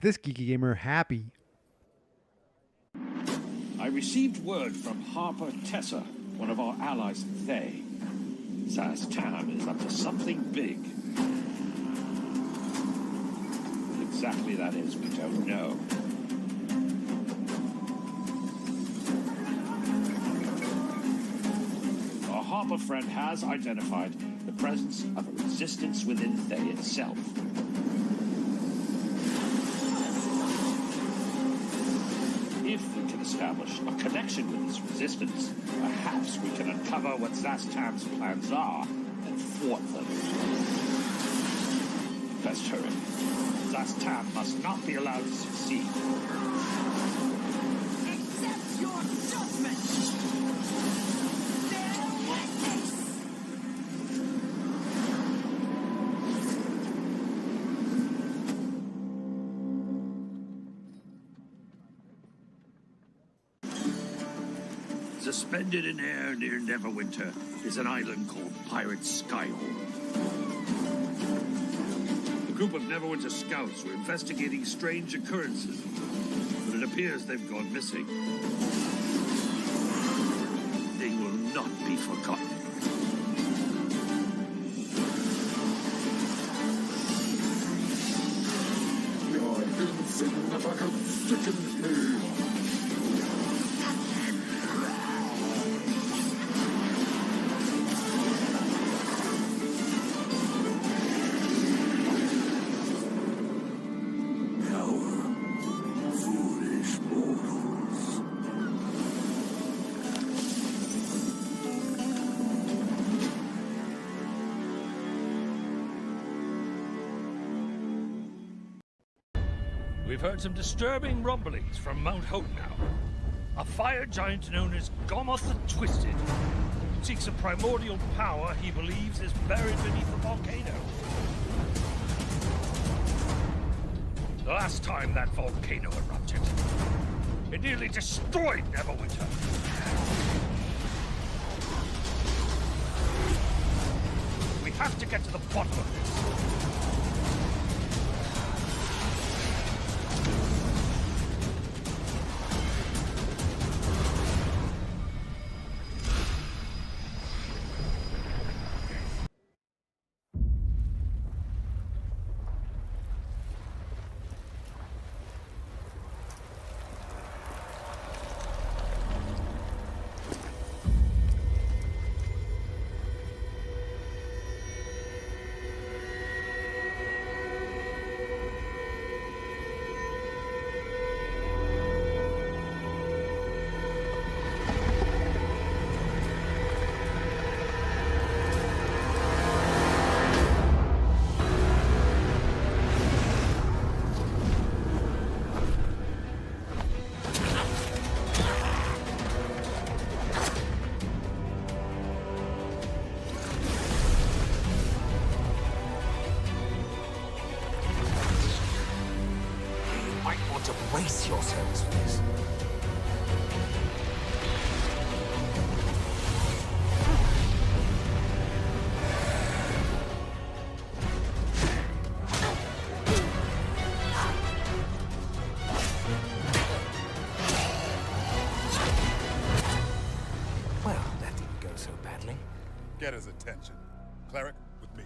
this geeky gamer happy. I received word from Harper Tessa, one of our allies in Thay. Tam is up to something big. What exactly that is, we don't know. Our Harper friend has identified the presence of a resistance within Thay itself. If we can establish a connection with this resistance, perhaps we can uncover what Zastam's plans are and thwart them. Best hurry. Zastam must not be allowed to succeed. Accept your judgment! Bear witness! Suspended in air near Neverwinter is an island called Pirate Skyhorn. A group of Neverwinter scouts were investigating strange occurrences, but it appears they've gone missing. They will not be forgotten. Your insignificant sticking heel. We've heard some disturbing rumblings from Mount Hotenau. A fire giant known as Gomoth the Twisted seeks a primordial power he believes is buried beneath the volcano. The last time that volcano erupted, it nearly destroyed Neverwinter. We have to get to the bottom of this. To brace yourselves for this. Well, that didn't go so badly. Get his attention. Cleric, with me.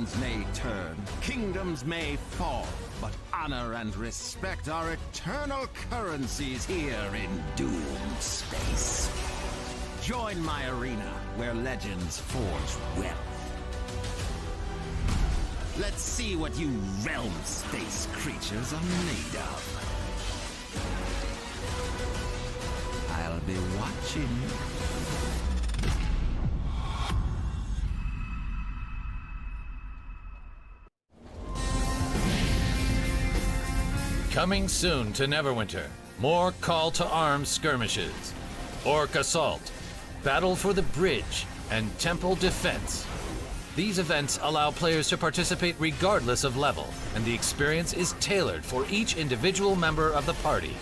Realms may turn, kingdoms may fall, but honor and respect are eternal currencies here in doomed space. Join my arena where legends forge wealth. Let's see what you realm space creatures are made of. I'll be watching. Coming soon to Neverwinter, more call to arms skirmishes, Orc Assault, Battle for the Bridge, and Temple Defense. These events allow players to participate regardless of level, and the experience is tailored for each individual member of the party.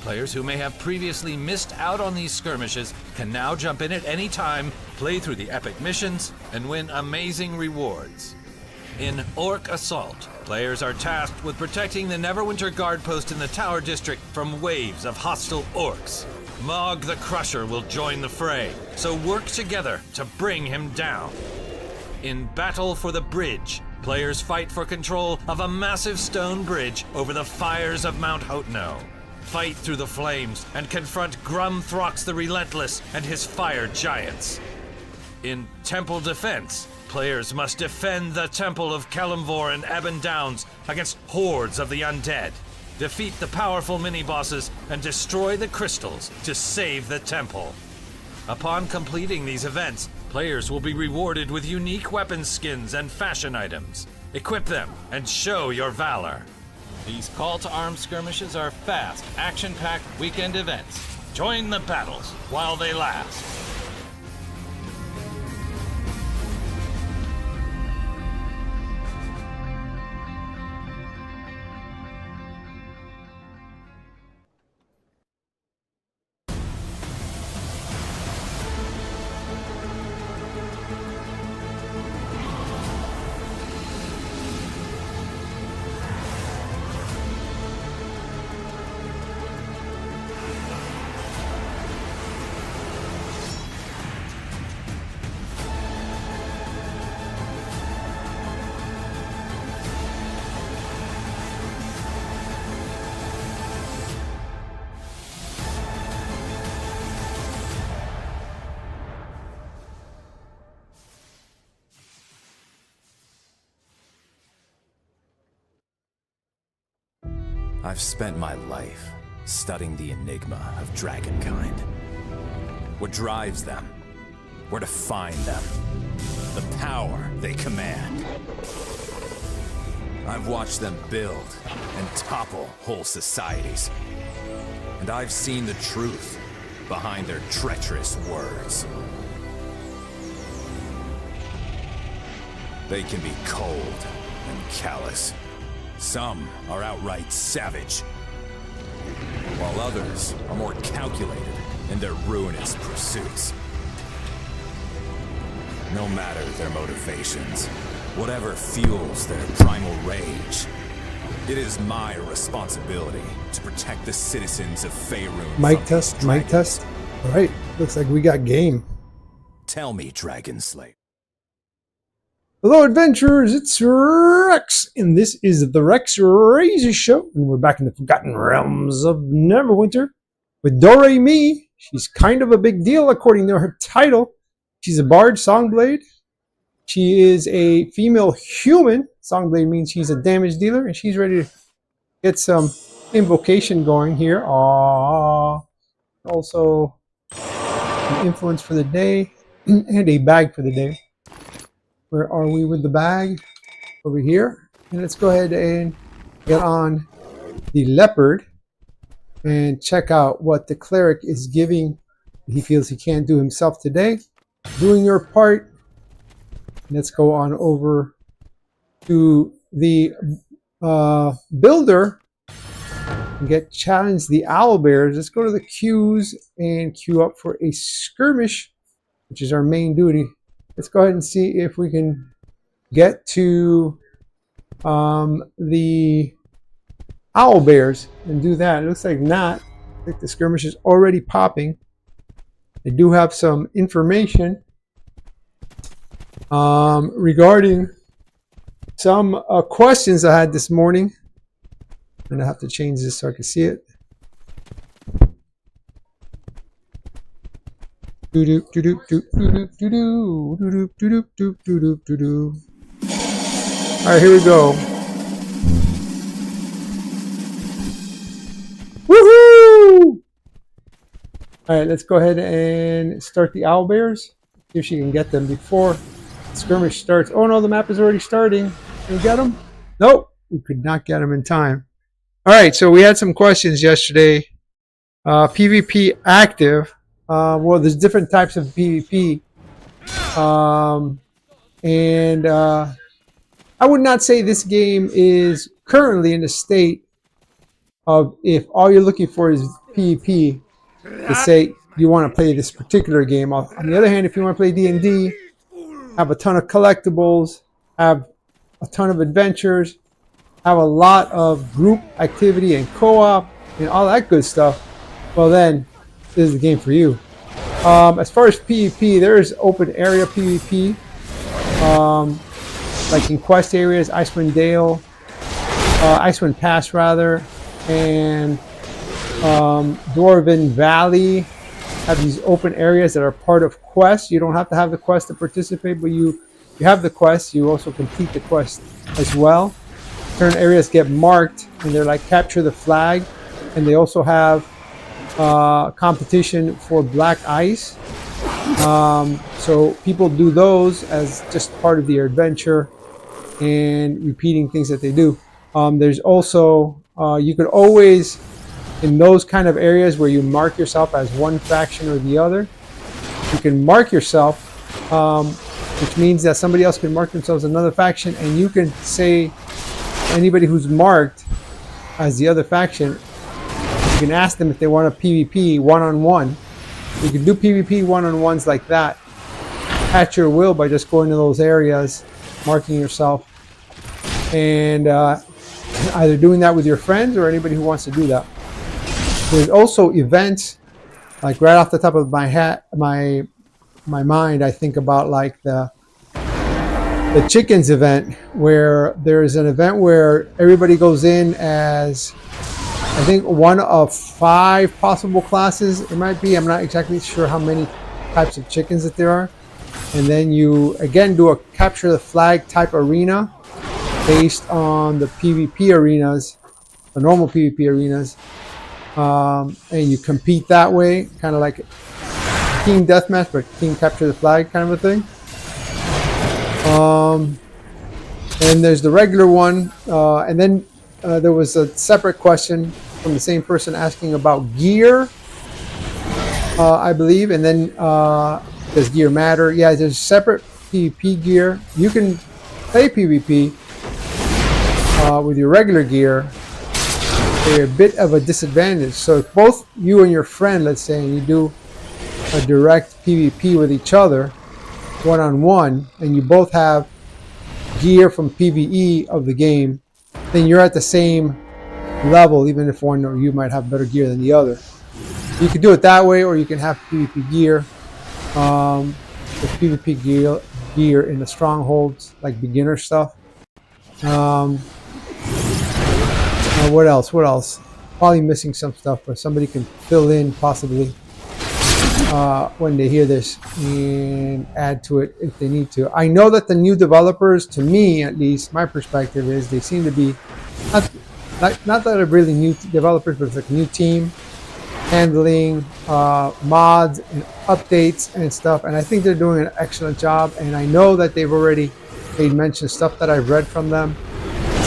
Players who may have previously missed out on these skirmishes can now jump in at any time, play through the epic missions, and win amazing rewards. In Orc Assault, players are tasked with protecting the Neverwinter guard post in the Tower District from waves of hostile orcs. Mog the Crusher will join the fray, so work together to bring him down. In Battle for the Bridge, players fight for control of a massive stone bridge over the fires of Mount Hotno. Fight through the flames and confront Grumthrox the Relentless and his fire giants. In Temple Defense, players must defend the Temple of Kelimvor and Ebon Downs against hordes of the undead, defeat the powerful mini-bosses, and destroy the crystals to save the temple. Upon completing these events, players will be rewarded with unique weapon skins and fashion items. Equip them and show your valor. These call to arms skirmishes are fast, action-packed weekend events. Join the battles while they last. I've spent my life studying the enigma of dragonkind. What drives them, where to find them, the power they command. I've watched them build and topple whole societies. And I've seen the truth behind their treacherous words. They can be cold and callous. Some are outright savage, while others are more calculated in their ruinous pursuits. No matter their motivations, whatever fuels their primal rage, it is my responsibility to protect the citizens of Faerun. Mic test, mic test. All right, looks like we got game. Tell me, Dragon Slayer. Hello, adventurers, it's Rex, and this is the Rex Razor Show, and we're back in the Forgotten Realms of Neverwinter with Doremi. She's kind of a big deal according to her title. She's a bard, Songblade. She is a female human. Songblade means she's a damage dealer, and she's ready to get some invocation going here. Also, an influence for the day, and a bag for the day. Where are we with the bag? Over here. And let's go ahead and get on the leopard and check out what the cleric is giving. He feels he can't do himself today. Doing your part. Let's go on over to the builder and get challenged the owlbears. Let's go to the queues and queue up for a skirmish, which is our main duty. Let's go ahead and see if we can get to the owlbears and do that. It looks like not. I think the skirmish is already popping. I do have some information regarding some questions I had this morning. I'm going to have to change this so I can see it. All right, here we go. Woohoo! All right, let's go ahead and start the owlbears. See if she can get them before skirmish starts. Oh no, the map is already starting. Can we get them? Nope, we could not get them in time. All right, so we had some questions yesterday. PvP active. Well, there's different types of PvP. I would not say this game is currently in a state of, if all you're looking for is PvP, to say you want to play this particular game. On the other hand, if you want to play D&D, have a ton of collectibles, have a ton of adventures, have a lot of group activity and co-op and all that good stuff, well then, this is the game for you. As far as PvP, there is open area PvP. Like in quest areas, Icewind Dale, Icewind Pass rather, and Dwarven Valley have these open areas that are part of quests. You don't have to have the quest to participate, but you have the quest. You also complete the quest as well. Certain areas get marked, and they're like capture the flag, and they also have competition for black ice. So people do those as just part of their adventure and repeating things that they do. There's also, you could always, in those kind of areas where you mark yourself as one faction or the other, you can mark yourself, which means that somebody else can mark themselves another faction, and you can say anybody who's marked as the other faction, you can ask them if they want a PvP one-on-one. You can do PvP one-on-ones like that at your will by just going to those areas, marking yourself, and either doing that with your friends or anybody who wants to do that. There's also events, like right off the top of my mind, I think about like the chickens event, where there's an event where everybody goes in as, I think, one of 5 possible classes. It might be, I'm not exactly sure how many types of chickens that there are. And then you again do a capture the flag type arena based on the PvP arenas, the normal PvP arenas, and you compete that way, kind of like Team Deathmatch, but Team Capture the Flag kind of a thing. And there's the regular one, and then there was a separate question from the same person asking about gear, I believe, and then does gear matter? Yeah, there's separate PvP gear. You can play PvP with your regular gear. They're a bit of a disadvantage. So if both you and your friend, let's say, and you do a direct PvP with each other, one-on-one, and you both have gear from PvE of the game, then you're at the same level, even if one or you might have better gear than the other. You can do it that way, or you can have PvP gear. With PvP gear in the strongholds, like beginner stuff. What else? Probably missing some stuff, but somebody can fill in possibly when they hear this and add to it if they need to. I know that the new developers, to me at least, my perspective is they seem to be not that they're really new developers, but it's like a new team handling mods and updates and stuff, and I think they're doing an excellent job. And I know that they've already made mention of stuff that I've read from them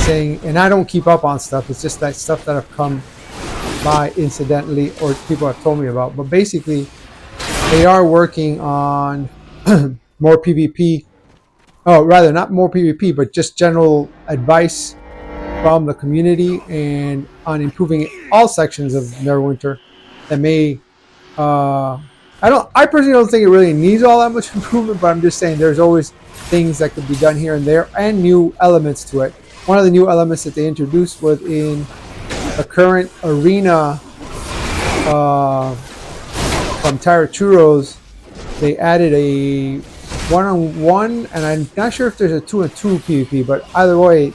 saying, and I don't keep up on stuff, it's just that stuff that have come by incidentally or people have told me about, but basically they are working on more PvP, rather not more PvP, but just general advice from the community and on improving all sections of Neverwinter that may I personally don't think it really needs all that much improvement, but I'm just saying there's always things that could be done here and there, and new elements to it. One of the new elements that they introduced was in the current arena from Tyra Churros. They added a 1-on-1, and I'm not sure if there's a 2-on-2 PvP, but either way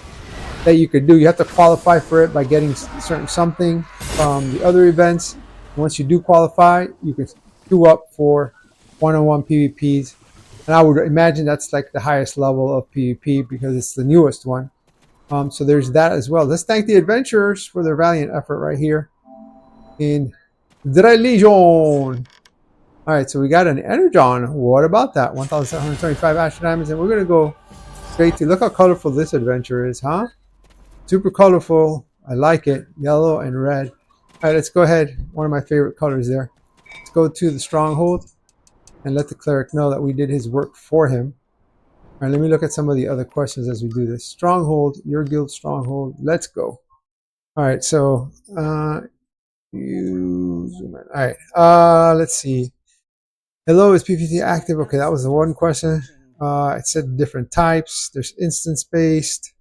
that you could do, you have to qualify for it by getting certain something from the other events. Once you do qualify, you can queue up for 1-on-1 PvPs, and I would imagine that's like the highest level of PvP because it's the newest one. So there's that as well. Let's thank the adventurers for their valiant effort right here in Dry Legion. Alright, so we got an Energon. What about that? 1,725 Astro Diamonds, and we're going to go straight to... Look how colorful this adventure is, huh? Super colorful. I like it. Yellow and red. Alright, let's go ahead. One of my favorite colors there. Let's go to the Stronghold and let the cleric know that we did his work for him. Alright, let me look at some of the other questions as we do this. Stronghold, your guild stronghold. Let's go. Alright, so... you zoom in. Alright, let's see. Hello, is PvP active? Okay, that was the one question. It said different types. There's instance-based,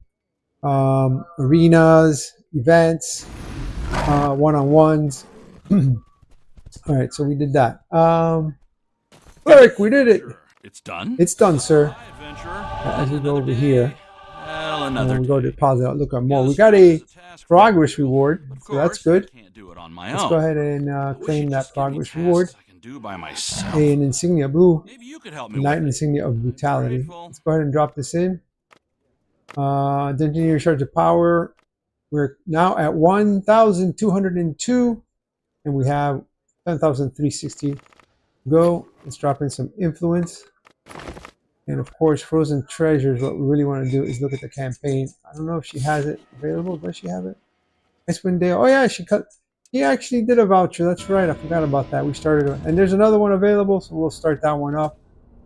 arenas, events, one-on-ones. Alright, so we did that. Cleric, we did it! It's done? It's done, sir. Adventurer. As we go over here, Well, and another we'll go day. to deposit out, look at more. Yes, We got a it's task progress for you. reward, Of so that's course, good. I can't do it on my Let's own. go ahead and I wish claim you'd that just give me progress tasks reward. I can do by myself. An insignia blue. Maybe you could help me Knight with it. insignia of brutality. Grateful. Let's go ahead and drop this in. Dungeoneer charge of power. We're now at 1,202, and we have 10,360. Go. Let's drop in some influence, and of course, frozen treasures. What we really want to do is look at the campaign. I don't know if she has it available. Does she have it? Icewind Dale. Oh yeah, he actually did a voucher. That's right. I forgot about that. We started, and there's another one available, so we'll start that one up.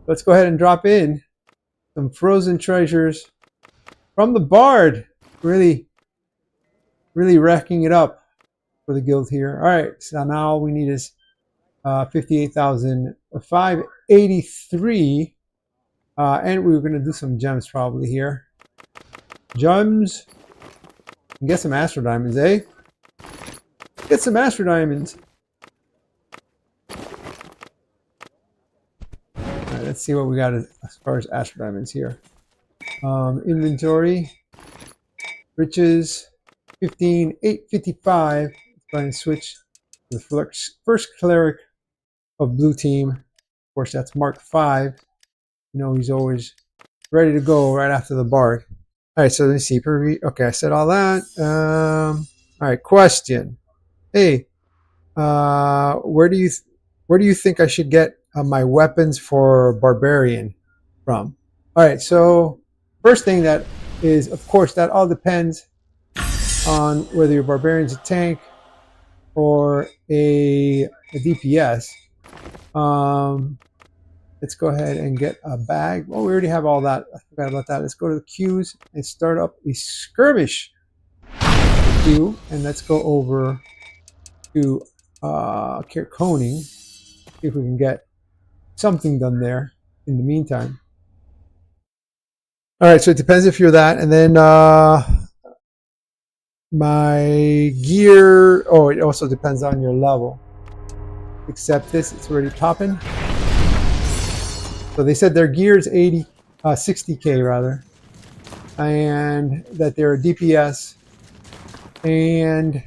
Let's go ahead and drop in some frozen treasures from the Bard. Really racking it up for the guild here. All right, so now all we need is 58,583, and we're going to do some gems probably here. Gems. And get some Astro Diamonds, eh? Get some Astro Diamonds. Alright, let's see what we got as far as Astro Diamonds here. Inventory. Riches. 15,855. Let's go ahead and switch to the first cleric of blue team. Of course, that's Mark 5. You know, he's always ready to go right after the Bard. Alright, so let me see. Okay, I said all that. Alright, question. Hey, where do you think I should get my weapons for Barbarian from? Alright, so first thing that is, of course, that all depends on whether your Barbarian's a tank or a DPS. Let's go ahead and get a bag. Well, we already have all that. I forgot about that. Let's go to the queues and start up a skirmish queue. And let's go over to Kirkoning. See if we can get something done there in the meantime. Alright, so it depends if you're that. And then my gear. Oh, it also depends on your level. Except this, it's already popping. So they said their gear is 60k rather, and that they're a DPS. And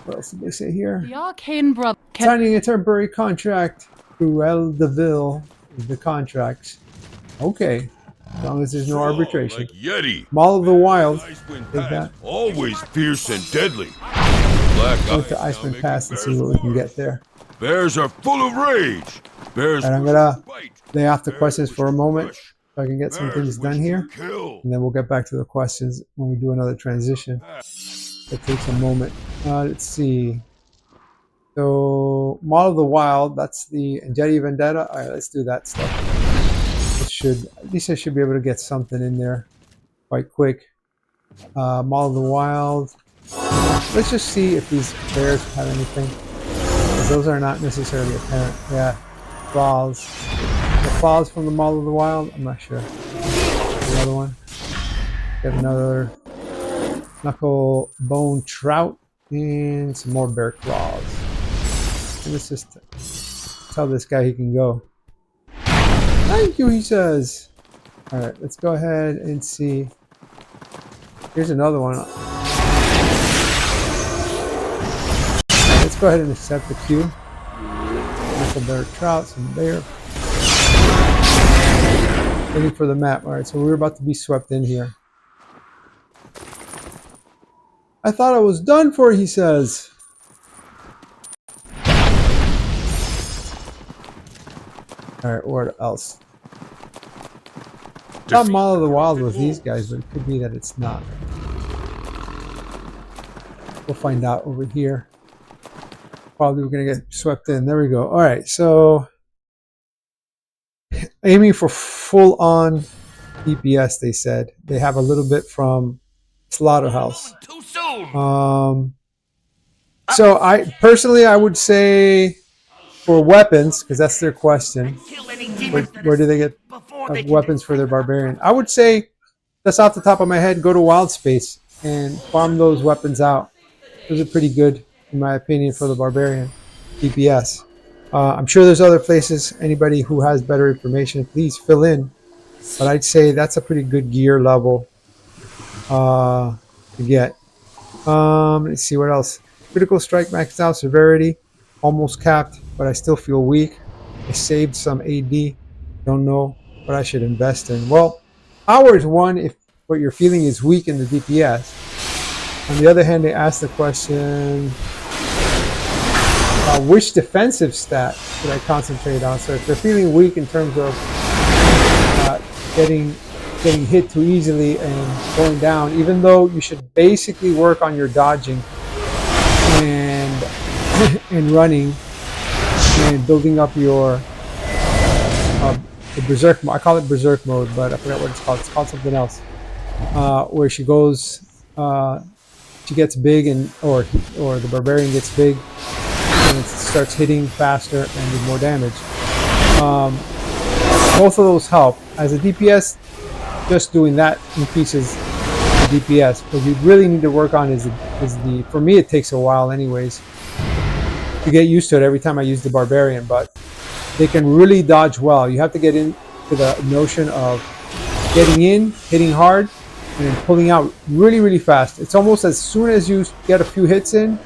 what else did they say here? The Arcane Brother. Signing a temporary contract through El Deville is the contracts. Okay, as long as there's no arbitration. Like Yeti. Mall of the Wild. Icewind Is Pass, that? always fierce and deadly. Black Go ice to now Icewind making Pass and see bears what we can look get there. Bears are full of rage. Bears And I'm wish gonna to bite. lay off the Bears questions wish for a to moment crush. so I can get some Bears things wish done to here, kill. and then we'll get back to the questions when we do another transition. It takes a moment. Let's see. So, Mall of the Wild, that's the Jedi Vendetta. All right, let's do that stuff. At least I should be able to get something in there quite quick. Mall of the Wild. Let's just see if these bears have anything. Because those are not necessarily apparent. Yeah, claws. The claws from the Mall of the Wild? I'm not sure. Another one. Get another knuckle bone trout and some more bear claws. And let's just tell this guy he can go. Thank you, he says. Alright, let's go ahead and see. Here's another one. Let's go ahead and accept the queue. Better trout, some bear. Waiting for the map. Alright, so we're about to be swept in here. I thought I was done for, he says. Alright, what else? Not Mall of the Wild with these guys, but it could be that it's not. We'll find out over here. Probably we're going to get swept in. There we go. Alright, so aiming for full-on DPS, they said. They have a little bit from Slaughterhouse. So I personally, I would say for weapons, because that's their question. Where do they get weapons for their barbarian? I would say, that's off the top of my head, go to Wild Space and farm those weapons out. Those are pretty good, in my opinion, for the barbarian DPS. I'm sure there's other places. Anybody who has better information, please fill in. But I'd say that's a pretty good gear level to get. Let's see what else. Critical strike maxed out, severity almost capped, but I still feel weak. I saved some AD. Don't know what I should invest in. Well, power is one if what you're feeling is weak in the DPS. On the other hand, they asked the question, which defensive stat should I concentrate on? So if they're feeling weak in terms of getting hit too easily and going down, even though you should basically work on your dodging and running and building up your the berserk mode. I call it berserk mode, but I forgot what it's called. It's called something else. Where she goes, she gets big, or the barbarian gets big and it starts hitting faster and with more damage. Both of those help. As a DPS, just doing that increases the DPS. What you really need to work on is the. For me, it takes a while, anyways, to get used to it every time I use the barbarian. But they can really dodge well. You have to get into the notion of getting in, hitting hard, and then pulling out really, really fast. It's almost as soon as you get a few hits in,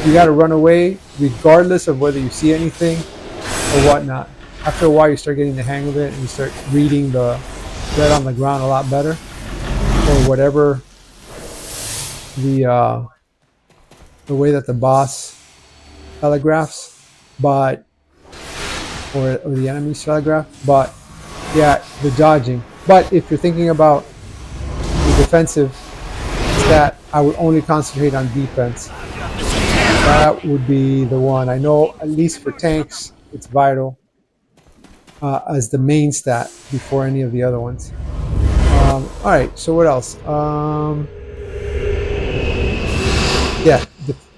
you got to run away, regardless of whether you see anything or whatnot. After a while, you start getting the hang of it, and you start reading the red on the ground a lot better, or whatever the way that the boss telegraphs, but or the enemy's telegraph. But yeah, the dodging. But if you're thinking about the defensive stat, I would only concentrate on defense. That would be the one. I know at least for tanks, it's vital as the main stat before any of the other ones. Alright, so what else? Yeah,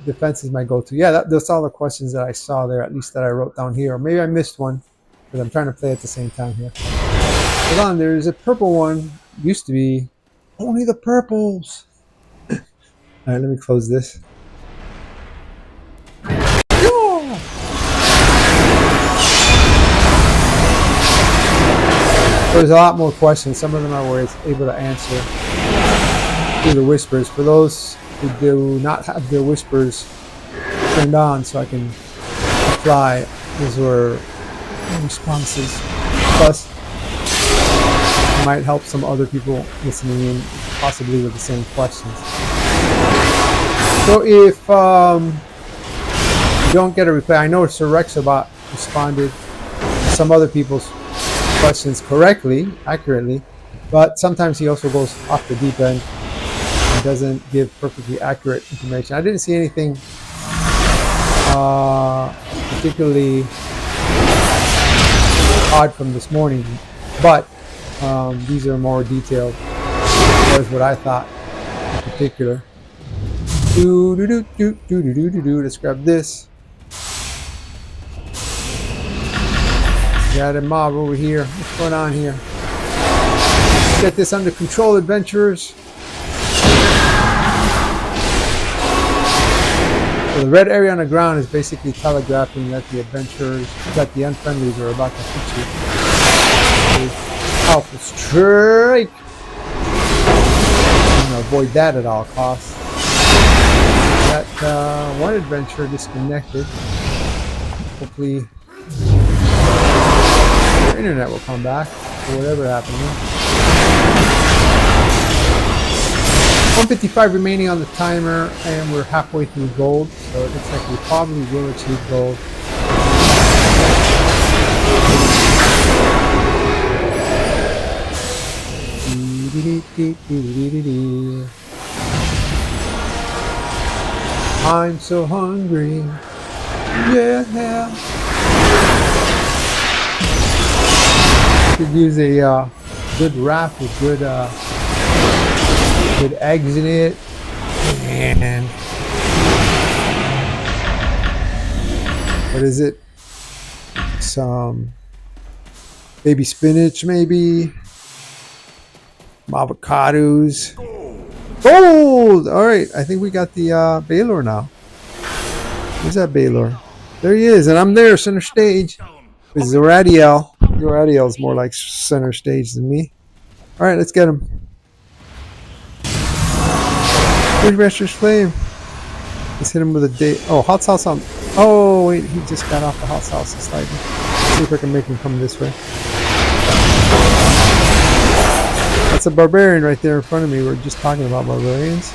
defense is my go-to. Yeah, that's all the questions that I saw there, at least that I wrote down here. Or maybe I missed one, because I'm trying to play at the same time here. Hold on, there's a purple one. Used to be only the purples. Alright, let me close this. There's a lot more questions. Some of them I was able to answer through the whispers. For those who do not have their whispers turned on, so I can apply, those were responses. Plus, it might help some other people listening in, possibly with the same questions. So if you don't get a reply, I know Sir Rexabot responded to some other people's questions accurately, but sometimes he also goes off the deep end and doesn't give perfectly accurate information. I didn't see anything particularly odd from this morning, but these are more detailed. That's what I thought in particular. Let's grab this. Got a mob over here. What's going on here? Let's get this under control, adventurers. So the red area on the ground is basically telegraphing that the adventurers, that the unfriendlies are about to hit you. powerful strike. I'm gonna avoid that at all costs. That one adventure disconnected. Hopefully your internet will come back or whatever happened here. 155 remaining on the timer, and we're halfway through gold, so it looks like we probably will achieve gold. I'm so hungry. Yeah. Could use a good wrap with good eggs in it, and what is it? Some baby spinach, maybe. Avocados. Gold! Alright, I think we got the Baylor now. Where's that Baylor? There he is, and I'm there, center stage. With Zoradiel. Zoradiel is more like center stage than me. Alright, let's get him. Where's Rester's Flame? Let's hit him with a day. Oh, hot sauce on. Oh, wait, he just got off the hot sauce slightly. Let's see if I can make him come this way. That's a barbarian right there in front of me. We're just talking about barbarians.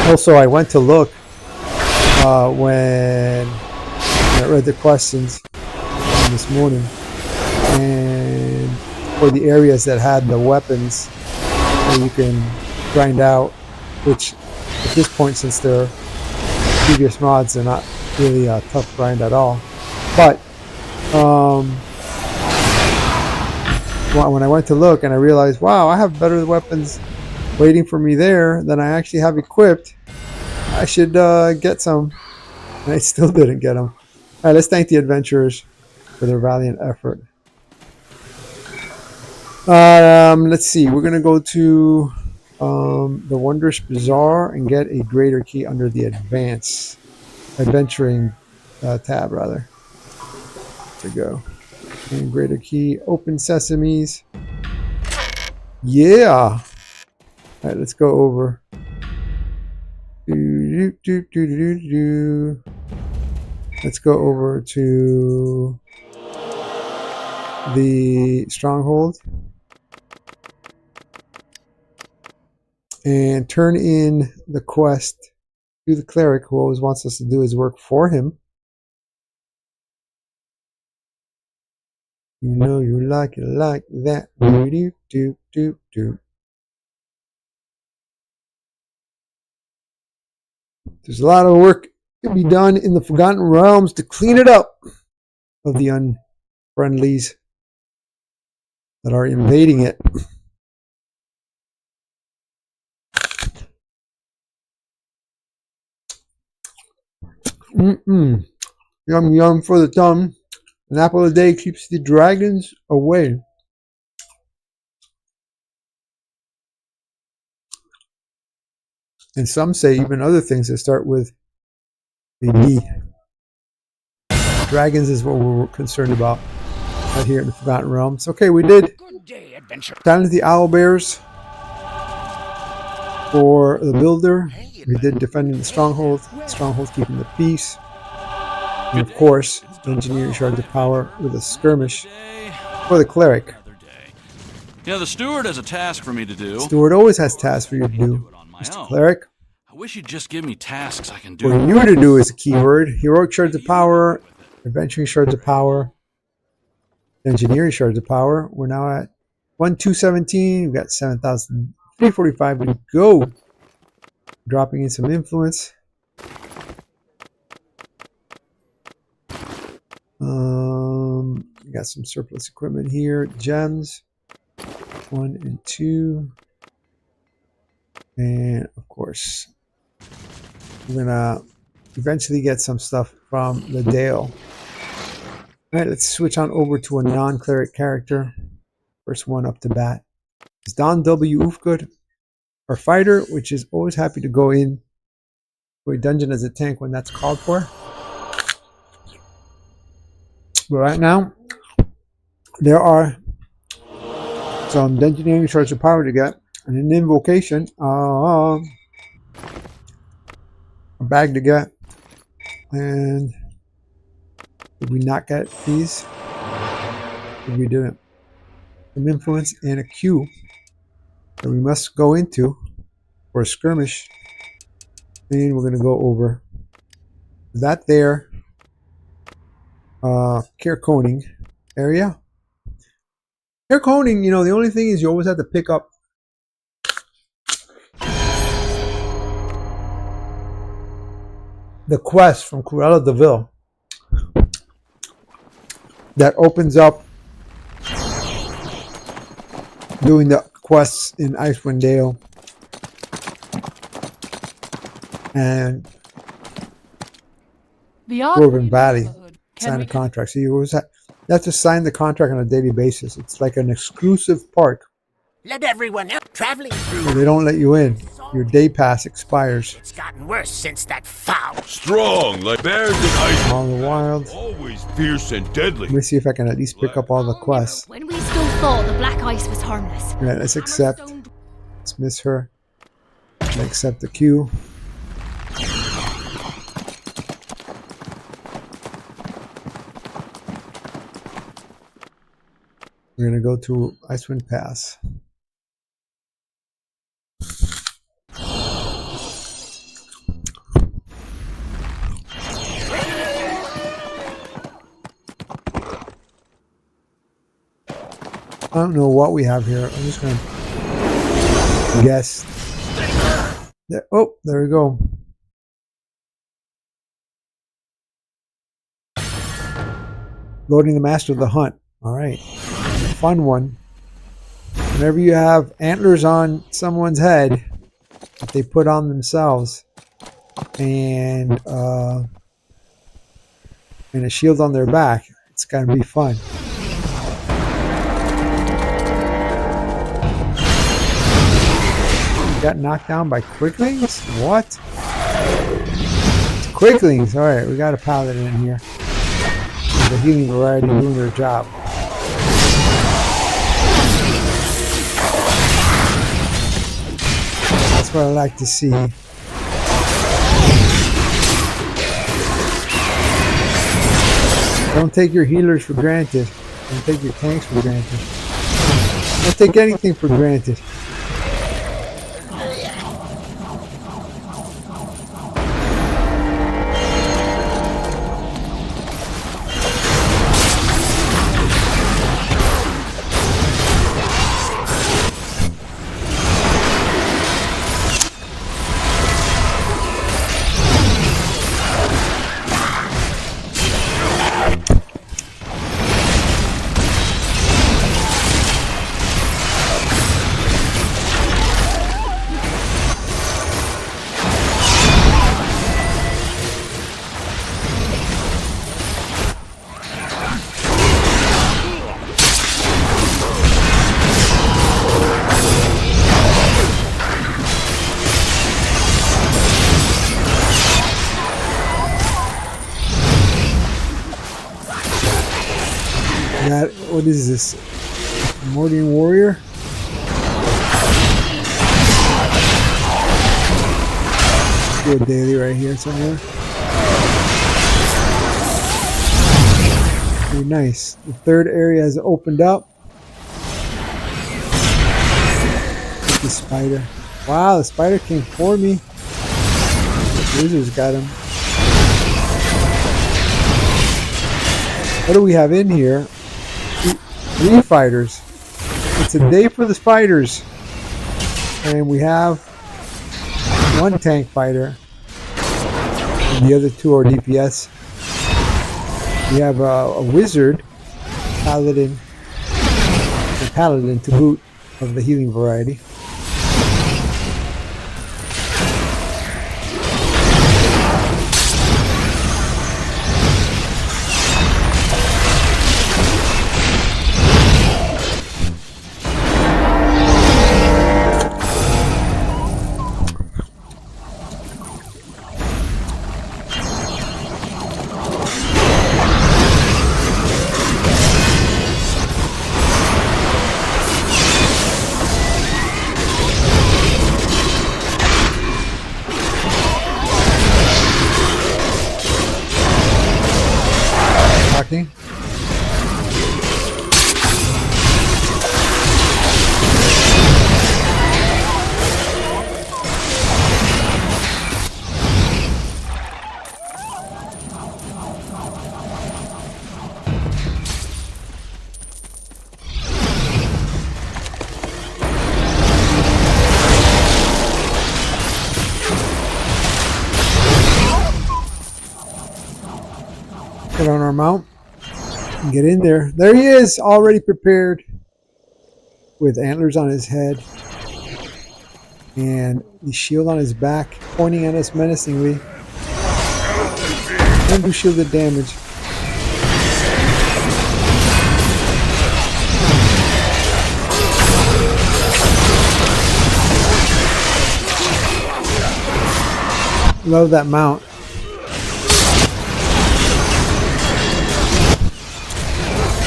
Also, I went to look when I read the questions this morning, and for the areas that had the weapons that you can grind out, which at this point, since they're previous mods, they're not really a tough grind at all. But when I went to look and I realized, wow, I have better weapons waiting for me there than I actually have equipped, I should get some. And I still didn't get them. Alright, let's thank the adventurers for their valiant effort. Let's see, we're gonna go to the Wondrous Bazaar and get a greater key under the adventuring tab rather. To go. And greater key, open sesames. Yeah. Alright, let's go over. Let's go over to the stronghold and turn in the quest to the cleric, who always wants us to do his work for him. You know you like it like that. There's a lot of work to be done in the Forgotten Realms to clean it up of the unfriendlies that are invading it. Yum yum for the tongue. An apple a day keeps the dragons away. And some say even other things that start with a D. Dragons is what we're concerned about right here in the Forgotten Realms. Okay, we did Silence the Owl Bears for the Builder. We did Defending the Stronghold. Stronghold keeping the peace. And of course, Engineering Shards of Power with a Skirmish for the Cleric. Yeah, the steward has a task for me to do. Steward always has tasks for you to do, Mr. Cleric. I wish you'd just give me tasks I can do. What you to do is a keyword. Heroic Shards of Power, Adventuring Shards of Power, Engineering Shards of Power. We're now at 1,217. We've got 7,345 to go. Dropping in some influence. We got some surplus equipment here. Gems. 1 and 2. And of course, we're gonna eventually get some stuff from the Dale. Alright, let's switch on over to a non-cleric character. First one up to bat is Don W. Oofgood, our fighter, which is always happy to go in for a dungeon as a tank when that's called for. But right now, there are some engineering shards of power to get, and an invocation, a bag to get, and did we not get these? We didn't. Some influence and a queue that we must go into for a skirmish, and we're going to go over that there Kirkoning area. Kirkoning, you know, the only thing is you always have to pick up the quest from Cruella de Vil that opens up doing the quests in Icewind Dale and Dwarven Valley. Sign a contract. So you always have to sign the contract on a daily basis. It's like an exclusive park. Let everyone else traveling through. So they don't let you in. Your day pass expires. It's gotten worse since that foul. Strong like bears in ice. All the wild. Always fierce and deadly. Let me see if I can at least pick up all the quests. When we still thought the black ice was harmless. Right, let's accept. Let's miss her. Let's accept the queue. We're going to go to Icewind Pass. I don't know what we have here. I'm just going to guess. There, oh, there we go. Loading the Master of the Hunt. All right. Fun one. Whenever you have antlers on someone's head that they put on themselves and a shield on their back, it's going to be fun. Got knocked down by quicklings? What? It's quicklings. Alright, we got a paladin in here. The healing variety doing their job. That's what I like to see. Don't take your healers for granted. Don't take your tanks for granted. Don't take anything for granted. What is this? Mordian Warrior? Do a daily right here somewhere. Very nice. The third area has opened up. The spider. Wow, the spider came for me. The wizards got him. What do we have in here? 3 fighters. It's a day for the fighters. And we have 1 tank fighter. And the other 2 are DPS. We have a wizard, paladin, and paladin to boot of the healing variety. our mount and get in there. There he is, already prepared with antlers on his head and the shield on his back, pointing at us menacingly. And do shielded damage. Love that mount.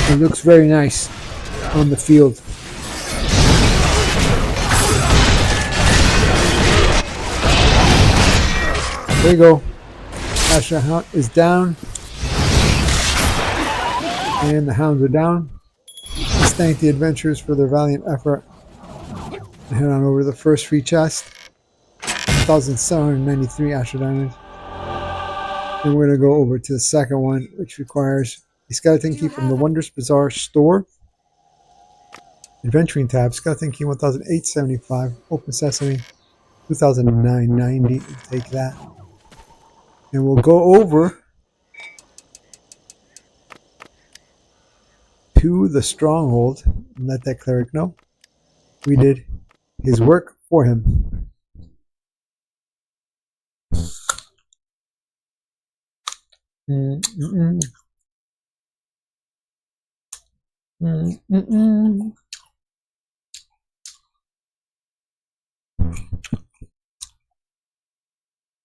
It looks very nice on the field. There you go. Asher Hound is down. And the hounds are down. Let's thank the adventurers for their valiant effort. And head on over to the first free chest. 1,793 Asher Diamonds. Then we're going to go over to the second one, which requires a skeleton key from the Wondrous Bazaar store. Adventuring tab, skeleton key 1,875. Open Sesame 2,990. We'll take that. And we'll go over to the stronghold and let that cleric know we did his work for him.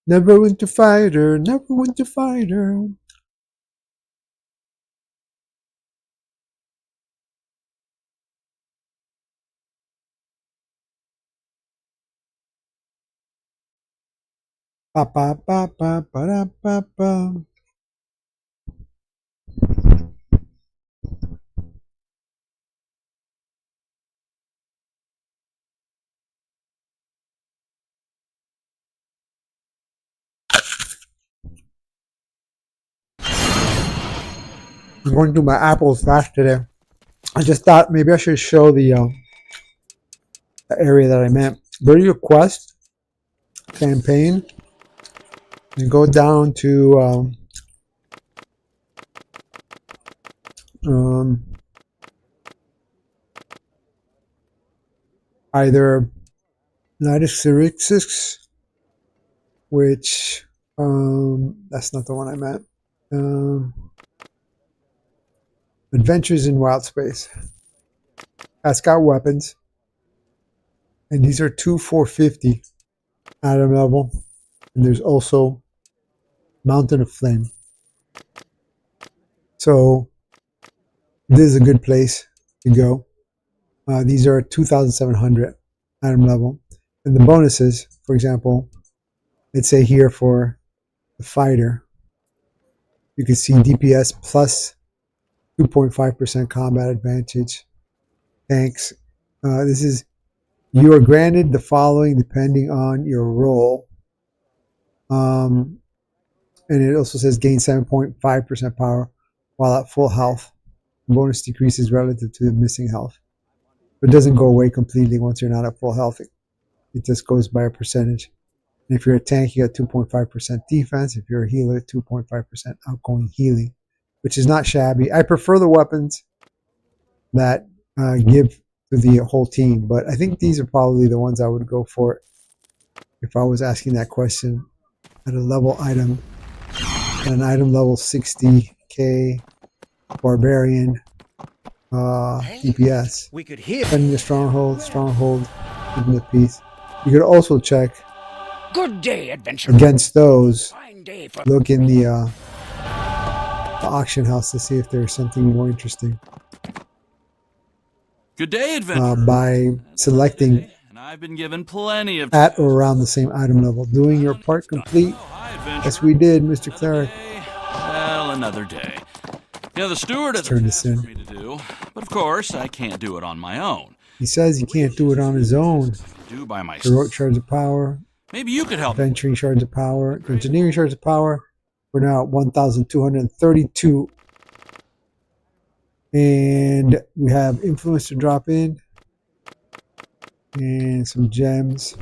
Neverwinter fighter, Neverwinter fighter. Ba ba ba ba ba da, ba ba. I'm going to do my apples fast today. I just thought maybe I should show the area that I meant. Go to your quest, campaign, and go down to either Nidus, which that's not the one I meant. Adventures in Wild Space. That's got weapons. And these are 2 450 item level. And there's also Mountain of Flame. So this is a good place to go. These are 2,700 item level. And the bonuses, for example, let's say here for the fighter, you can see DPS plus 2.5% combat advantage. Tanks. This is, you are granted the following depending on your role. And it also says gain 7.5% power while at full health. Bonus decreases relative to the missing health. It doesn't go away completely once you're not at full health. It just goes by a percentage. And if you're a tank, you got 2.5% defense. If you're a healer, 2.5% outgoing healing, which is not shabby. I prefer the weapons that give to the whole team, but I think these are probably the ones I would go for if I was asking that question at a level item, at an item level 60k barbarian DPS. We could hear. Defending the stronghold, giving the peace. You could also check Good day, adventure. against those. Fine day for. Look in the auction house to see if there's something more interesting. Good day, adventure. By selecting And I've been given plenty of at or around the same item level. Doing your part complete. Hi, adventure. Yes, we did, Mr. Cleric. Well, another day. Yeah, the steward has a turn this task in. for me to do, but of course I can't do it on my own. He says he can't do it on his own. Do by myself. Heroic shards of power, Maybe you could help. adventuring shards of power, engineering shards of power. We're now at 1,232. And we have influence to drop in. And some gems.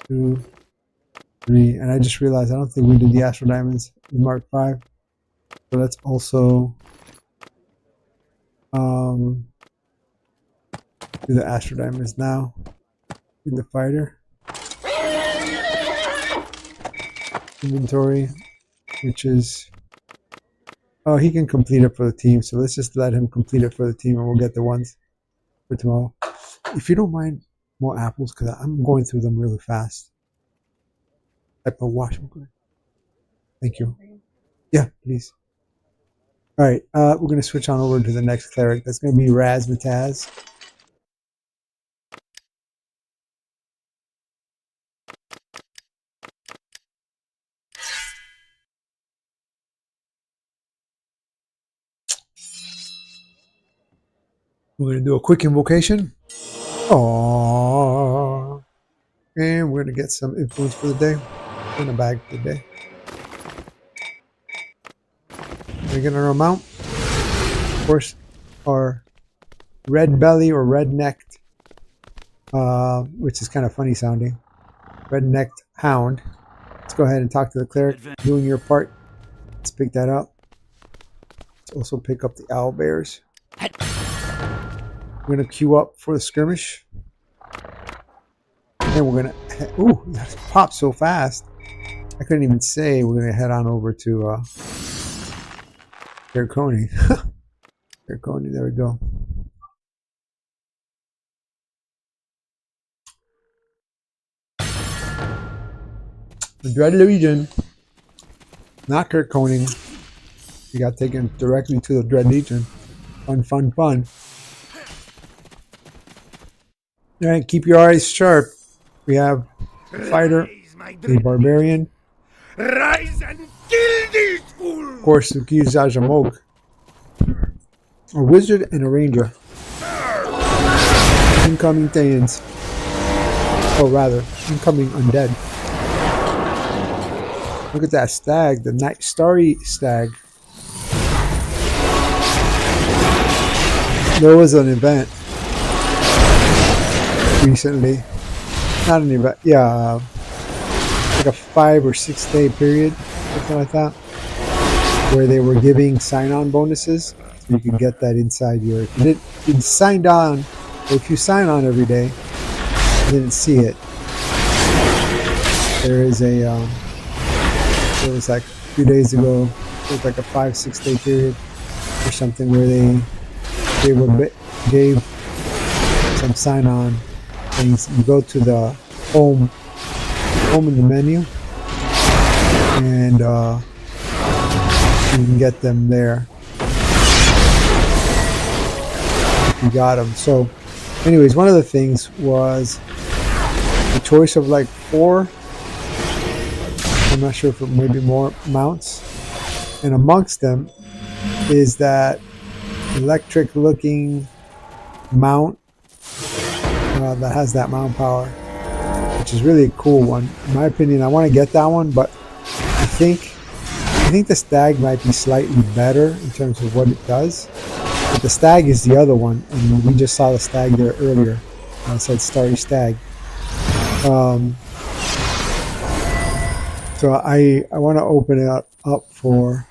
2, 3. And I just realized I don't think we did the Astral Diamonds Mark 5. So let's also do the Astro Diamonds now. In the fighter. Inventory, which is... Oh, he can complete it for the team, so let's just let him complete it for the team and we'll get the ones for tomorrow. If you don't mind more apples, because I'm going through them really fast. Type of wash. Thank you. Yeah, please. Alright, we're going to switch on over to the next cleric. That's going to be Razmataz. We're going to do a quick invocation. Aww. And we're going to get some influence for the day. In a bag for the day. We're going to mount. Of course, our red belly or red-necked, which is kind of funny sounding. Red-necked hound. Let's go ahead and talk to the cleric. Doing your part. Let's pick that up. Let's also pick up the owl bears. We're going to queue up for the skirmish. And then we're going to... Ooh, that popped so fast. I couldn't even say. We're going to head on over to Carconi. Carconi, there we go. The Dread Legion. Not Carconi. You got taken directly to the Dread Legion. Fun, fun, fun. Alright, keep your eyes sharp. We have a fighter, a barbarian. Rise and kill these fools! Of course, Suki Zajamog. A wizard and a ranger. Incoming Thaans. Oh, rather, incoming undead. Look at that stag, the night starry stag. There was an event recently. Not an event, yeah, like a 5 or 6 day period, something like that, where they were giving sign-on bonuses. So you can get that inside your. If you didn't signed on, or if you sign on every day, you didn't see it. There is a. It was like a few days ago. It was like a 5-6 day period or something where they gave some sign-on things. You go to the home in the menu, and you can get them there. You got them. So, anyways, one of the things was the choice of like 4. I'm not sure if it may be more mounts, and amongst them is that electric-looking mount that has that mount power, which is really a cool one. In my opinion, I want to get that one, but I think the stag might be slightly better in terms of what it does. But the stag is the other one, and we just saw the stag there earlier. I said starry stag. So I want to open it up for.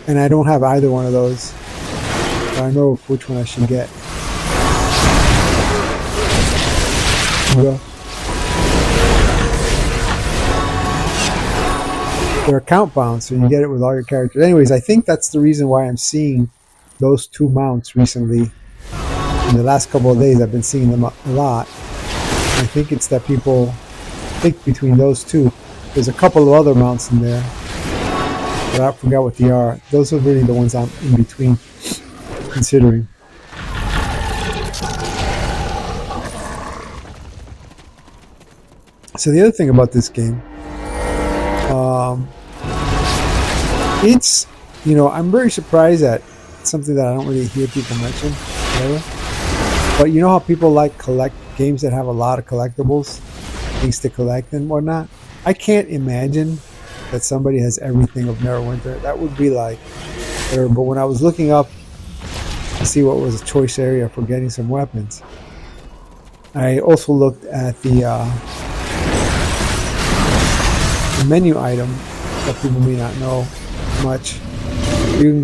And I don't have either one of those. So I know which one I should get. They're account bound, so you get it with all your characters. Anyways, I think that's the reason why I'm seeing those 2 mounts recently. In the last couple of days, I've been seeing them a lot. I think it's that people pick between those 2. There's a couple of other mounts in there, but I forgot what they are. Those are really the ones I'm in between considering. So the other thing about this game, it's, I'm very surprised at something that I don't really hear people mention, whatever. But you know how people like collect games that have a lot of collectibles, things to collect and whatnot? I can't imagine that somebody has everything of Neverwinter. That would be like whatever. But when I was looking up to see what was a choice area for getting some weapons, I also looked at the menu item that people may not know much. You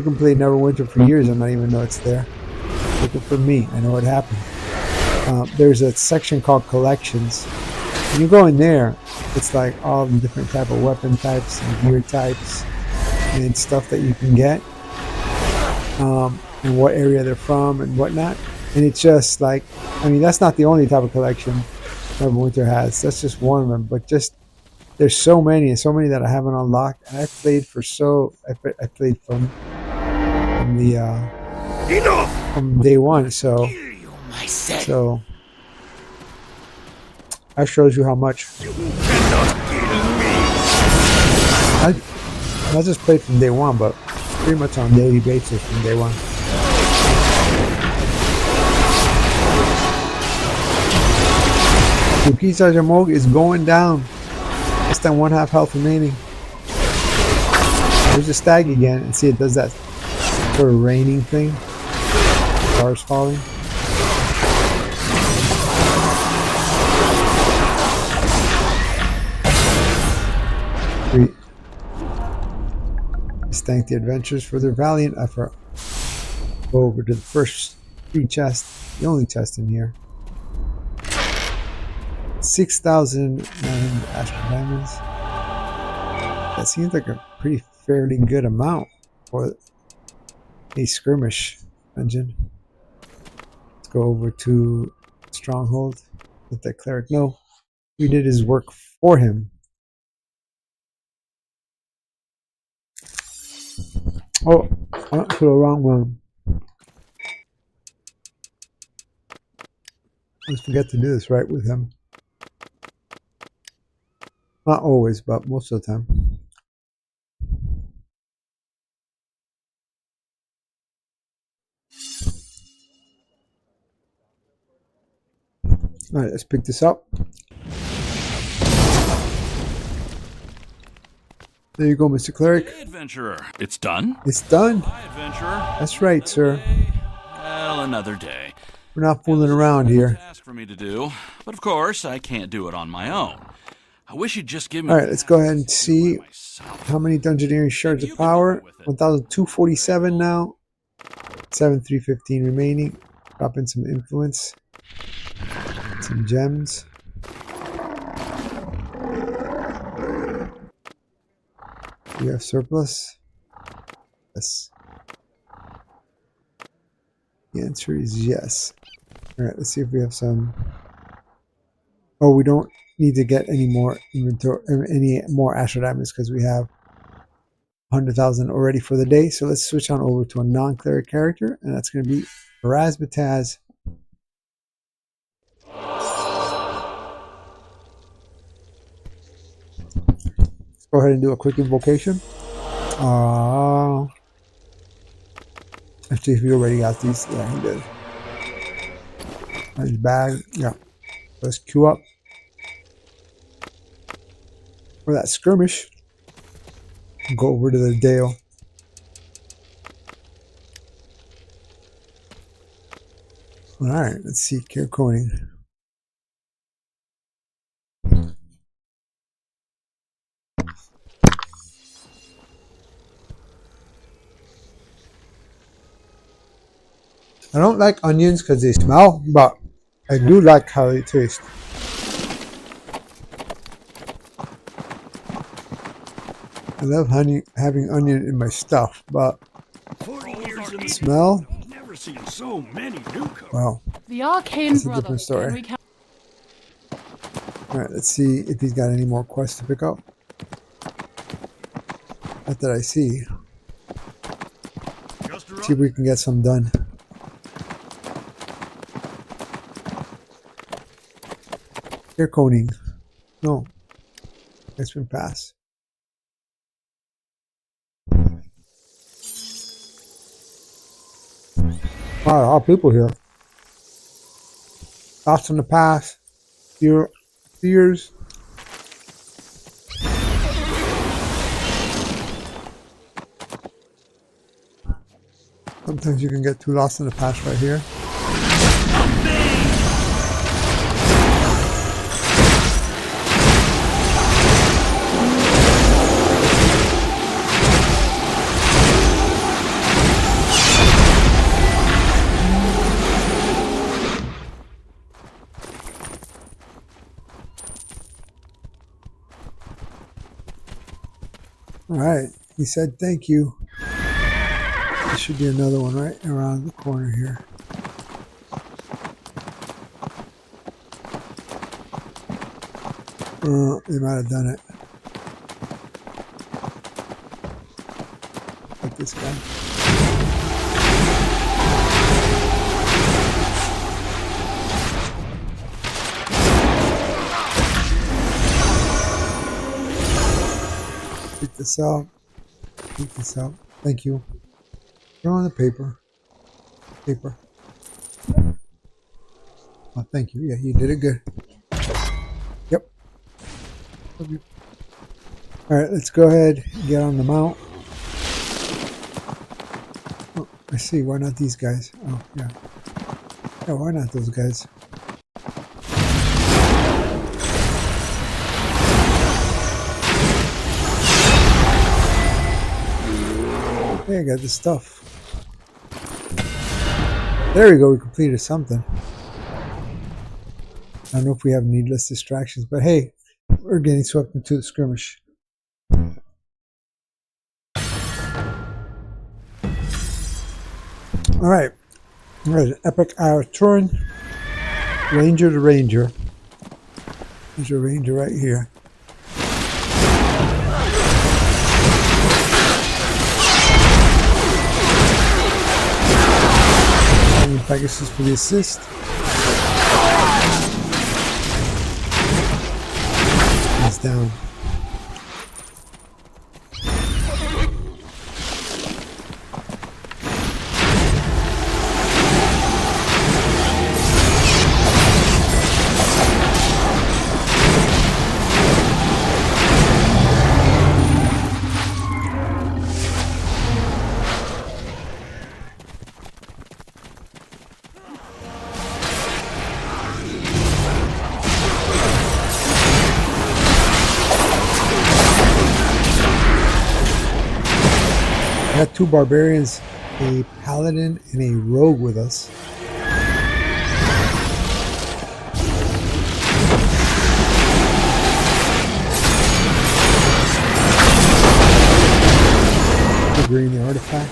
can play Neverwinter for years and not even know it's there. Look at for me, I know what happened. There's a section called collections. When you go in there, it's like all the different type of weapon types and gear types and stuff that you can get, and what area they're from and whatnot. And it's just like, I mean, that's not the only type of collection Neverwinter has. That's just one of them. But just there's so many that I haven't unlocked. And I played from day one. So that shows you how much. I just played from day one, but pretty much on a daily basis from day one. The Key Sergeant Moog is going down. Less than 1/2 health remaining. There's a stag again, and see it does that sort of raining thing. Stars falling. Let's thank the adventurers for their valiant effort. Go over to the first free chest, the only chest in here. 6,900 Astral Diamonds. That seems like a pretty fairly good amount for a skirmish dungeon. Let's go over to Stronghold. Let that cleric know we did his work for him. Oh, I went to the wrong one. I just forget to do this right with him. Not always, but most of the time. Alright, let's pick this up. There you go, Mr. Cleric. Hey, adventurer. It's done? It's done. Hi, adventurer. That's right, sir. Well, another day. We're not fooling around here. Task for me to do, but of course I can't do it on my own. I wish you'd just give me. All right, let's go ahead and see how many Dungeoneering shards of power. 1,247 now. 7,315 remaining. Drop in some influence. Some gems. Do you have surplus? Yes. The answer is yes. Alright, let's see if we have some. Oh, we don't need to get any more inventory, any more Astral Diamonds because we have 100,000 already for the day. So let's switch on over to a non-cleric character, and that's going to be Razbataz. Go ahead and do a quick invocation. Let's see if he already got these. Yeah, he did. His bag. Yeah. Let's queue up for that skirmish. Go over to the Dale. Alright, let's see. Care Coning. I don't like onions because they smell, but I do like how they taste. I love having onion in my stuff, but 40 years in the smell? I've never seen so many newcomers. Well, The Arcane that's a Brother. different story. Henry Alright, let's see if he's got any more quests to pick up. Not that I see. See if we can get some done. Air coning. No. It's been passed. Wow, a lot of people here. Lost in the past. Fears. Sometimes you can get too lost in the past right here. Alright, he said thank you. There should be another one right around the corner here. They might have done it. Like this guy. Pick this out. Pick this out. Thank you. Throw on the paper. Paper. Oh, thank you. Yeah, you did it good. Yep. Alright, let's go ahead and get on the mount. Oh, I see. Why not these guys? Oh, yeah. Yeah, why not those guys? Hey, I got the stuff. There we go, we completed something. I don't know if we have needless distractions, but hey, we're getting swept into the skirmish. Alright. Alright, Epic Hour Turin. Ranger to Ranger. There's a Ranger right here. Pegasus for the assist. He's down. We got two barbarians, a paladin, and a rogue with us. Triggering the artifact.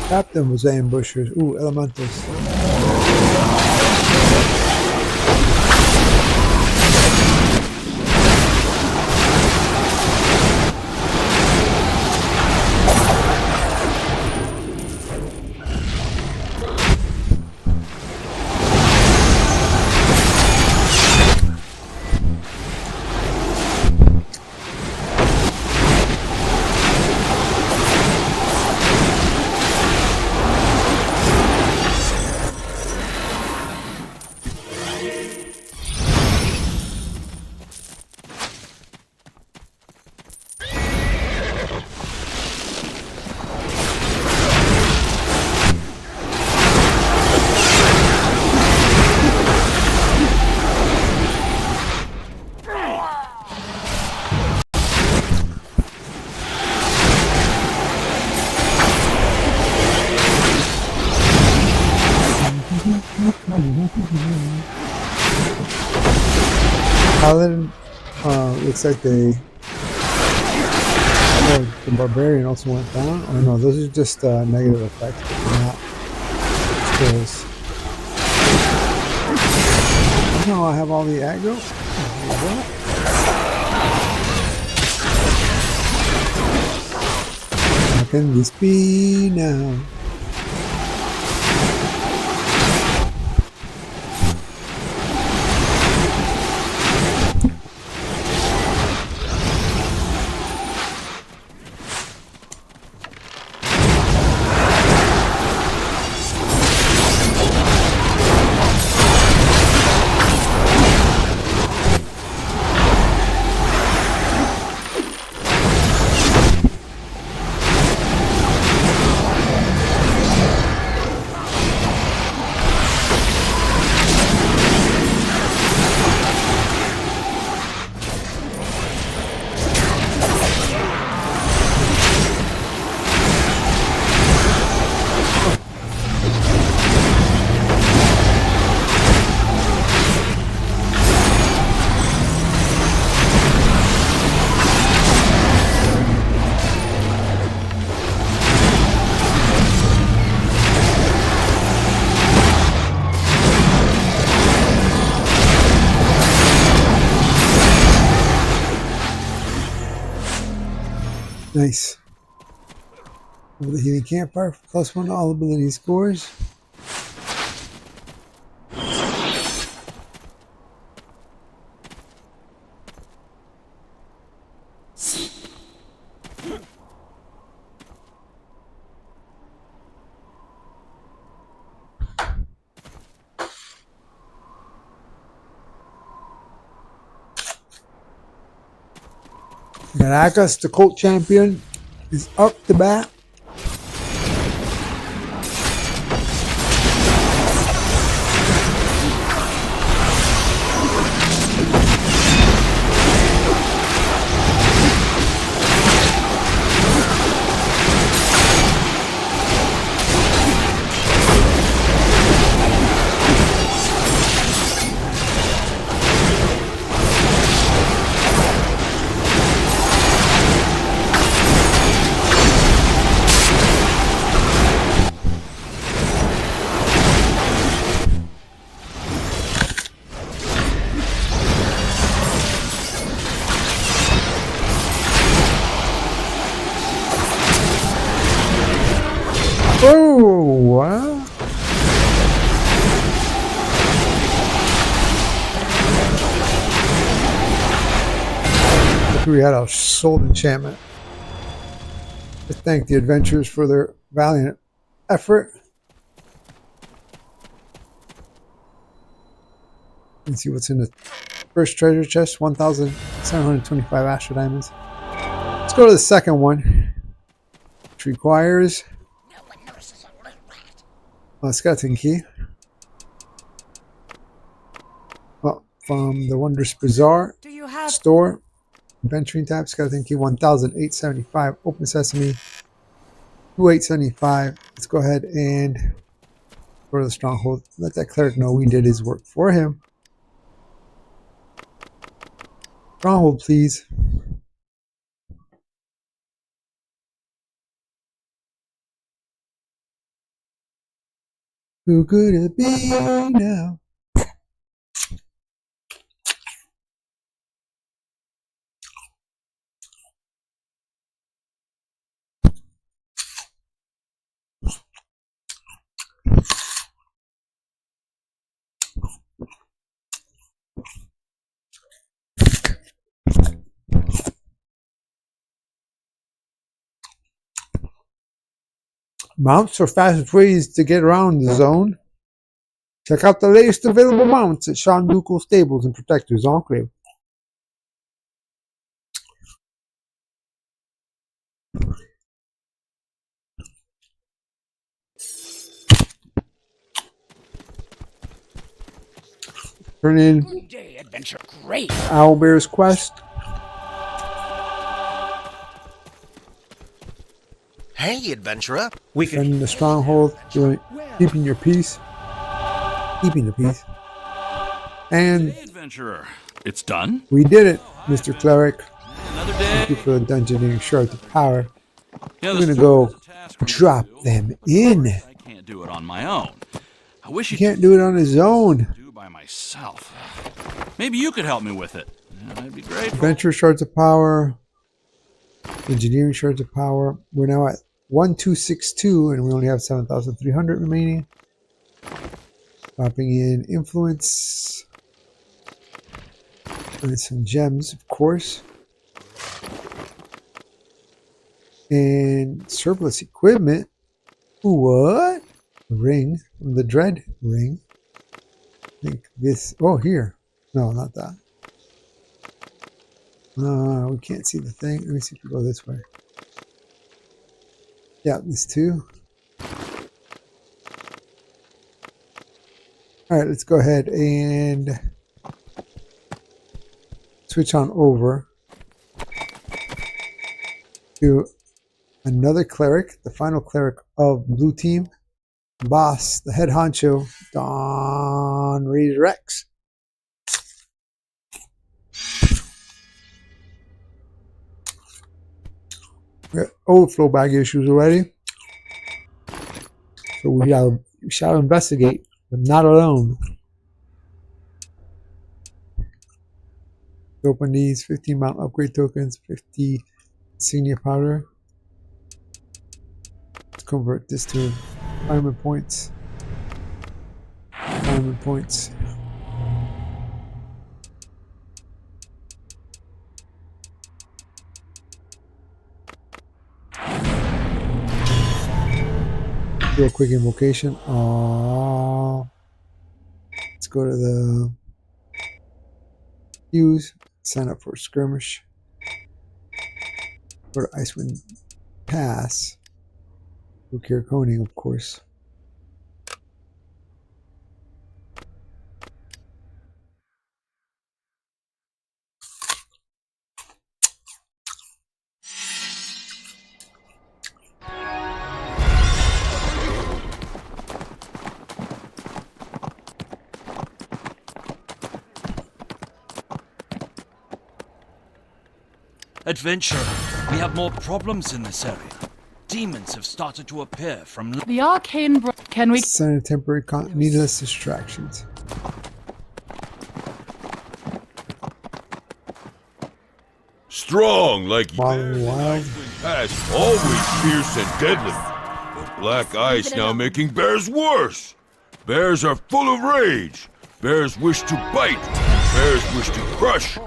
Captain was ambushers. Ooh, elementals. Paladin looks like they. Oh, the barbarian also went down. Oh no, those are just negative effects, but they're not skills. No, I have all the aggro. How can this be now? Nice. Over the healing campfire for +1 to all ability scores. Caracas, the cult champion, is up the bat. Oh, wow. We had a soul enchantment. To thank the adventurers for their valiant effort. Let's see what's in the first treasure chest. 1,725 Astro Diamonds. Let's go to the second one, which requires a skeleton key. Well, from the Wondrous Bazaar store, adventuring tab, skeleton key 1,875. Open sesame 2,875. Let's go ahead and go to the stronghold. Let that cleric know we did his work for him. Stronghold, please. Who could it be now? Mounts are fastest ways to get around the zone. Check out the latest available mounts at Sean Ducal Stables and Protectors Enclave. Turn in Good day, adventure. Great. Owlbear's quest. Hey, adventurer. Defending the stronghold, keeping your peace. Keeping the peace. And Hey, adventurer. It's done? We did it, Mr. Cleric. Another Thank you day. for the dungeoneering shards of power. Yeah, We're this gonna go is a task for me to drop do. them in. I can't do it on my own. I wish He you can't do it on his own. do by myself. Maybe you could help me with it. Yeah, I'd be grateful. Adventure shards of power. Engineering shards of power. We're now at 1262 and we only have 7,300 remaining. Dropping in influence. And some gems, of course. And surplus equipment. What? Ring. The dread ring. I think this. Oh, here. No, not that. We can't see the thing. Let me see if we go this way. Yeah, this too. Alright, let's go ahead and switch on over to another cleric, the final cleric of Blue Team. Boss, the head honcho, Don Rex. We got overflow bag issues already. So we shall investigate, but not alone. Open these 15 mount upgrade tokens, 50 senior powder. Let's convert this to diamond points. Diamond points. Do a quick invocation. Let's go to the use. Sign up for Skirmish. Go to Icewind Pass. Procure coning, of course. Adventurer, we have more problems in this area. Demons have started to appear from the arcane. Can we send a temporary needless distractions? Strong like wild. past, always fierce and deadly. But black ice now making bears worse. Bears are full of rage. Bears wish to bite. Bears wish to crush.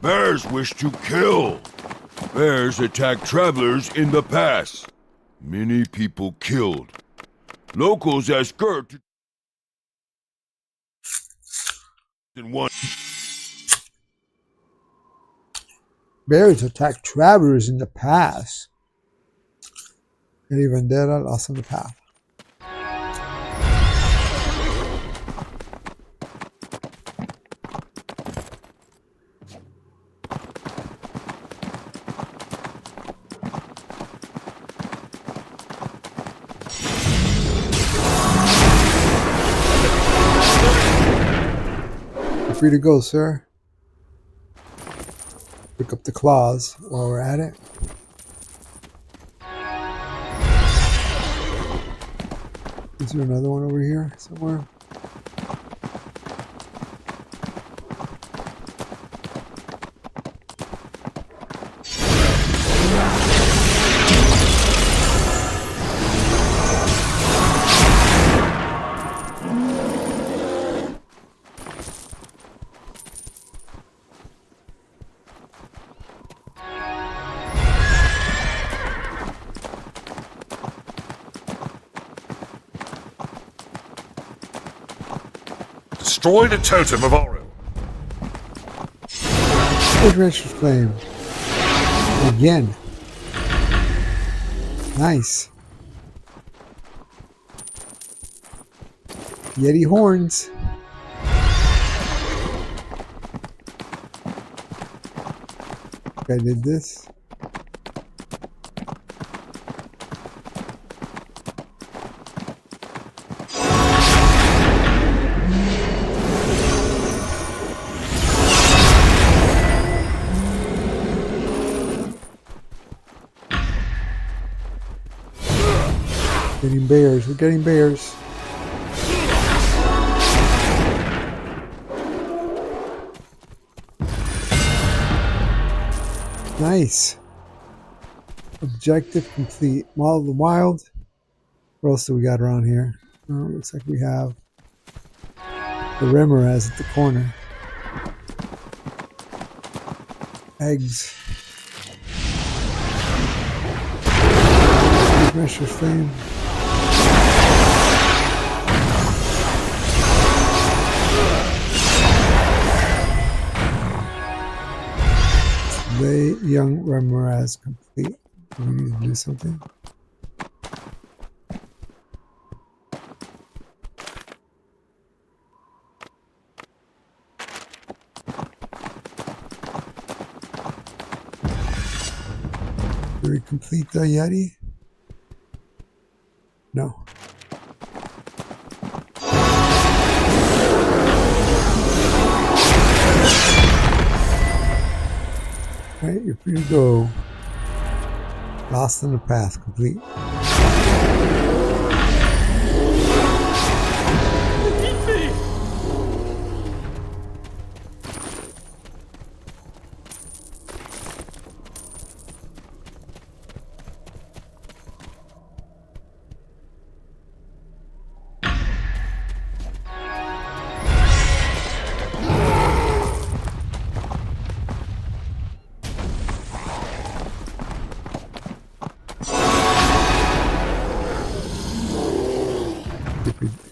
Bears wish to kill. Bears attack travelers in the pass. Many people killed. Locals ask her to... in one. Bears attack travelers in the pass. Any vendetta lost on the path. Free to go, sir. Pick up the claws while we're at it. Is there another one over here somewhere? Destroy the totem of Oro. Adventure flame. Again. Nice. Yeti horns. I did this. Getting bears. We're getting bears. Nice. Objective complete. Mall of the Wild. What else do we got around here? Oh, looks like we have the Remoraz at the corner. Eggs. Skirmish's Flame. The young Remoraz complete. Do we need to do something? Did we complete the Yeti? No. Alright, you're free to go. Lost in the Path, complete.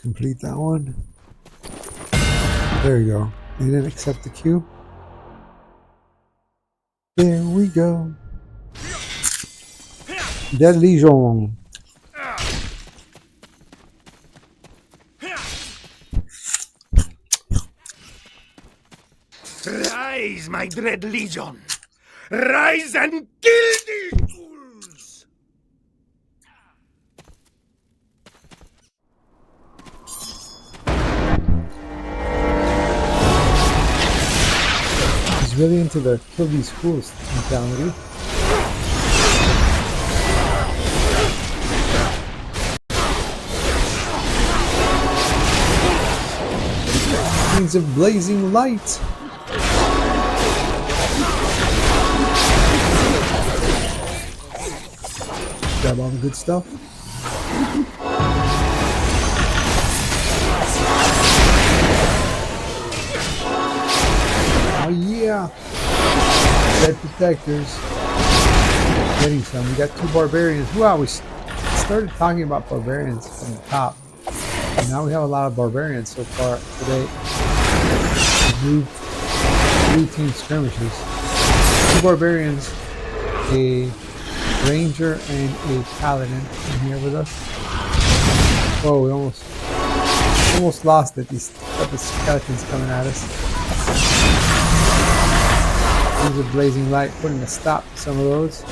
Complete that one. There you go. And then accept the queue. There we go. Dead Legion. Rise, my dread legion! Rise and kill these fools! He's really into the kill these fools mentality. Means of blazing light. Grab all the good stuff. Oh yeah! Dead protectors. Getting some. We got 2 barbarians. Wow, we started talking about barbarians from the top. And now we have a lot of barbarians so far today. Blue team skirmishes. 2 barbarians, a ranger, and a paladin in here with us. Whoa, we almost lost it. These type of skeletons coming at us. These are blazing light, putting a stop to some of those.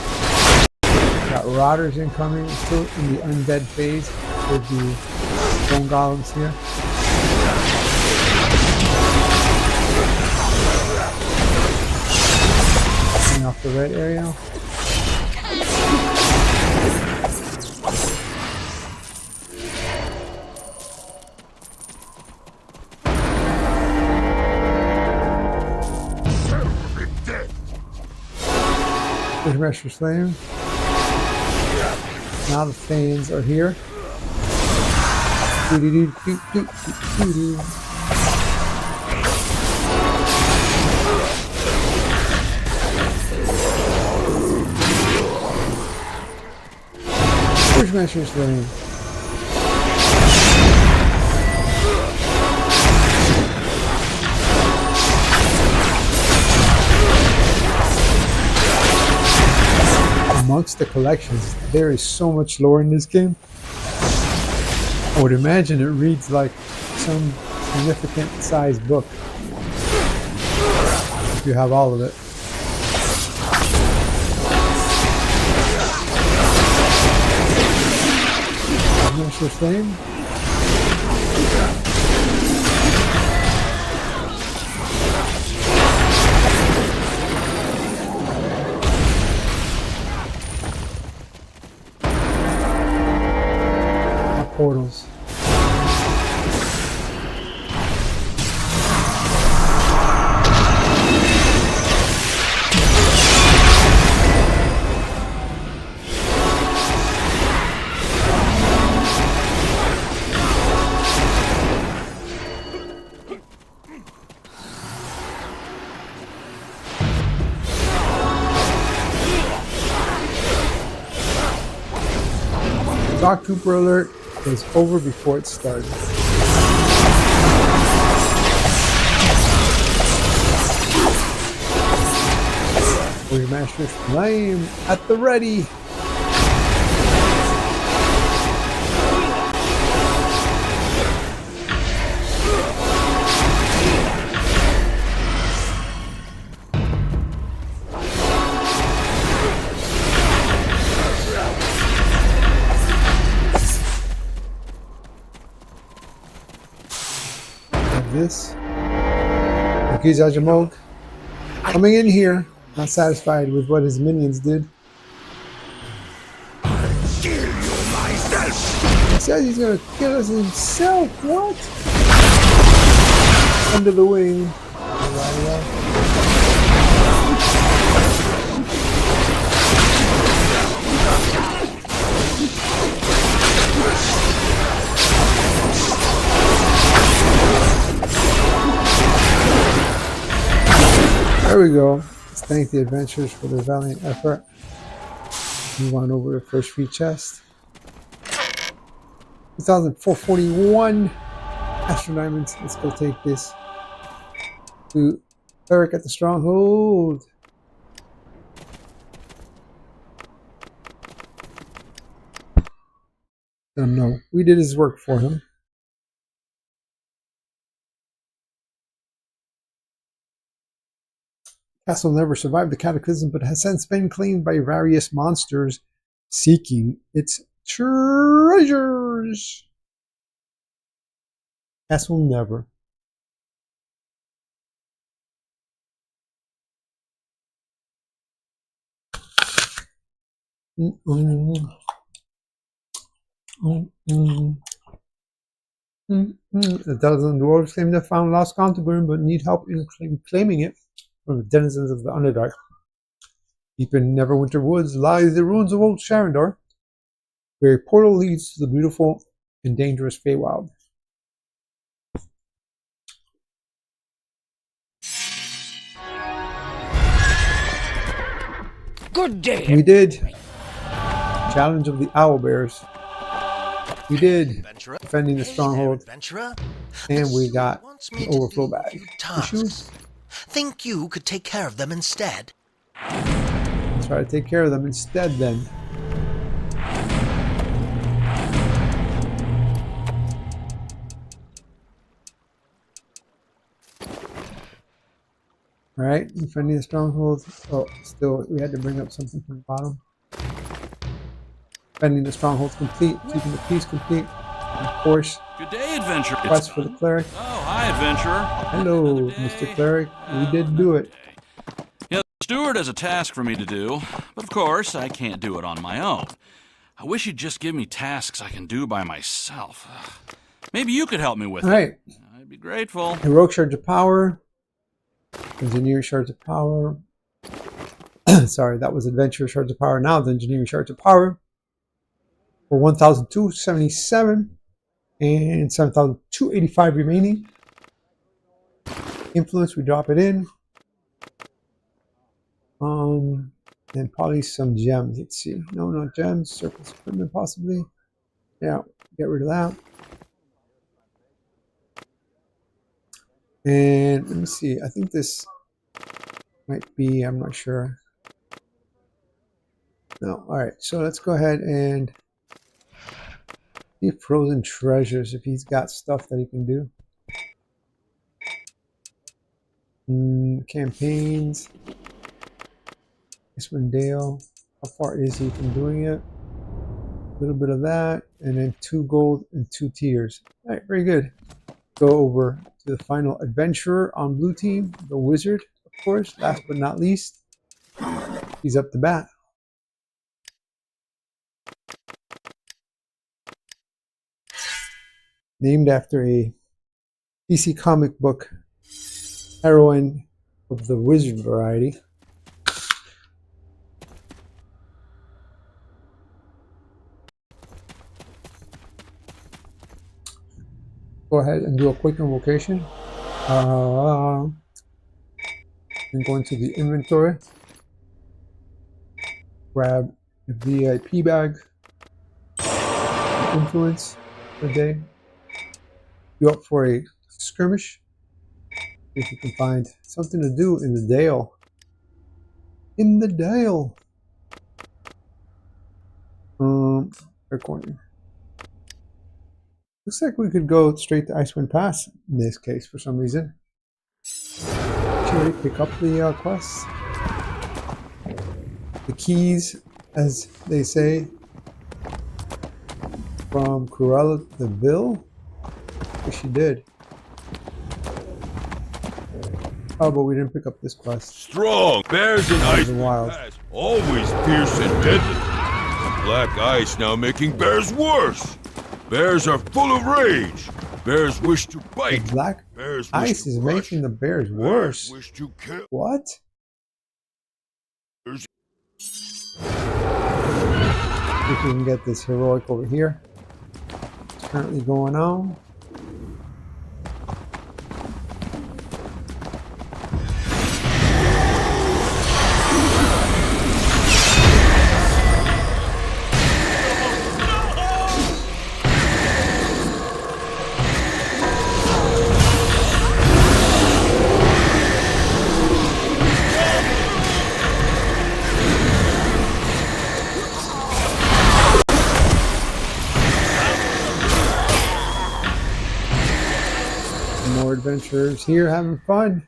Got rotters incoming, still in the undead phase with the stone golems here. Coming off the red area. Skirmish Flame. Now the fans are here. Skirmish Flame. Amongst the collections, there is so much lore in this game. I would imagine it reads like some significant sized book if you have all of it. Skirmish Flame. portals. Dark Trooper alert is over before it started. Warrior Master's Flame at the ready. This Gizajamog coming in here, not satisfied with what his minions did. He says he's gonna kill us himself. What? Under the wing. There we go. Let's thank the adventurers for their valiant effort. Move on over to first free chest. 2,441 Astro Diamonds. Let's go take this to Cleric at the Stronghold. Let him know we did his work for him. Castle never survived the cataclysm, but has since been claimed by various monsters seeking its treasures. Castle never. A dozen dwarves claim they found lost Canterbury, but need help in claiming it from the denizens of the Underdark. Deep in Neverwinter Woods lies the ruins of Old Sharandor, where a portal leads to the beautiful and dangerous Feywild. Good day. We did. Challenge of the Owlbears. We did. Defending the stronghold. And we got the overflow bag. Issues. Think you could take care of them instead? Try to take care of them instead then. Alright, defending the stronghold. Oh, still, we had to bring up something from the bottom. Defending the stronghold complete, keeping the peace complete. And of course, good day, adventurer. Quest for the cleric. Oh, hi, adventurer. Hello, Mr. Cleric. We did do it. Yeah, the steward has a task for me to do, but of course, I can't do it on my own. I wish you'd just give me tasks I can do by myself. Maybe you could help me with it. I'd be grateful. Heroic Shards of Power. Engineer Shards of Power. Sorry, that was Adventurer Shards of Power. Now the Engineering Shards of Power. For 1,277 and 7,285 remaining. Influence, we drop it in. And probably some gems. Let's see. No, not gems. Surplus equipment, possibly. Yeah, get rid of that. And let me see. I think this might be. I'm not sure. No. All right. So let's go ahead and see Frozen Treasures, if he's got stuff that he can do. Campaigns. Icewind Dale. How far is he from doing it? A little bit of that. And then 2 gold and 2 tiers. All right. Very good. Go over to the final adventurer on blue team. The wizard, of course. Last but not least. He's up to bat. named after a DC comic book heroine of the wizard variety. Go ahead and do a quick invocation. And go into the inventory. Grab the VIP bag. Influence for the day. You up for a skirmish? If you can find something to do in the Dale. In the Dale. Recording. Looks like we could go straight to Icewind Pass in this case for some reason. Should we pick up the quests? The keys, as they say, from Cruella de Vil? I think she did. Oh, but we didn't pick up this quest. Strong bears in ice wild. Pass, always fierce and deadly. Black ice now making bears worse. Bears are full of rage. Bears wish to bite. The black bears ice is making the bears worse. Wish to kill. What? Bears. See if we can get this heroic over here. It's currently going on. More adventurers here having fun.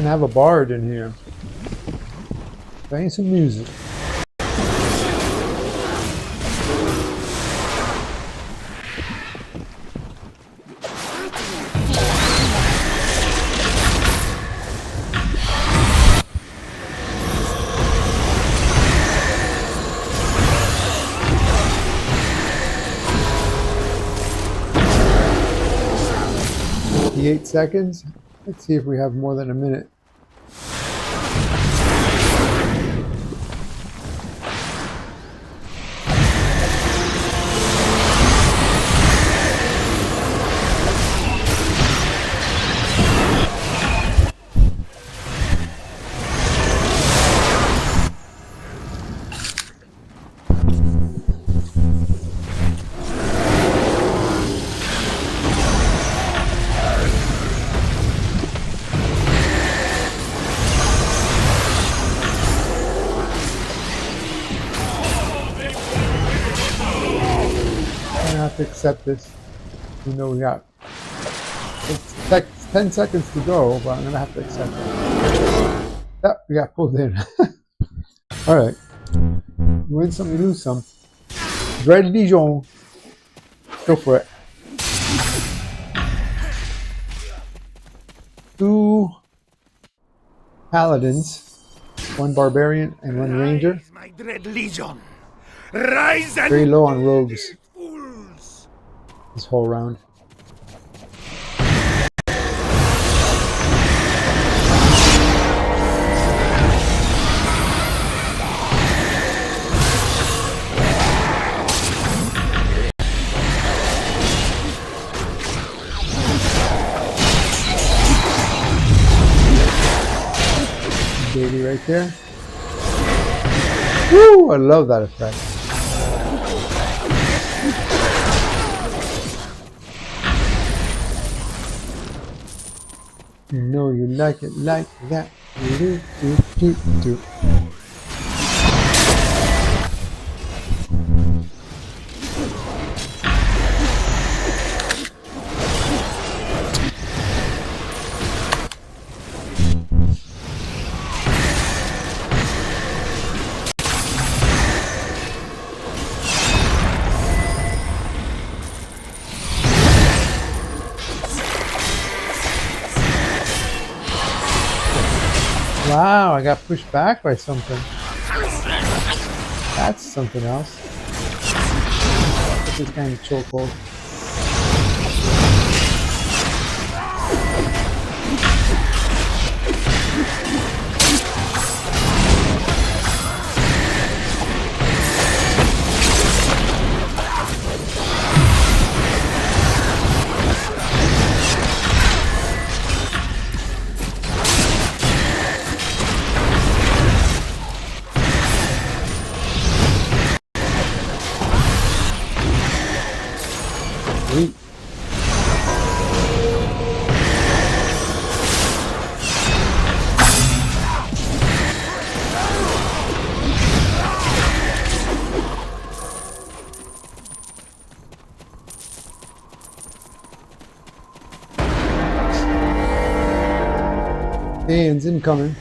Have a bard in here playing some music. $58 seconds. Let's see if we have more than a minute. To accept this, even though we got 10 seconds to go, but I'm gonna have to accept it. Yep, we got pulled in. All right, you win some, you lose some. Red Legion, go for it. 2 paladins, 1 barbarian and 1 ranger. My dread legion, rise and very low on rogues this whole round. Baby right there. Woo! I love that effect. You know you like it like that. Do, do, do, do. Wow, I got pushed back by something. That's something else. This is kind of chokehold. Sweet. Hands incoming.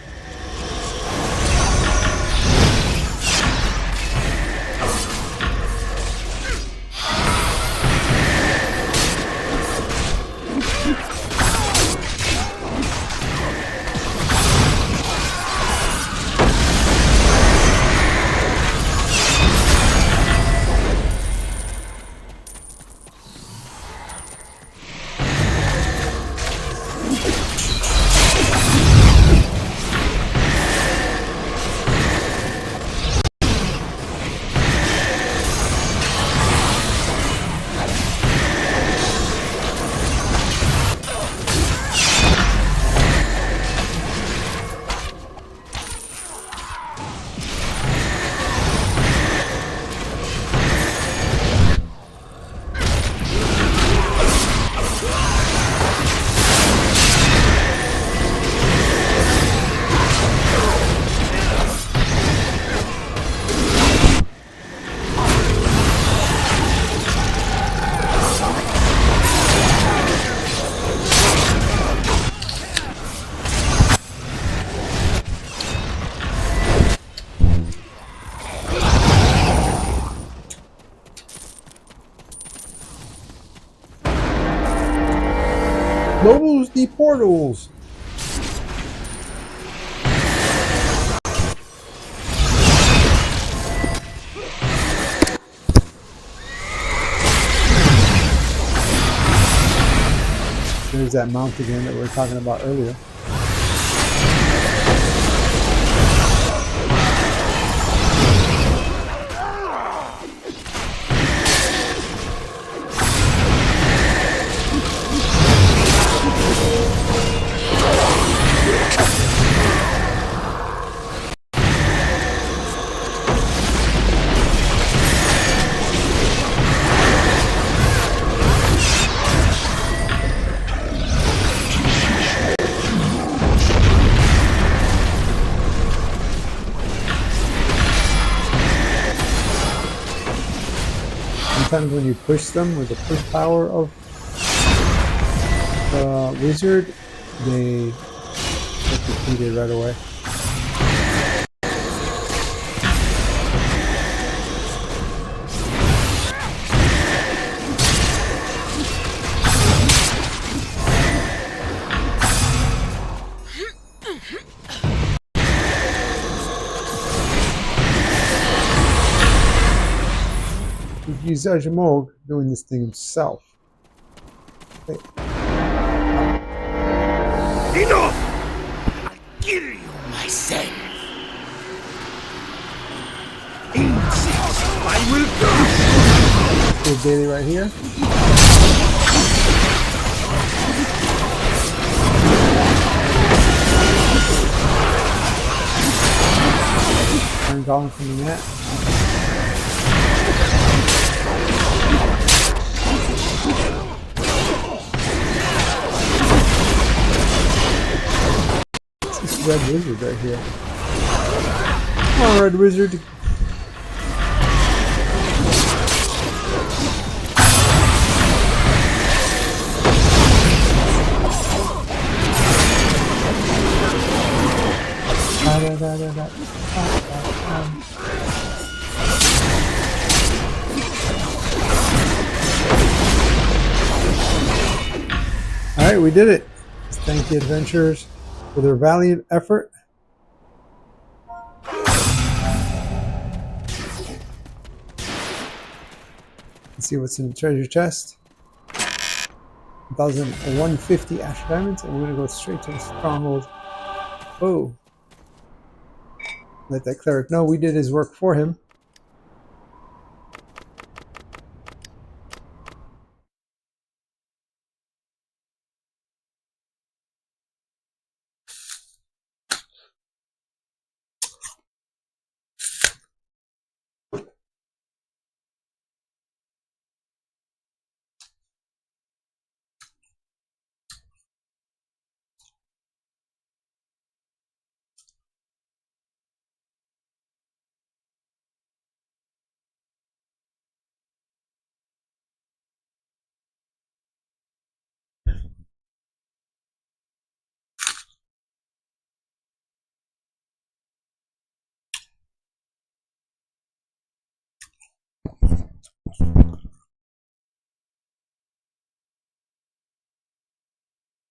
Close the portals. There's that mount again that we were talking about earlier. Sometimes when you push them with the push power of the wizard, they get defeated right away. Zajamog doing this thing himself. Okay. Enough! I'll kill you myself. I will go. Good daily right here. I'm going from the net. Red wizard right here. Come on, red wizard. Alright, we did it. Thank the adventurers for their valiant effort. Let's see what's in the treasure chest. 1,150 ash diamonds, and we're gonna go straight to the stronghold. Oh. Let that cleric know we did his work for him.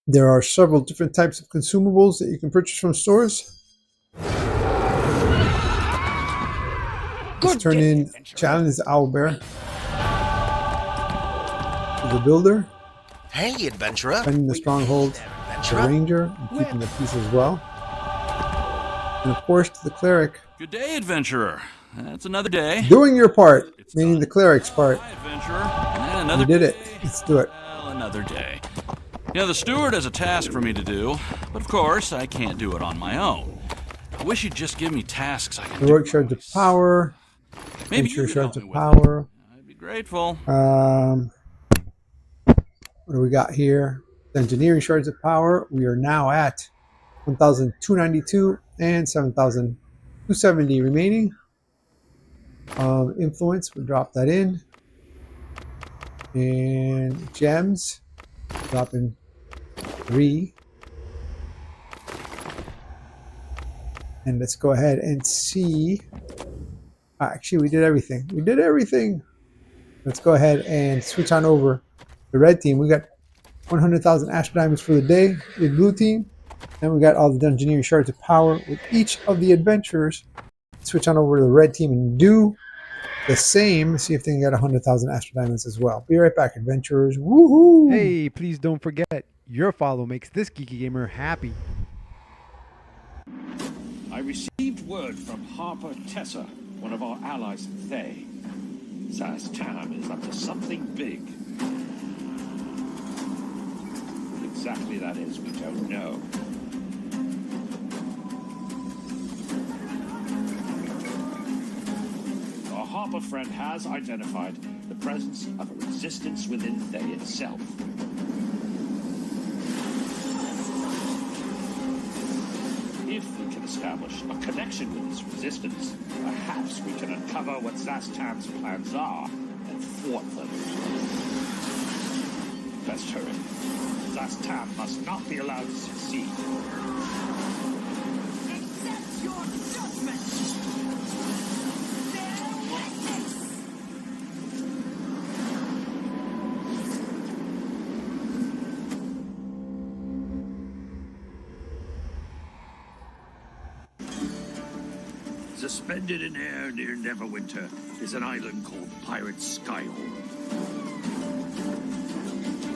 There are several different types of consumables that you can purchase from stores. Let's turn in challenge as Owlbear. The builder. Hey, adventurer. Defending the stronghold. The ranger. And keeping the peace as well. And of course, to the cleric. Good day, adventurer. That's another day. Doing your part, meaning the cleric's part. Adventurer. You did it. Let's do it. Well, another day. You know, the steward has a task for me to do, but of course, I can't do it on my own. I wish you'd just give me tasks I can do. Heroic shards of power. Maybe you could shards help me of with power. I'd be grateful. What do we got here? The engineering shards of power. We are now at 1,292 and 7,270 remaining. Influence, we drop that in. And gems, drop in 3. And let's go ahead and see. Actually, we did everything. We did everything. Let's go ahead and switch on over the red team. We got 100,000 ash diamonds for the day. The blue team. And we got all the dungeoneering shards of power with each of the adventurers. Switch on over to the red team and do the same. See if they can get 100,000 ash diamonds as well. Be right back, adventurers. Woohoo! Hey, please don't forget, your follow makes this geeky gamer happy. I received word from Harper Tessa, one of our allies in Thay. Zaz Tam is up to something big. What exactly that is, we don't know. Our Harper friend has identified the presence of a resistance within Thay itself. If we can establish a connection with this resistance, perhaps we can uncover what Zastam's plans are and thwart them. Best hurry. Zastam must not be allowed to succeed. Accept your judgment! Suspended in air near Neverwinter is an island called Pirate Skyhorn.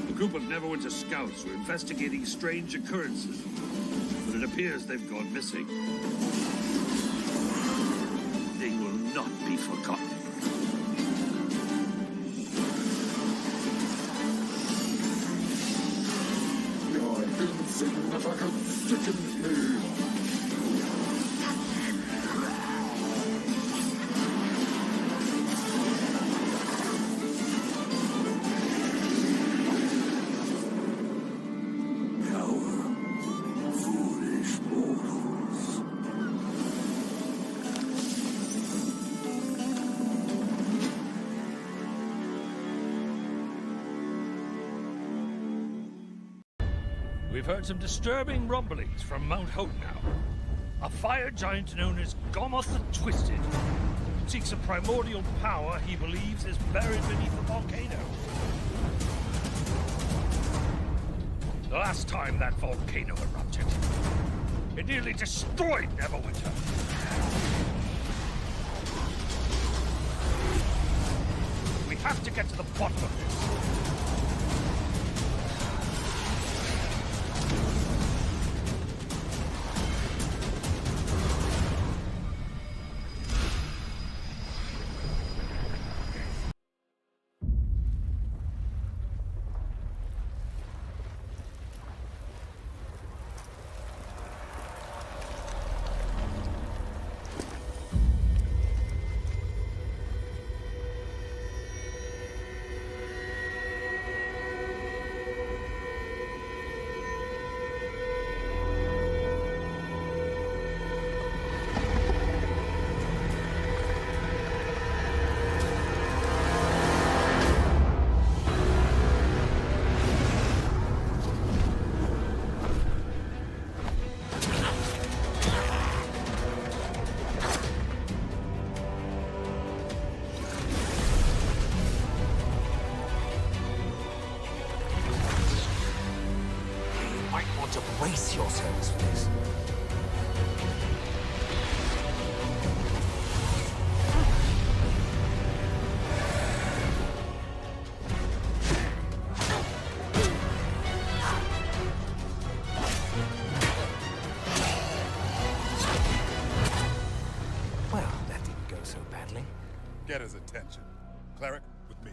A group of Neverwinter scouts were investigating strange occurrences, but it appears they've gone missing. They will not be forgotten. Your insignificant sticking heel. We've heard some disturbing rumblings from Mount Hotenau. A fire giant known as Gomoth the Twisted seeks a primordial power he believes is buried beneath the volcano. The last time that volcano erupted, it nearly destroyed Neverwinter. We have to get to the bottom of this. To brace yourselves for this. Well, that didn't go so badly. Get his attention. Cleric, with me.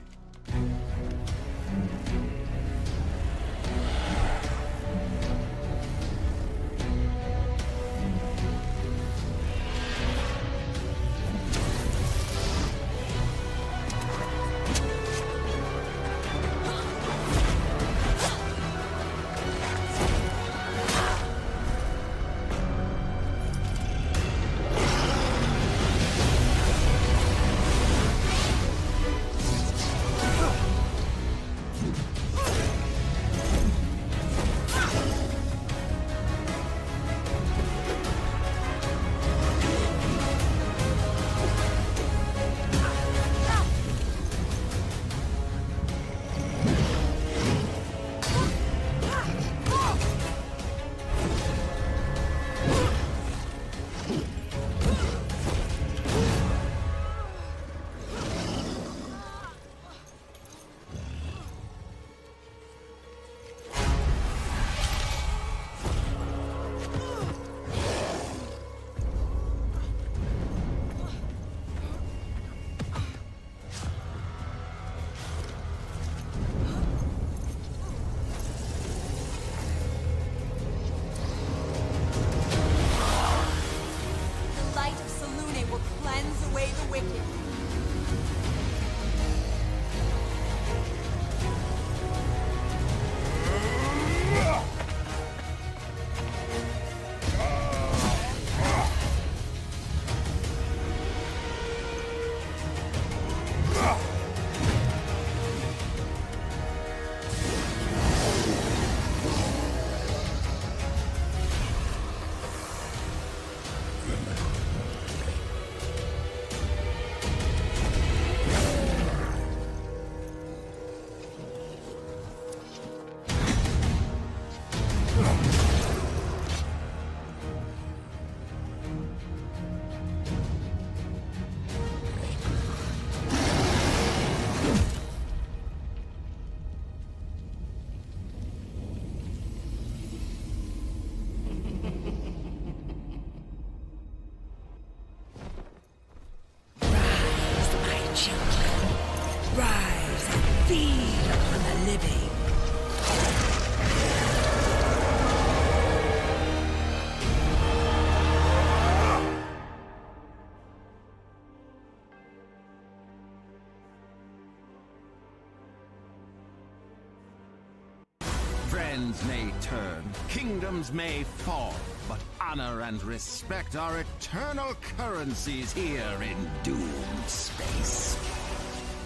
Friends may turn, kingdoms may fall, but honor and respect are eternal currencies here in doomed space.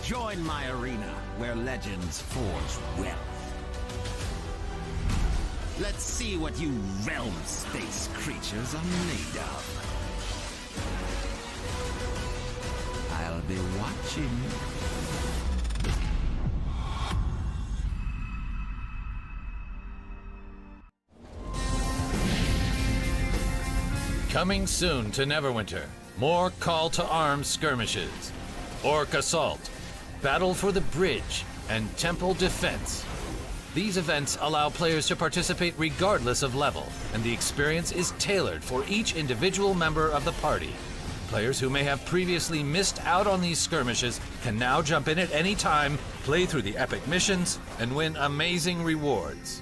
Join my arena where legends forge wealth. Let's see what you realm space creatures are made of. I'll be watching. Coming soon to Neverwinter, more call to arms skirmishes, orc assault, Battle for the Bridge, and Temple Defense. These events allow players to participate regardless of level, and the experience is tailored for each individual member of the party. Players who may have previously missed out on these skirmishes can now jump in at any time, play through the epic missions, and win amazing rewards.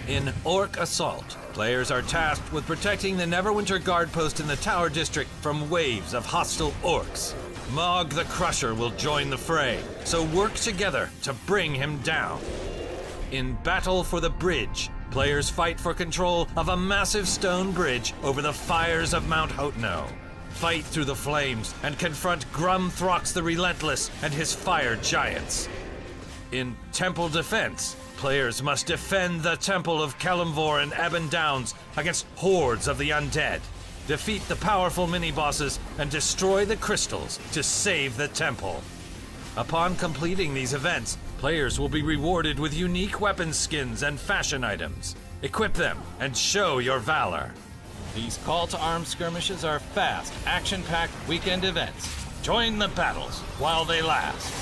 In Orc Assault, players are tasked with protecting the Neverwinter guard post in the Tower District from waves of hostile orcs. Mog the Crusher will join the fray, so work together to bring him down. In Battle for the Bridge, players fight for control of a massive stone bridge over the fires of Mount Hotno. Fight through the flames and confront Grumthrox the Relentless and his fire giants. In Temple Defense, players must defend the Temple of Kelimvor and Ebon Downs against hordes of the undead. Defeat the powerful mini-bosses and destroy the crystals to save the temple. Upon completing these events, players will be rewarded with unique weapon skins and fashion items. Equip them and show your valor. These call to arms skirmishes are fast, action-packed weekend events. Join the battles while they last.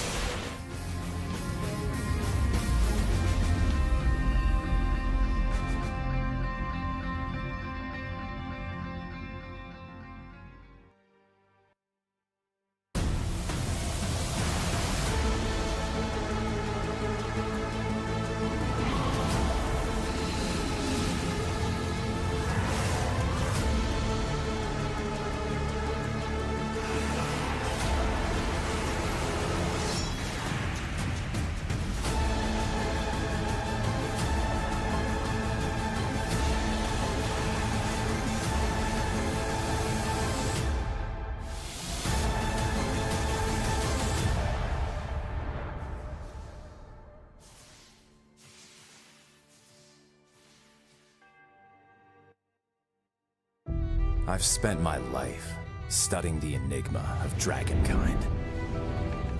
I've spent my life studying the enigma of dragonkind.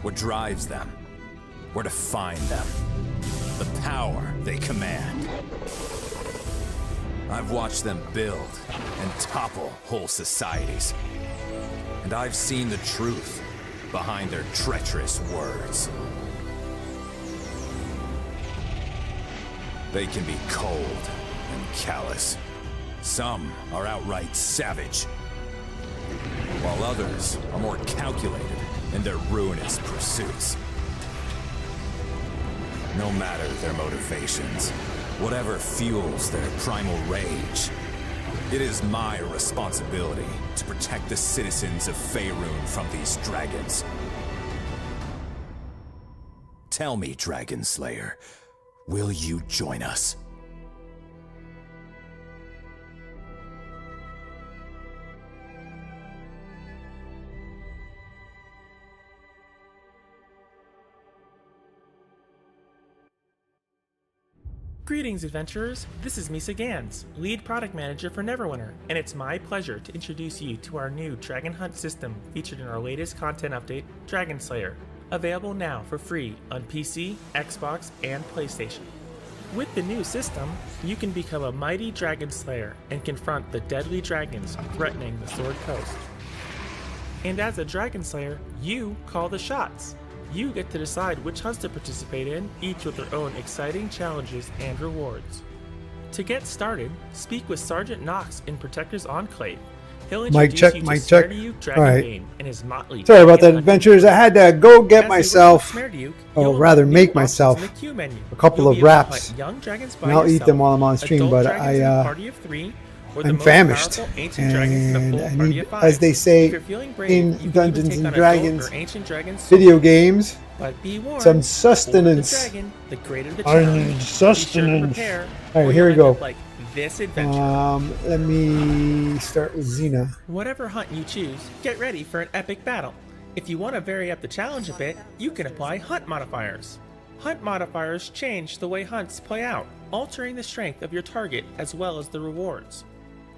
What drives them, where to find them, the power they command. I've watched them build and topple whole societies. And I've seen the truth behind their treacherous words. They can be cold and callous. Some are outright savage, while others are more calculated in their ruinous pursuits. No matter their motivations, whatever fuels their primal rage, it is my responsibility to protect the citizens of Faerun from these dragons. Tell me, Dragon Slayer, will you join us? Greetings, adventurers! This is Misa Gans, lead product manager for Neverwinter, and it's my pleasure to introduce you to our new Dragon Hunt system featured in our latest content update, Dragon Slayer, available now for free on PC, Xbox, and PlayStation. With the new system, you can become a mighty Dragon Slayer and confront the deadly dragons threatening the Sword Coast. And as a Dragon Slayer, you call the shots. You get to decide which hunts to participate in, each with their own exciting challenges and rewards. To get started, speak with Sergeant Knox in Protector's Enclave. He'll introduce you to Smerdiuk Dragonbane and his motley. Sorry about that, adventurers. I had to go get myself, or rather make myself, a couple of wraps, and I'll eat them while I'm on stream, but I'm famished, and I need, as they say in Dungeons and Dragons video games, some sustenance. I need sustenance. Alright, here we go. Let me start with Xena. Whatever hunt you choose, get ready for an epic battle. If you want to vary up the challenge a bit, you can apply hunt modifiers. Hunt modifiers change the way hunts play out, altering the strength of your target as well as the rewards.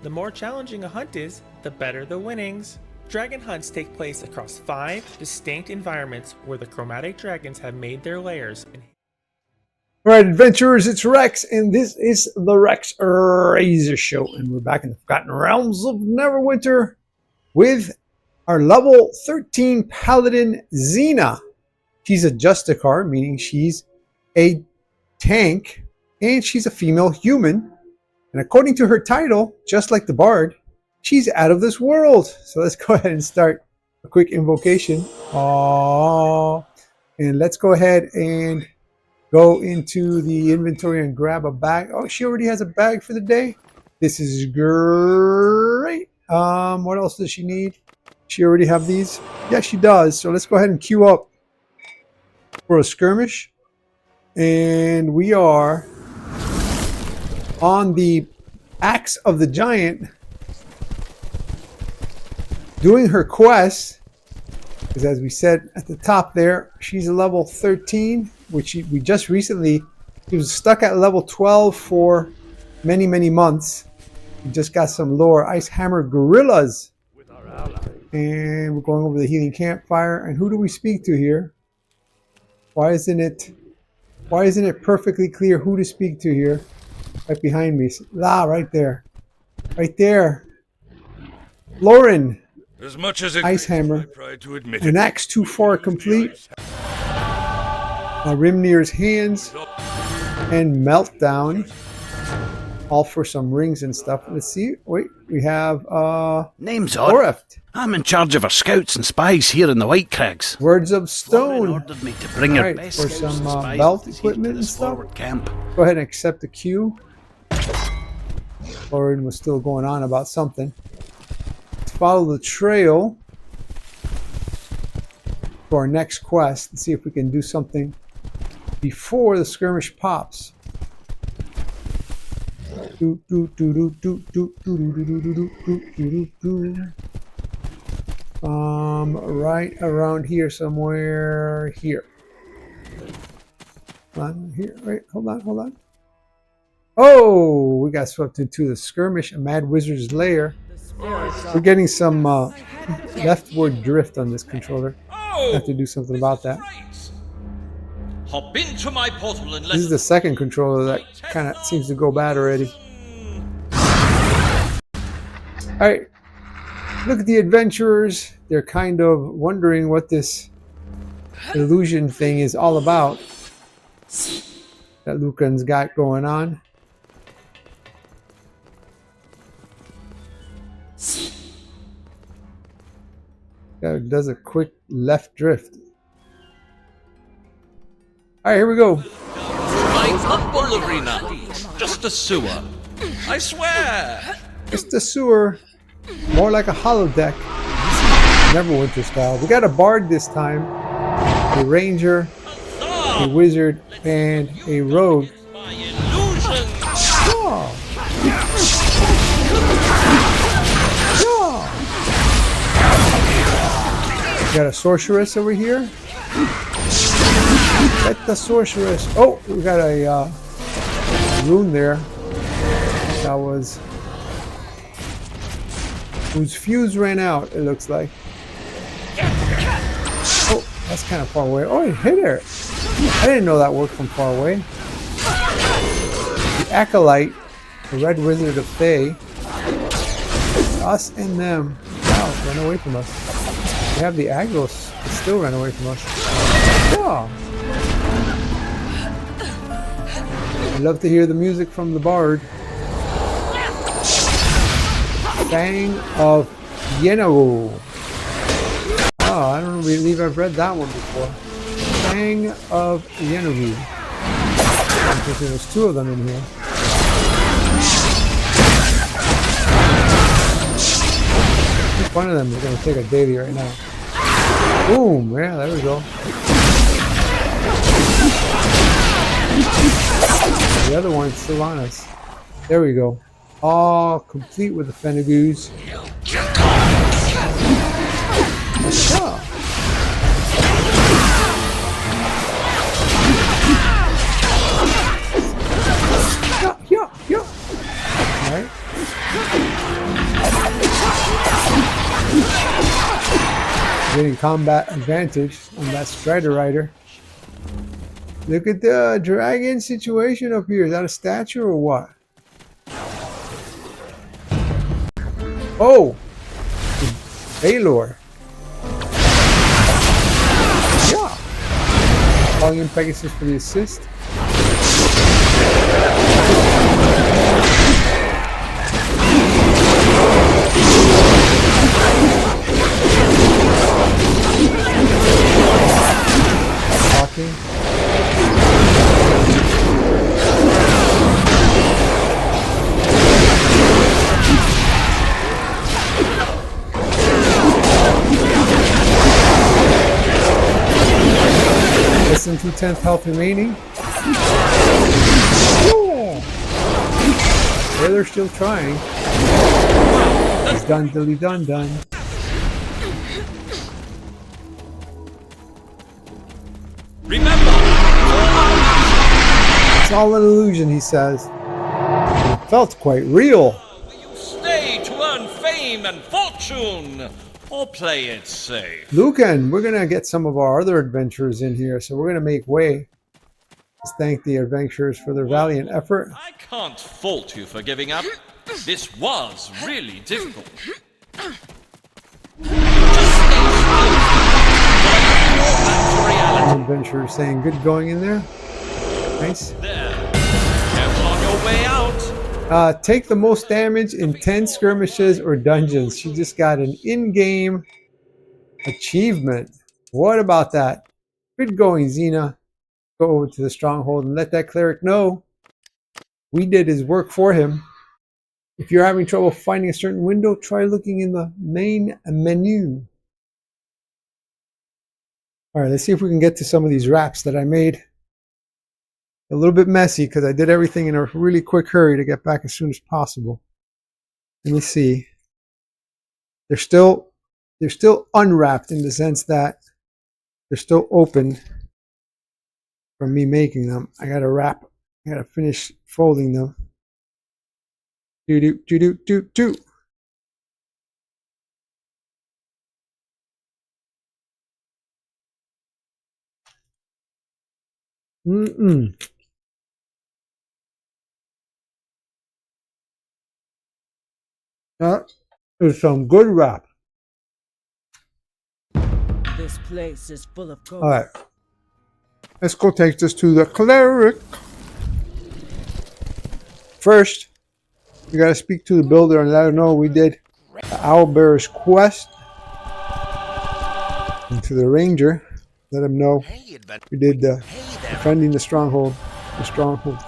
The more challenging a hunt is, the better the winnings. Dragon hunts take place across 5 distinct environments where the chromatic dragons have made their lairs. Alright, adventurers, it's Rex, and this is the Rex Razor Show, and we're back in the Forgotten Realms of Neverwinter with our level 13 Paladin Xena. She's a Justicar, meaning she's a tank, and she's a female human. And according to her title, just like the Bard, she's out of this world. So let's go ahead and start a quick invocation. Aww. And let's go ahead and go into the inventory and grab a bag. Oh, she already has a bag for the day. This is great. What else does she need? She already have these? Yeah, she does. So let's go ahead and queue up for a skirmish. And we are on the Axe of the Giant doing her quest. Because as we said at the top there, she's a level 13, which we just recently, she was stuck at level 12 for many, many months. We just got some lore. Ice Hammer Gorillas. And we're going over the healing campfire. And who do we speak to here? Why isn't it perfectly clear who to speak to here? Right behind me. Right there. Right there. Lauren. As much as it Ice Hammer. to admit An axe too far complete. Rimnir's Hands. And Meltdown. All for some rings and stuff. Let's see. Wait, we have Name's Odd. Oreft. I'm in charge of our scouts and spies here in the White Crags. Words of Stone. Ordered me to bring your Alright, best for scouts some and spies belt to see equipment to and this stuff. forward camp. Go ahead and accept the queue. Lauren was still going on about something. Let's follow the trail for our next quest and see if we can do something before the skirmish pops. Right around here somewhere. Here. Here. Wait, hold on. Oh, we got swept into the skirmish, a Mad Wizard's lair. We're getting some leftward drift on this controller. I have to do something about that. Hop into my portal and This is the second controller that kind of seems to go bad already. Alright, look at the adventurers. They're kind of wondering what this illusion thing is all about that Lucan's got going on. Does a quick left drift. Alright, here we go. My humble arena. Just a sewer. I swear. Just a sewer. More like a holodeck. Neverwinter style. We got a bard this time. A ranger. A wizard. And a rogue. Oh. Got a sorceress over here. Get the sorceress. Oh, we got a rune there. That was whose fuse ran out. It looks like. Oh, that's kind of far away. Oh, it hit her. I didn't know that worked from far away. The acolyte, the red wizard of Thay. Us and them. Wow, run away from us. We have the Agros that still ran away from us. Oh. I love to hear the music from the bard. Fang of Yenaru. Oh, I don't believe I've read that one before. Fang of Yenaru. Because there's two of them in here. One of them is going to take a daily right now. Boom! Yeah, there we go. The other one's still on us. There we go. All complete with the Fenegoos. Oh. Yeah. Alright. Getting combat advantage on that Strider Rider. Look at the dragon situation up here. Is that a statue or what? Oh! Baylor. Yeah! Calling in Pegasus for the assist. Talking. Less than 2/10 health remaining. Yeah, they're still trying. It's done, dilly done, done. Remember, it's all an illusion, he says. It felt quite real. stay to earn fame and fortune, or play it safe. Lucan, we're gonna get some of our other adventurers in here, so we're gonna make way. Let's thank the adventurers for their valiant effort. I can't fault you for giving up. This was really difficult. Adventurers saying good going in there. Nice. There. Careful on your way out. Take the most damage in 10 skirmishes or dungeons. She just got an in-game achievement. What about that? Good going, Xena. Go over to the stronghold and let that cleric know we did his work for him. If you're having trouble finding a certain window, try looking in the main menu. All right, let's see if we can get to some of these wraps that I made. A little bit messy because I did everything in a really quick hurry to get back as soon as possible. Let me see. They're still unwrapped in the sense that they're still open from me making them. I gotta wrap. I gotta finish folding them. Do. That is some good wrap. This place is full of gold. All right. Let's go take this to the cleric. First, we gotta speak to the builder and let her know we did the Owlbear's quest. And to the ranger, let him know we did the defending the stronghold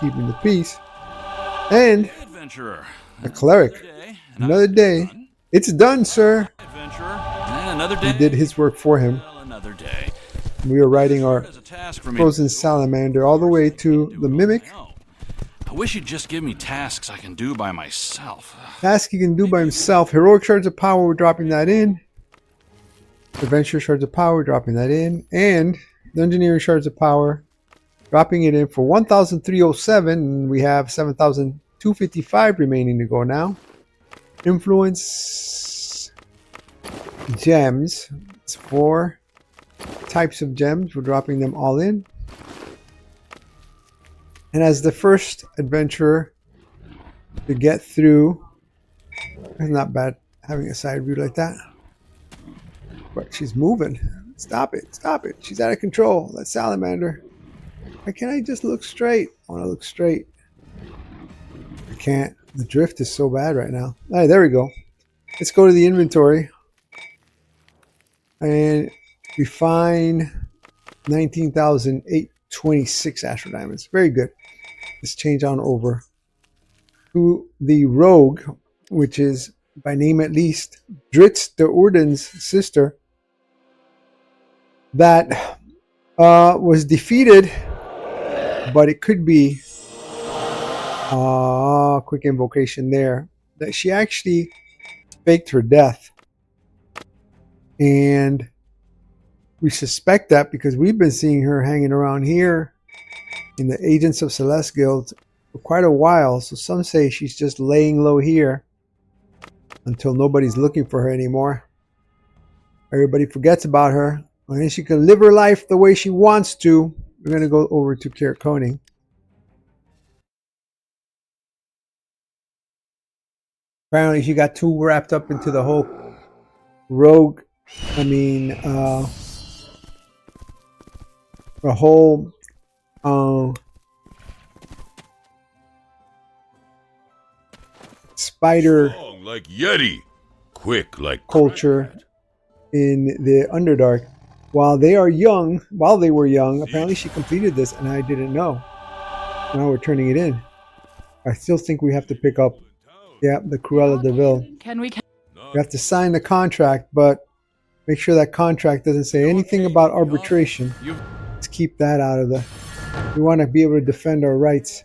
keeping the peace. And the cleric, another day. It's done, sir. Another day. We did his work for him. Another day. We are riding our frozen salamander all the way to the mimic. I wish you'd just give me tasks I can do by myself. Task he can do by himself. Heroic shards of power, we're dropping that in. Adventure shards of power, dropping that in. And the engineering shards of power, dropping it in for 1,307. And we have 7,255 remaining to go now. Influence gems. It's 4 types of gems. We're dropping them all in. And as the first adventurer to get through, it's not bad having a side view like that. But she's moving. Stop it. Stop it. She's out of control. That salamander. Why can't I just look straight? I want to look straight. I can't. The drift is so bad right now. All right, there we go. Let's go to the inventory. And we find 19,826 Astral Diamonds. Very good. Let's change on over to the rogue, which is, by name at least, Dritz de Urden's sister, that was defeated, but it could be quick invocation there, that she actually faked her death. And we suspect that because we've been seeing her hanging around here in the Agents of Celeste Guild for quite a while. So some say she's just laying low here until nobody's looking for her anymore. Everybody forgets about her. And then she can live her life the way she wants to. We're going to go over to Kier Koning. Apparently she got too wrapped up into the whole rogue, a whole spider Strong like Yeti, quick like culture in the Underdark. While they were young, apparently she completed this and I didn't know. Now we're turning it in. I still think we have to pick up, the Cruella de Vil. We have to sign the contract, but make sure that contract doesn't say anything about arbitration. Let's keep that out of the... We want to be able to defend our rights.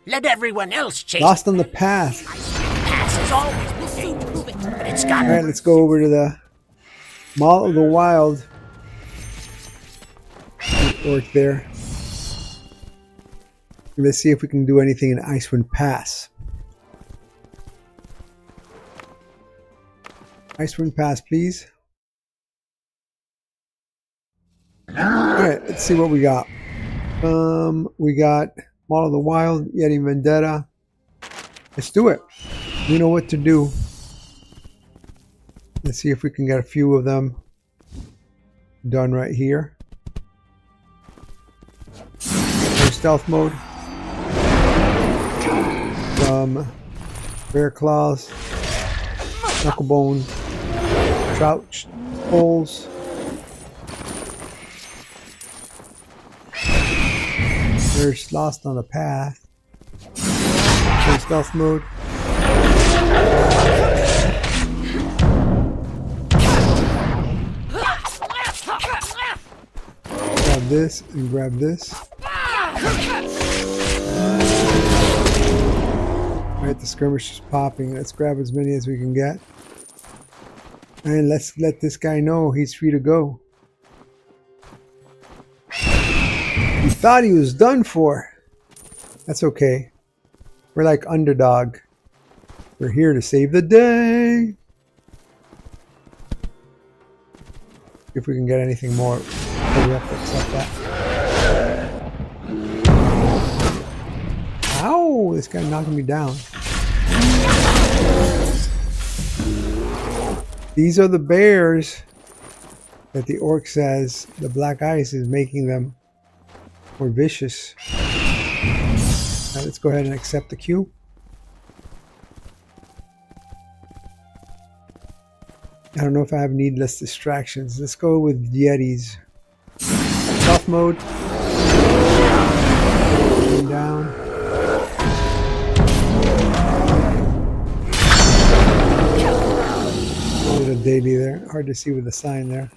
Let everyone else chase. Lost on the Path. Pass is always the prove it, but it's got. Alright, let's go over to the Mall of the Wild. Orc there. Let's see if we can do anything in Icewind Pass. Icewind Pass, please. Alright, let's see what we got. We got Mall of the Wild, Yeti Vendetta. Let's do it. We know what to do. Let's see if we can get a few of them done right here. Stealth mode. Bear claws, knucklebone, trout holes. There's Lost on the Path. Stealth mode. Grab this and grab this. Alright, the skirmish is popping. Let's grab as many as we can get. And let's let this guy know he's free to go. He thought he was done for. That's okay. We're like underdog. We're here to save the day. If we can get anything more, we have to accept that. Ow! This guy knocking me down. These are the bears that the orc says the black ice is making them more vicious. Now let's go ahead and accept the queue. I don't know if I have needless distractions. Let's go with Yetis. Stealth mode. Going down. A little daily there. Hard to see with the sign there.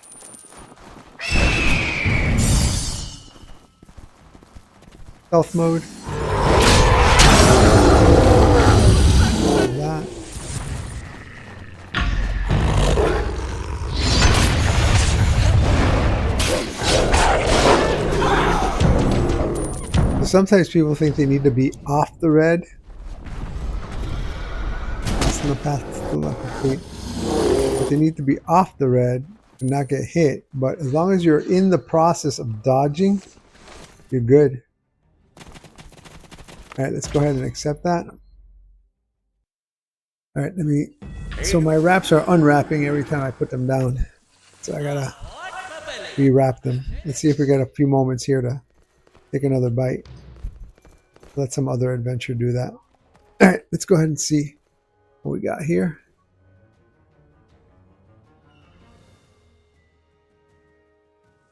Stealth mode. Like that. Sometimes people think they need to be off the red. That's in the path still not complete. But they need to be off the red and not get hit. But as long as you're in the process of dodging, you're good. Alright, let's go ahead and accept that. Alright, so my wraps are unwrapping every time I put them down. So I gotta re-wrap them. Let's see if we get a few moments here to take another bite. Let some other adventure do that. Alright, let's go ahead and see what we got here.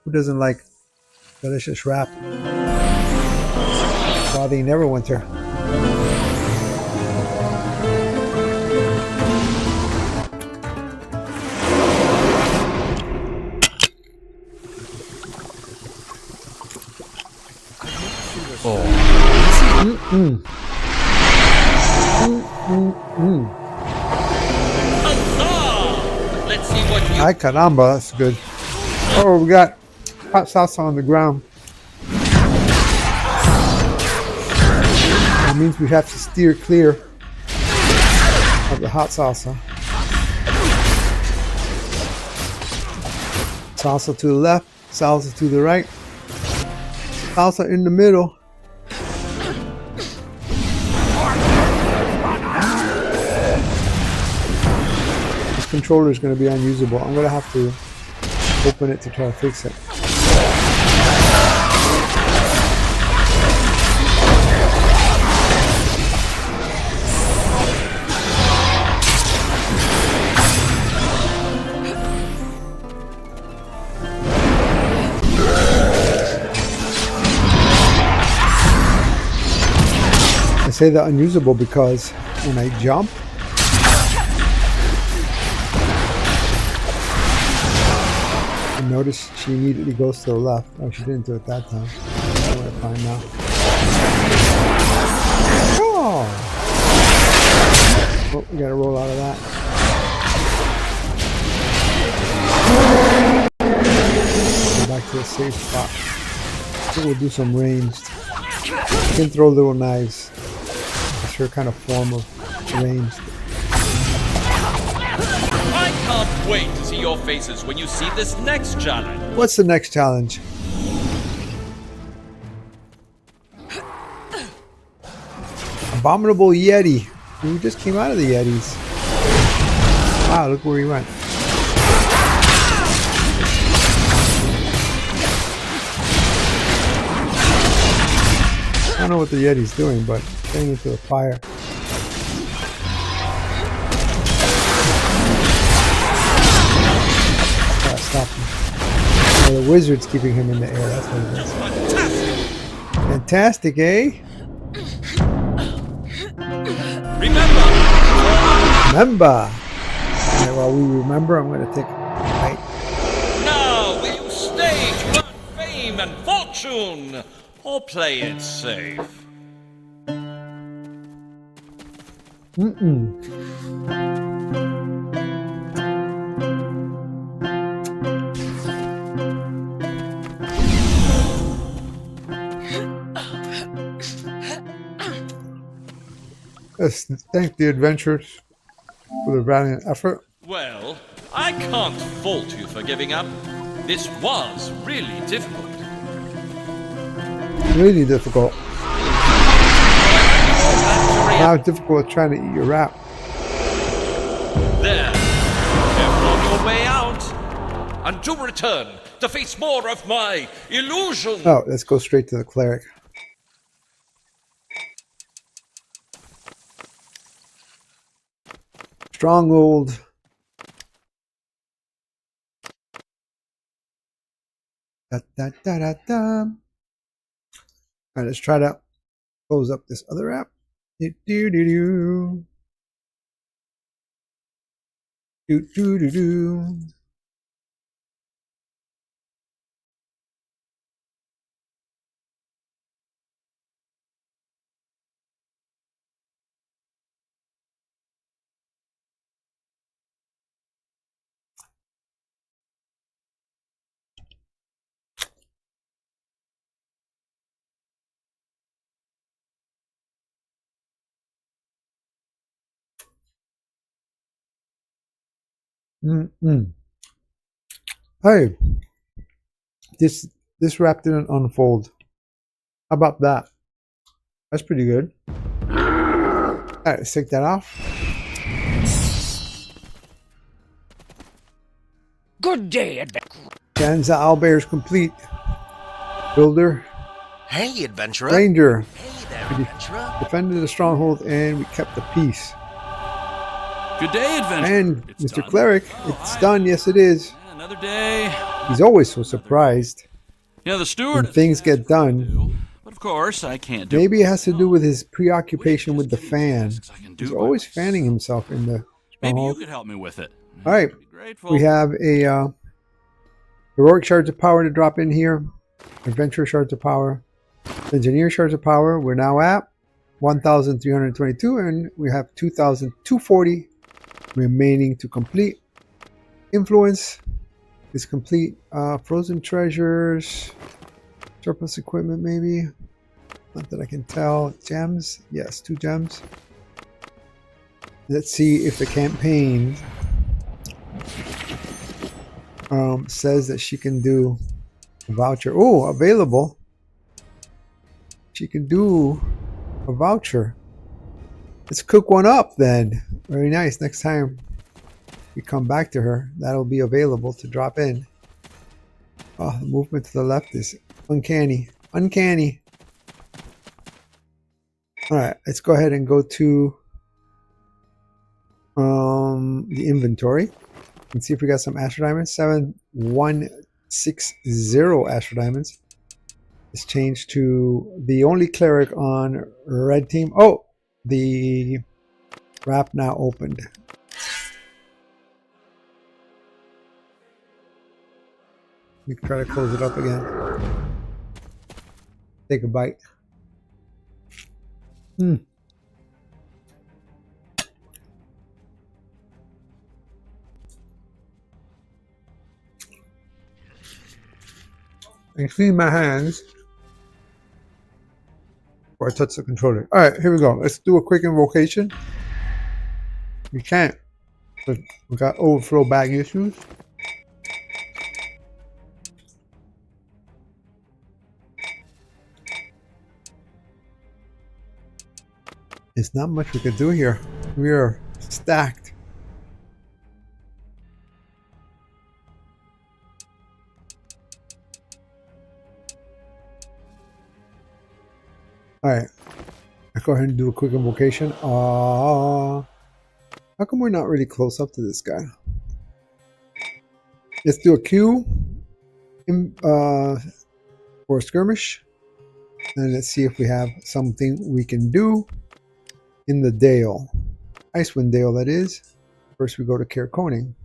Who doesn't like delicious wrap? Body Neverwinter. Let's see what you... Ay caramba, that's good. Oh, we got hot sauce on the ground. That means we have to steer clear of the hot salsa. Salsa to the left, salsa to the right, salsa in the middle. This controller is going to be unusable. I'm going to have to open it to try to fix it. say that unusable because when I jump, I notice she immediately goes to the left. Oh, she didn't do it that time. I'm gonna find now. Oh! Oh, we gotta roll out of that. Go back to the safe spot. I think we'll do some ranged. You can throw little knives. It's her kind of form of ranged. I can't wait to see your faces when you see this next challenge. What's the next challenge? Abominable Yeti. We just came out of the Yetis. Wow, look where he went. I don't know what the Yeti's doing, but getting into the fire. Stop him. Oh, the wizard's keeping him in the air. That's what it is. Fantastic, eh? Remember. Alright, while we remember, I'm going to take a bite. Now, will you stay to earn fame and fortune, or play it safe? Let's thank the adventurers for their valiant effort. Well, I can't fault you for giving up. This was really difficult. Really difficult. Now it's difficult trying to eat your wrap. There. You're on your way out. And to return to face more of my illusion. Oh, let's go straight to the cleric. Stronghold. Da, da, da, da, da. All right, let's try to close up this other app. Do, do, do, do. Do, do, do, do. Hey, this wrap didn't unfold. How about that? That's pretty good. All right, let's take that off. Good day, adventurer. Ganza Owlbear's complete. Builder. Hey, adventurer. Ranger. Hey there, We adventurer. defended the stronghold and we kept the peace. Good day, adventure. And It's Mr. done. Cleric, it's done. Yes, it is. Another day. He's always so surprised Yeah, the steward. when things get done. But of course, I can't do. Maybe it has to do with his preoccupation with the fan. I can do He's by always myself. fanning himself in the Maybe you stronghold. could help me with it. All right, Grateful. we have a heroic shards of power to drop in here, adventure shards of power, engineer shards of power. We're now at 1,322, and we have 2,240 remaining to complete. Influence is complete. Frozen treasures, surplus equipment, maybe. Not that I can tell. Gems, yes, 2 gems. Let's see if the campaign says that she can do a voucher. Oh, available. She can do a voucher. Let's cook one up then. Very nice. Next time we come back to her, that'll be available to drop in. Oh, the movement to the left is uncanny. Uncanny. All right, let's go ahead and go to the inventory and see if we got some Astro Diamonds. 7160 Astro Diamonds. Let's change to the only cleric on red team. Oh, The wrap now opened. We can try to close it up again. Take a bite. I clean my hands before I touch the controller. Alright, here we go. Let's do a quick invocation. We can't. We got overflow bag issues. There's not much we could do here. We are stacked. Alright. Let's go ahead and do a quick invocation. How come we're not really close up to this guy? Let's do a Q for a skirmish. And let's see if we have something we can do in the Dale. Icewind Dale, that is. First we go to Care Koning.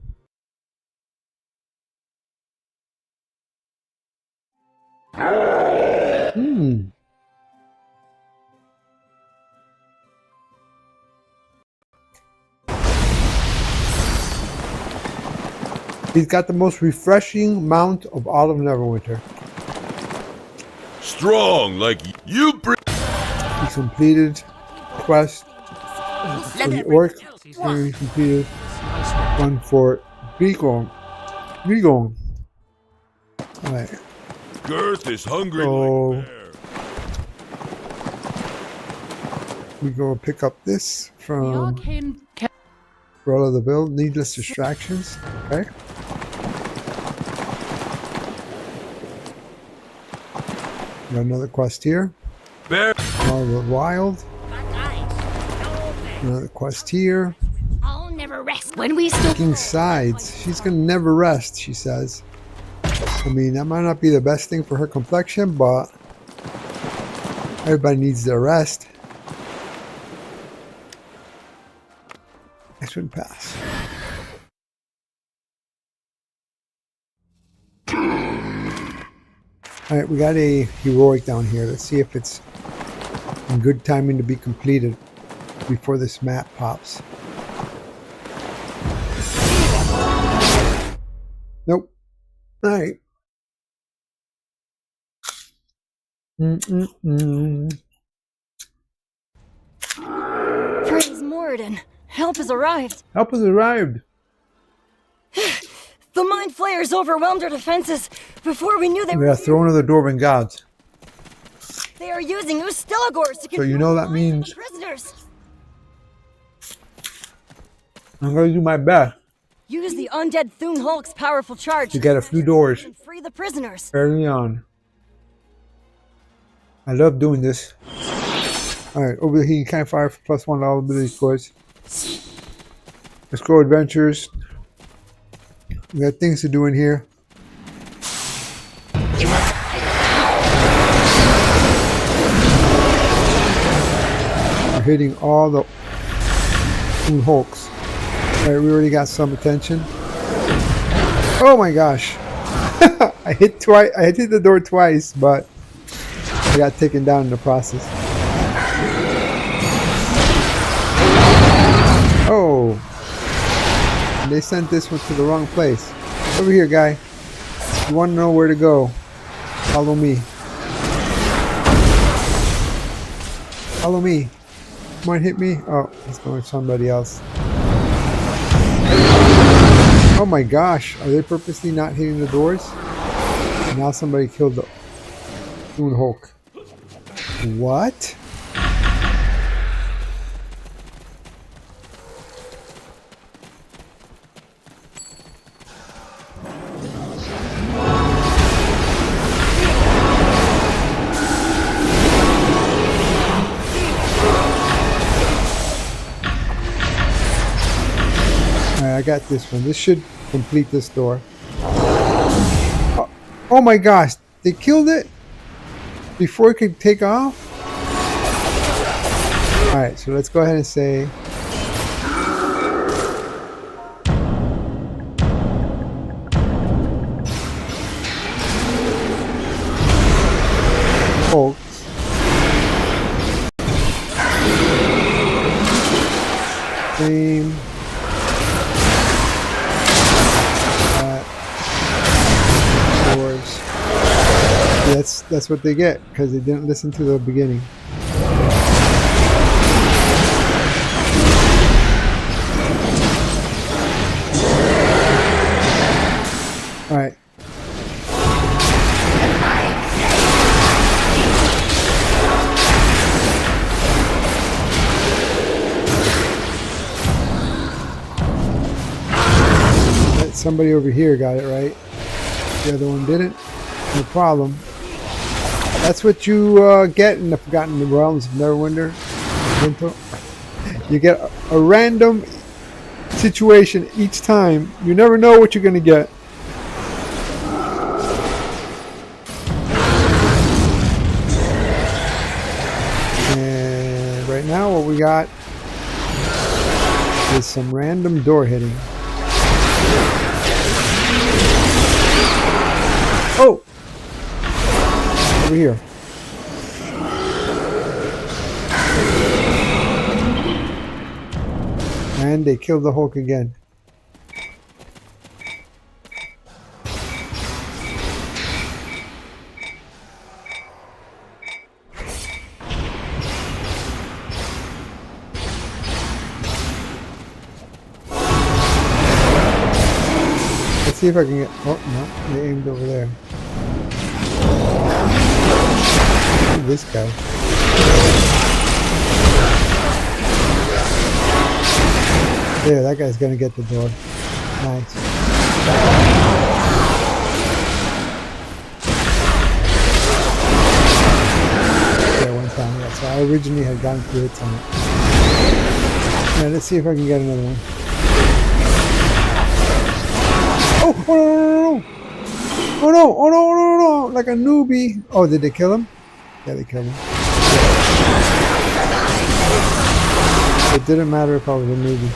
He's got the most refreshing mount of all of Neverwinter. Strong like you bring. He completed quest for the orc. And he completed one for Grigong. Alright. Girth is hungry So like bear. we go pick up this from Roll of the Bill. Needless distractions. Okay. Got another quest here. Bear. All the Wild. Another quest here. I'll never rest when we still. Taking sides. She's gonna never rest, she says. I mean, that might not be the best thing for her complexion, but everybody needs their rest. Next one pass. Alright, we got a heroic down here. Let's see if it's in good timing to be completed before this map pops. Nope. Alright. Praise Moradin. Help has arrived. Help has arrived. The Mind Flayers overwhelmed our defenses before we knew they We were are Throne of the Dwarven Gods. They are using Ustelagors to So you know that means prisoners. I'm going to do my best Use the undead Thun Hulk's powerful charge to get a few doors and free the prisoners. early on. I love doing this. Alright, over the heating campfire for +1 all ability scores. Let's go adventures. We got things to do in here. We're hitting all the Thun Hulks. Alright, we already got some attention. Oh my gosh. I hit the door twice, but I got taken down in the process. Oh. And they sent this one to the wrong place. Over here, guy. You want to know where to go? Follow me. Follow me. Come on, hit me. Oh, he's going with somebody else. Oh my gosh. Are they purposely not hitting the doors? And now somebody killed the Thun Hulk. What? I got this one. This should complete this door. Oh my gosh. They killed it before it could take off? Alright, so let's go ahead and say folks. Same. Doors. That's what they get because they didn't listen to the beginning. All right. Somebody over here got it right. The other one didn't. No problem. That's what you get in the Forgotten Realms of Neverwinter. You get a random situation each time. You never know what you're going to get. And right now what we got is some random door hitting. Oh! Over here. And they killed the Hulk again. Let's see if I can get... Oh, no. They aimed over there. This guy. There, that guy's gonna get the door. Nice. Yeah, one time. Yeah, so I originally had gone through it on it. Yeah, let's see if I can get another one. Oh, oh no, no, no, no. Oh no, oh no, oh no, oh no, like a newbie. Oh, did they kill him? Yeah, they killed him. It didn't matter if I was a newbie.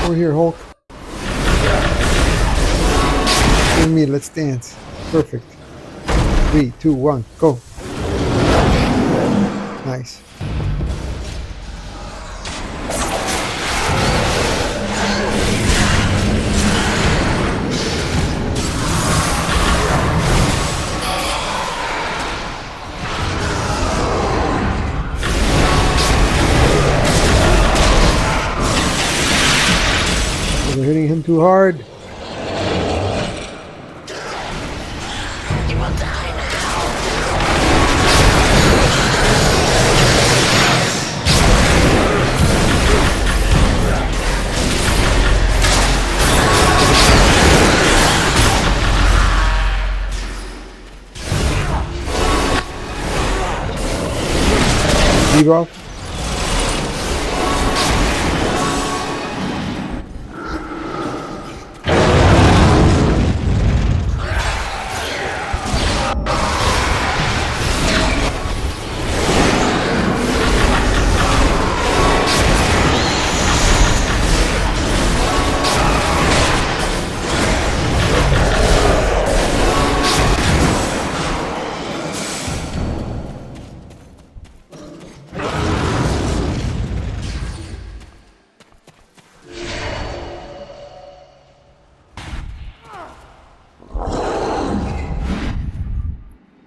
Over here, Hulk. You and me, let's dance. Perfect. 3, 2, 1, go. Nice. We're hitting him too hard. Leave off.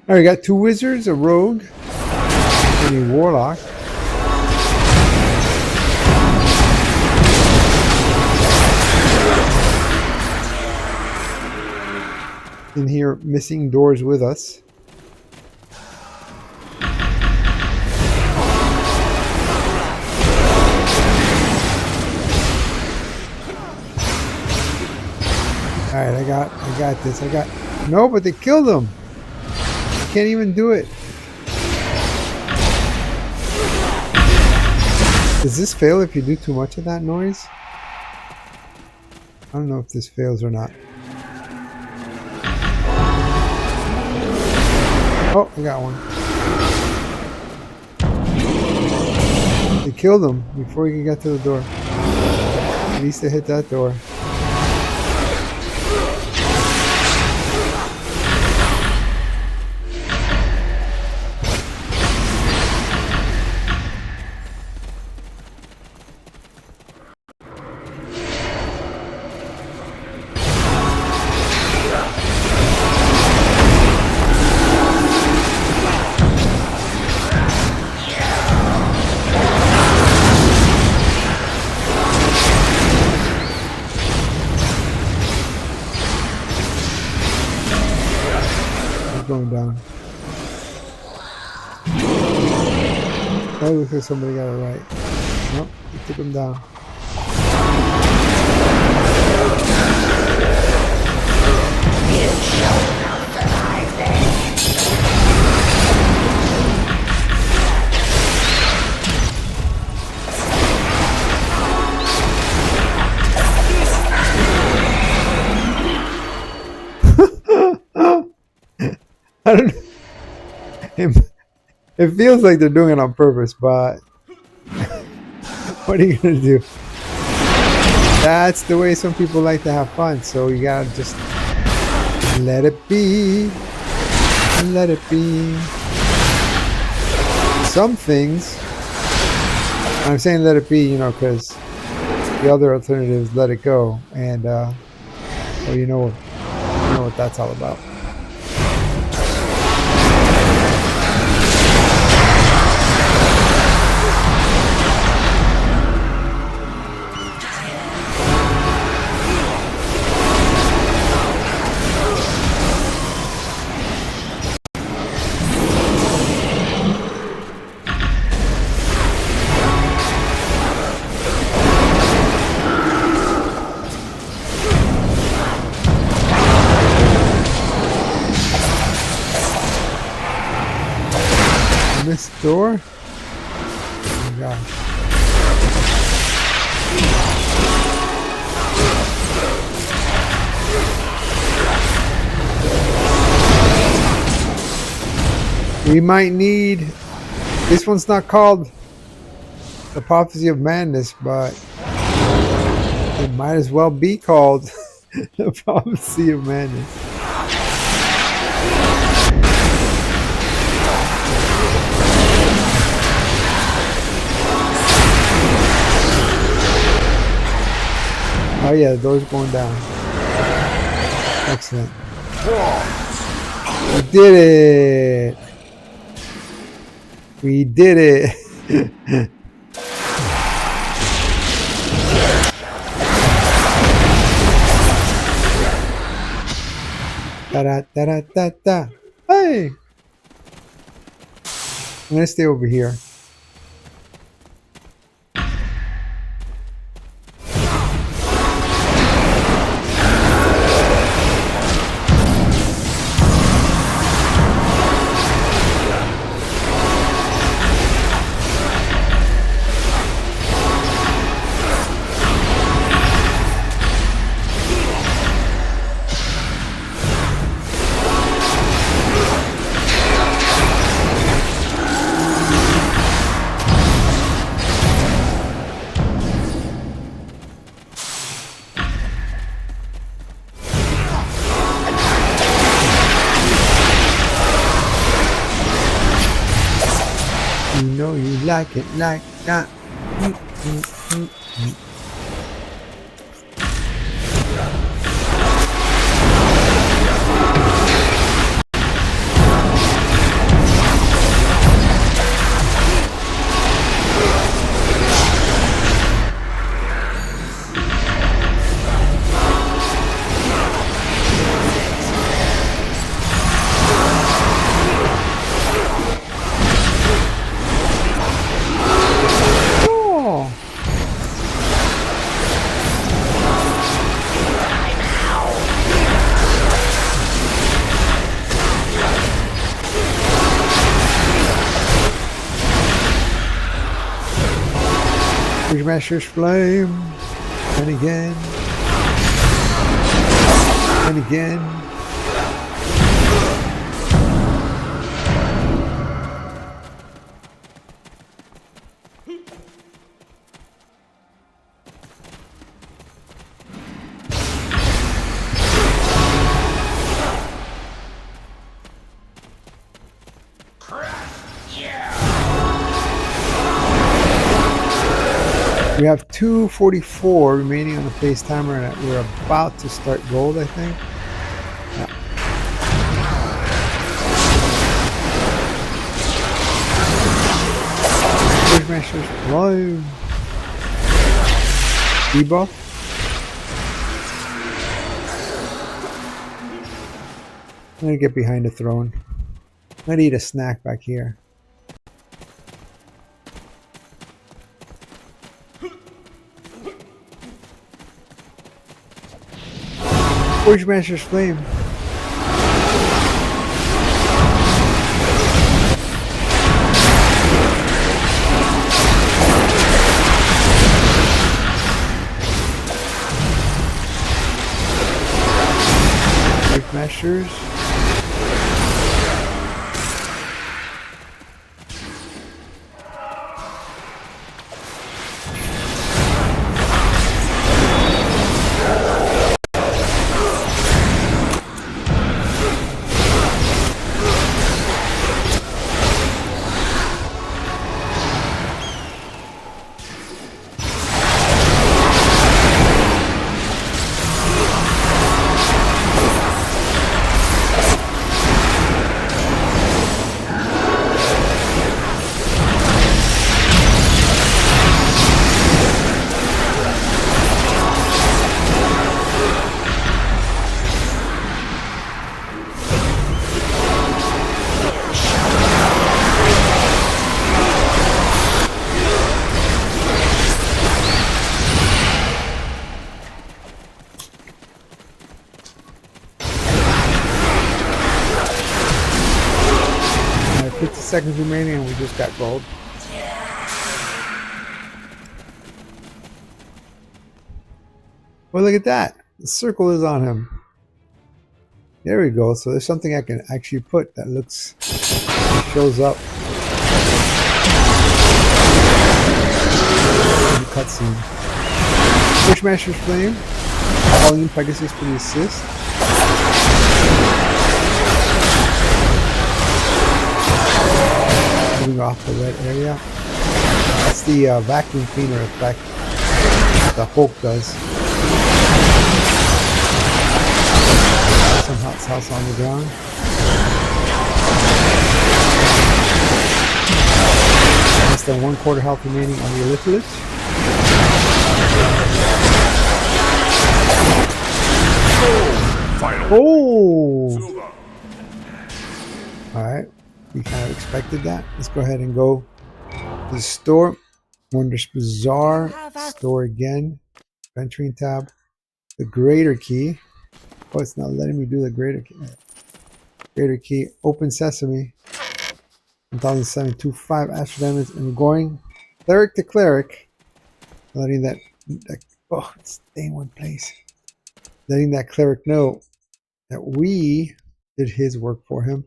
Alright, we got 2 wizards, a rogue, and a warlock. In here, missing doors with us. Alright, I got this. No, but they killed him. Can't even do it. Does this fail if you do too much of that noise? I don't know if this fails or not. Oh, I got one. They killed him before he could get to the door. At least they hit that door. Going down. Oh, looks like somebody got it right. Nope, he took him down. I don't know. It feels like they're doing it on purpose, but what are you gonna do? That's the way some people like to have fun, so you gotta just let it be. Let it be. Some things, I'm saying let it be, you know, because the other alternative is let it go, and well, you know what that's all about. This door? Oh my gosh. We might need... This one's not called the Prophecy of Madness, but it might as well be called the Prophecy of Madness. Oh yeah, the door's going down. Excellent. We did it! We did it! Da-da-da-da-da-da! Hey! I'm gonna stay over here. You know you like it like that. Smasher's flame, and again, and again. We have 2:44 remaining on the pace timer, and we're about to start gold, I think. Yeah. Forge Masters live. Debuff. I'm gonna get behind the throne. I'm gonna eat a snack back here. Forge Master's Flame. Forge Masters. Seconds remaining and we just got gold. Well, look at that. The circle is on him. There we go. So there's something I can actually put that looks, shows up. Cutscene. Forge Master's Flame. Calling in Pegasus for the assist. Moving off the red area. That's the vacuum cleaner effect the Hulk does. Some hot sauce on the ground. Less than 1/4 health remaining on the Elliptilus. Oh! Alright. We kind of expected that. Let's go ahead and go to the store. Wondrous Bazaar. Store again. Venturing tab. The greater key. Oh, it's not letting me do the greater key. Greater key. Open Sesame. 1725 Astro Diamonds. And we're going cleric to cleric. Letting that oh, it's staying in one place. Letting that cleric know that we did his work for him.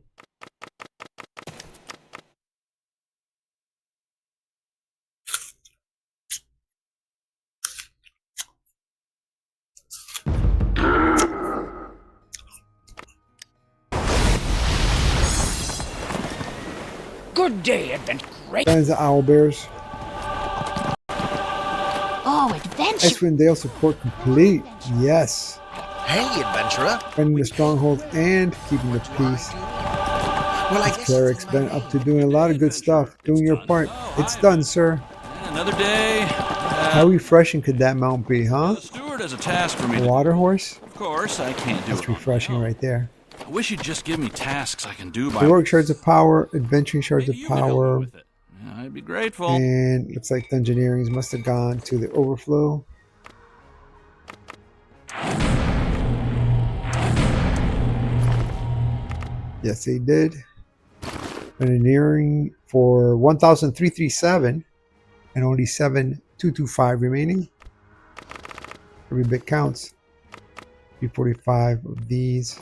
Good day, adventure. Fans of Owl Bears. Oh, adventure. Icewind Dale support complete. Yes. Hey, adventurer. Defending the stronghold and keeping the peace. Well, I guess Cleric's been up to doing a lot of good stuff. Doing your part. It's done, sir. Another day. How refreshing could that mount be, huh? The steward has a task for me. A water horse? Of course, I can't do it. That's refreshing right there. I wish you'd just give me tasks I can do by. Heroic Shards of Power, Adventuring Shards of Power. Yeah, I'd be grateful. And looks like Dungeoneerings must have gone to the overflow. Yes, they did. Dungeoneering for 1,337 and only 7,225 remaining. Every bit counts. 345 of these.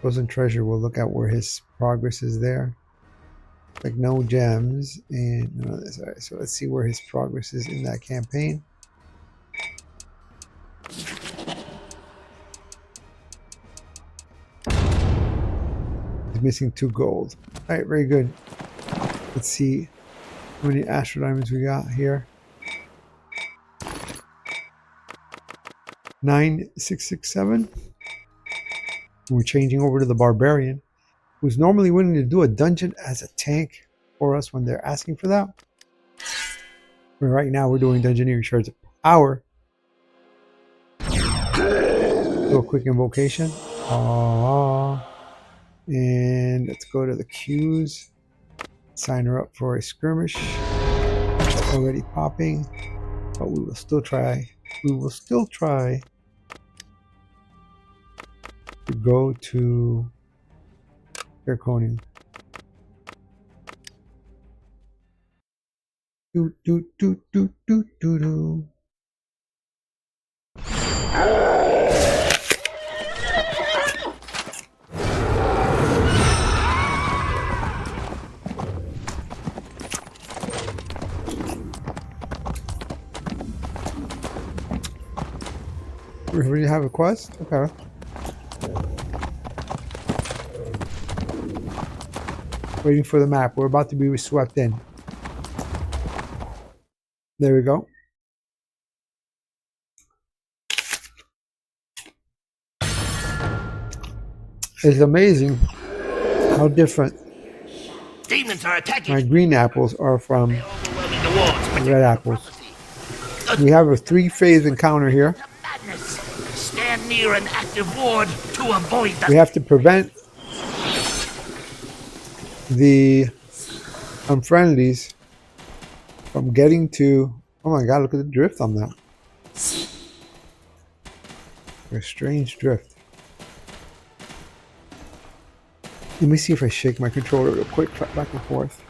Frozen Treasure, we'll look at where his progress is there. Like no gems and none of this. All right, so let's see where his progress is in that campaign. He's missing 2 gold. All right, very good. Let's see how many Astro Diamonds we got here. 9667. We're changing over to the Barbarian, who's normally willing to do a dungeon as a tank for us when they're asking for that. But right now we're doing Dungeoneering Shards of Power. Do a quick invocation. And let's go to the queues. Sign her up for a skirmish. It's already popping, but we will still try. We will still try to go to Erconing. Do do do do do do do. We already have a quest? Okay. Waiting for the map. We're about to be swept in. There we go. It's amazing how different Demons are attacking. my green apples are from red apples. We have a 3-phase encounter here. Stand near an active ward to avoid the... We have to prevent the unfriendlies from getting to... Oh my god, look at the drift on that. A strange drift. Let me see if I shake my controller real quick, back and forth.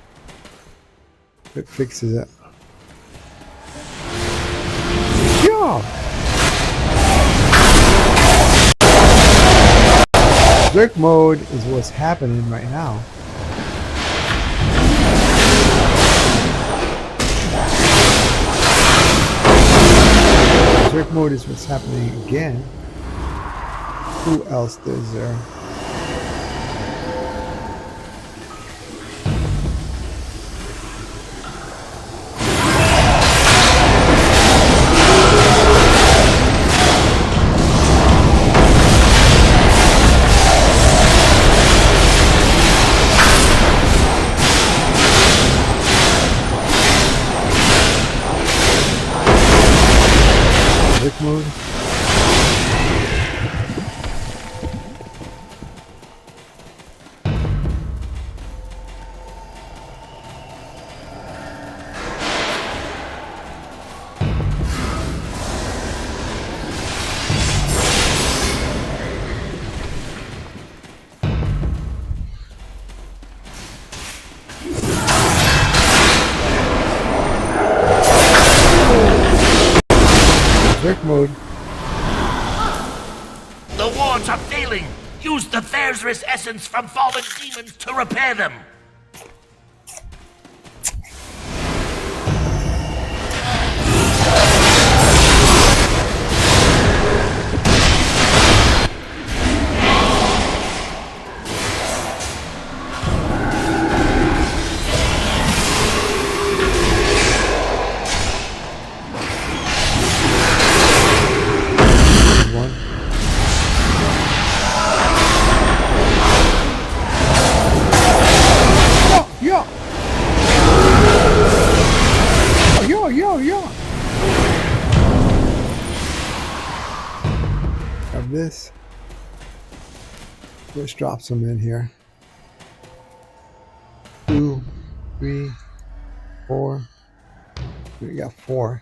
It fixes it. Yeah! Berserk mode is what's happening right now. Berserk mode is what's happening again. Who else is there? Mode. Berserk mode. The wards are failing. Use the Thersris essence from fallen demons to repair them. This. Let's drop some in here. 2, 3, 4. We got 4.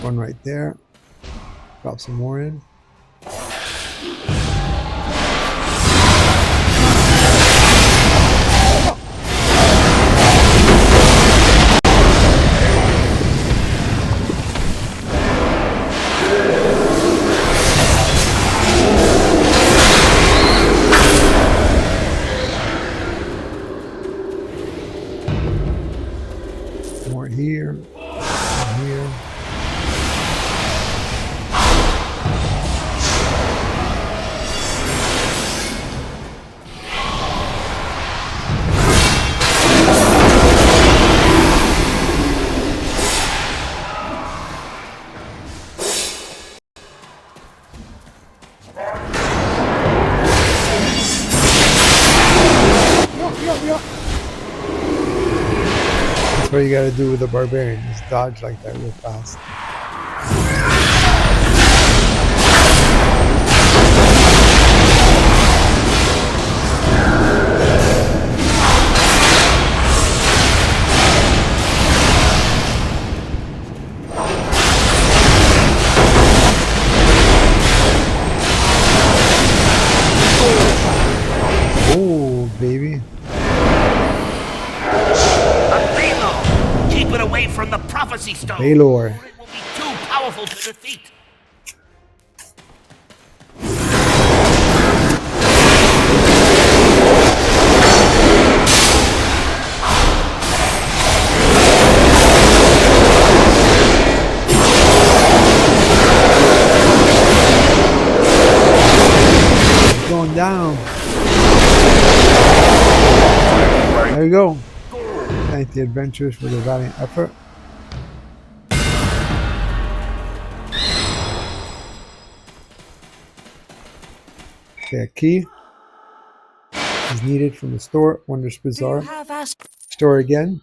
One right there. Drop some more in. That's what you gotta do with the barbarian, just dodge like that real fast. Oh, baby. Keep it away from the prophecy stone. Baylor. Or it will be too powerful to defeat. Going down. There you go. Thank the adventurers for their valiant effort. Okay, a key is needed from the store. Wondrous Bazaar. Store again.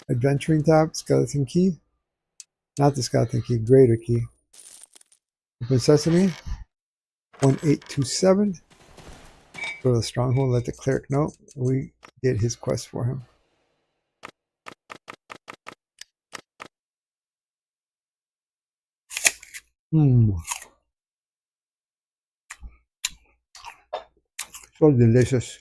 Adventuring tab. Skeleton key. Not the skeleton key. Greater key. Open sesame. 1827. Go to the stronghold. Let the cleric know we did his quest for him. So delicious.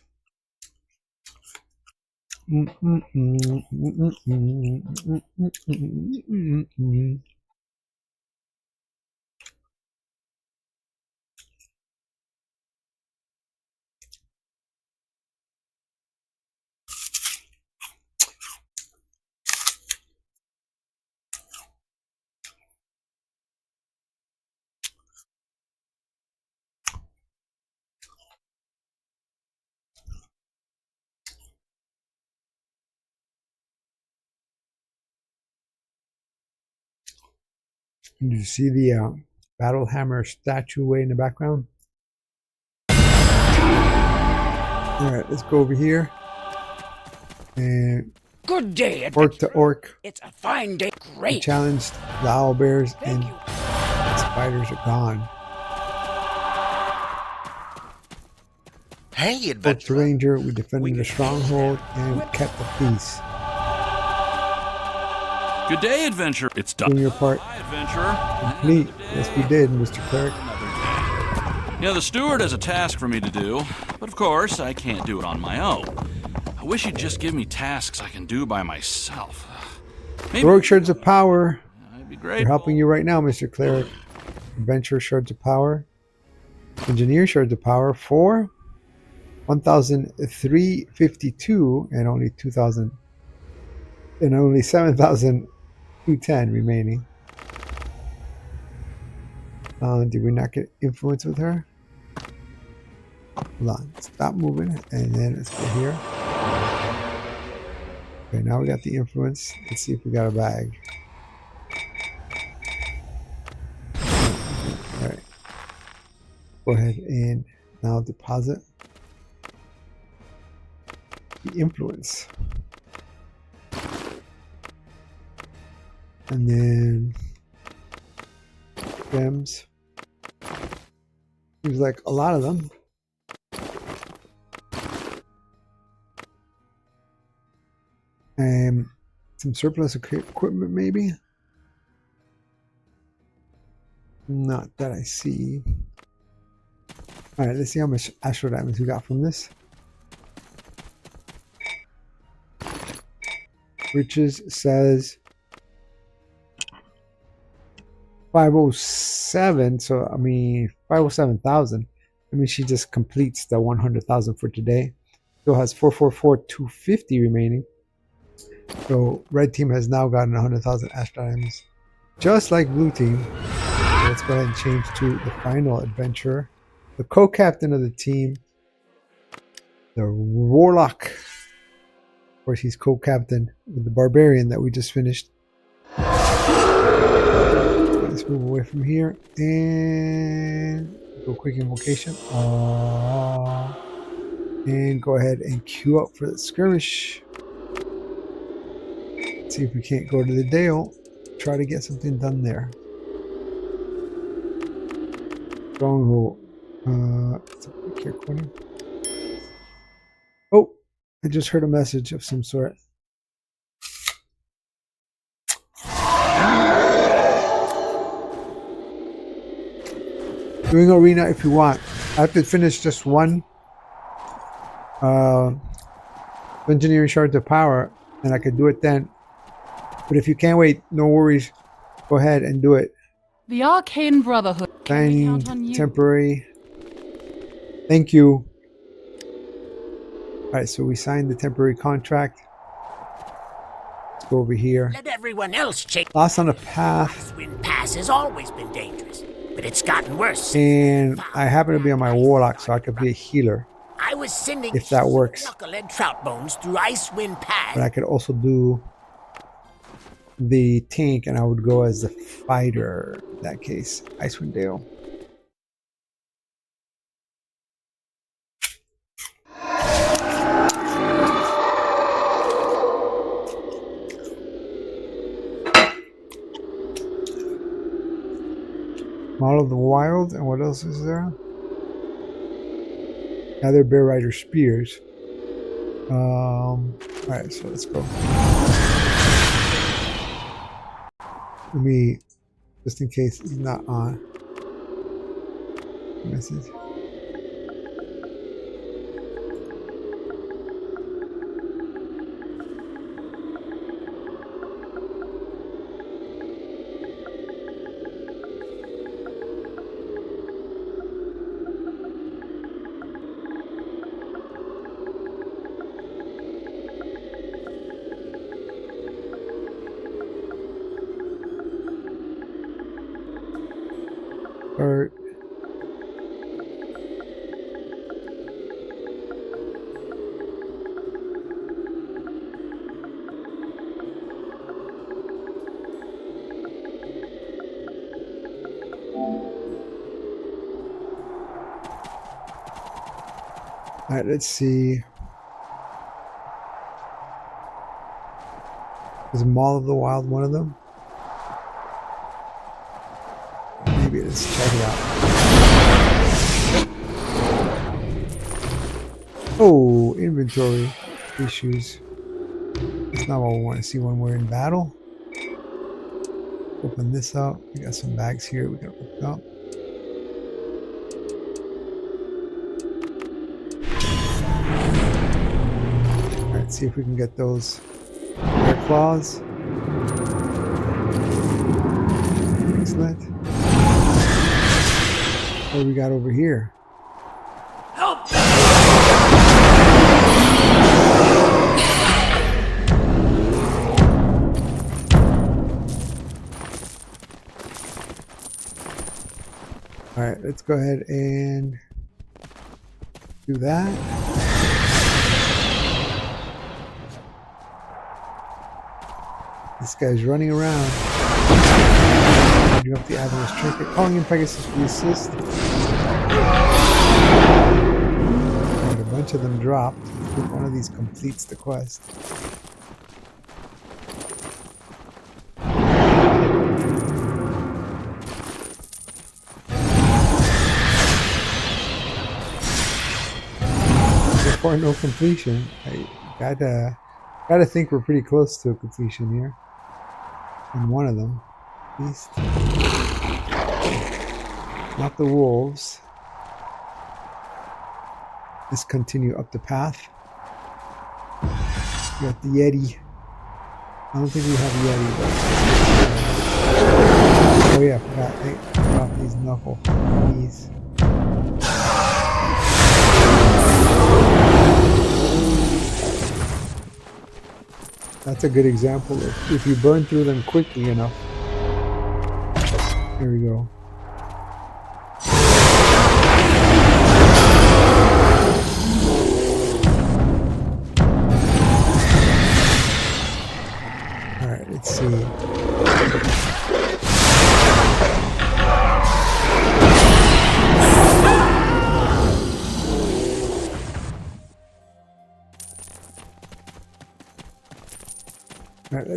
Did you see the battle hammer statue way in the background? Alright, let's go over here. And good day, orc to orc. It's a fine day. Great. We challenged the owl bears and the spiders are gone. Hey, Orc adventurer. to ranger, we defended the stronghold and we kept the peace. Good day, adventure. It's done. Doing your part. Hi, adventurer. Complete. Yes, we did, Mr. Cleric. Yeah, the steward has a task for me to do, but of course, I can't do it on my own. I wish you'd just give me tasks I can do by myself. Maybe Heroic shards of power. I'd be We're great. helping you right now, Mr. Cleric. Adventure shards of power. Engineer shards of power for 1,352 and only 2,000 and only 7,210 remaining. Did we not get influence with her? Hold on. Stop moving and then let's go here. Okay, now we got the influence. Let's see if we got a bag. Alright. Go ahead and now deposit the influence. And then gems. Seems like a lot of them. And some surplus equipment maybe. Not that I see. Alright, let's see how much astral diamonds we got from this. Riches says 507, so I mean 507,000. I mean she just completes the 100,000 for today. Still has 444,250 remaining. So red team has now gotten 100,000 astral diamonds, just like blue team. So let's go ahead and change to the final adventurer, the co-captain of the team, the warlock. Of course, he's co-captain with the barbarian that we just finished. Let's move away from here and Do a quick invocation. And go ahead and queue up for the skirmish. See if we can't go to the Dale. Try to get something done there. Stronghold. It's a quick here corner. Oh, I just heard a message of some sort. Doing arena if you want. I have to finish just one engineering shard of power, and I could do it then. But if you can't wait, no worries. Go ahead and do it. The Arcane Brotherhood. Signing temporary. Thank you. Alright, so we signed the temporary contract. Let's go over here. Let everyone else check. Lost on a path. Icewind Pass has always been dangerous, but it's gotten worse. And I happen to be on my warlock, so I could be a healer. I was sending if that works. knucklehead trout bones through Icewind Pass. But I could also do the tank, and I would go as the fighter in that case. Icewind Dale. Model of the Wild, and what else is there? Other Bear Rider Spears. Alright, so let's go. Let me, just in case he's not on. Message. Or all right, let's see. Is Mall of the Wild one of them? Maybe let's check it out. Oh, inventory issues. That's not what we want to see when we're in battle. Open this up. We got some bags here we can open up. Alright, see if we can get those bear claws. Excellent. What do we got over here? Help! All right, let's go ahead and do that. This guy's running around. Up the Avalanche Trinket, calling in Pegasus for the assist. And a bunch of them dropped. I think one of these completes the quest. So far, no completion. I gotta think we're pretty close to a completion here. And one of them. Beast. Not the wolves. Let's continue up the path. We got the Yeti. I don't think we have Yeti, but oh yeah, I forgot. Hey, drop these knuckle knees. That's a good example of if you burn through them quickly enough. Here we go. Alright, let's see.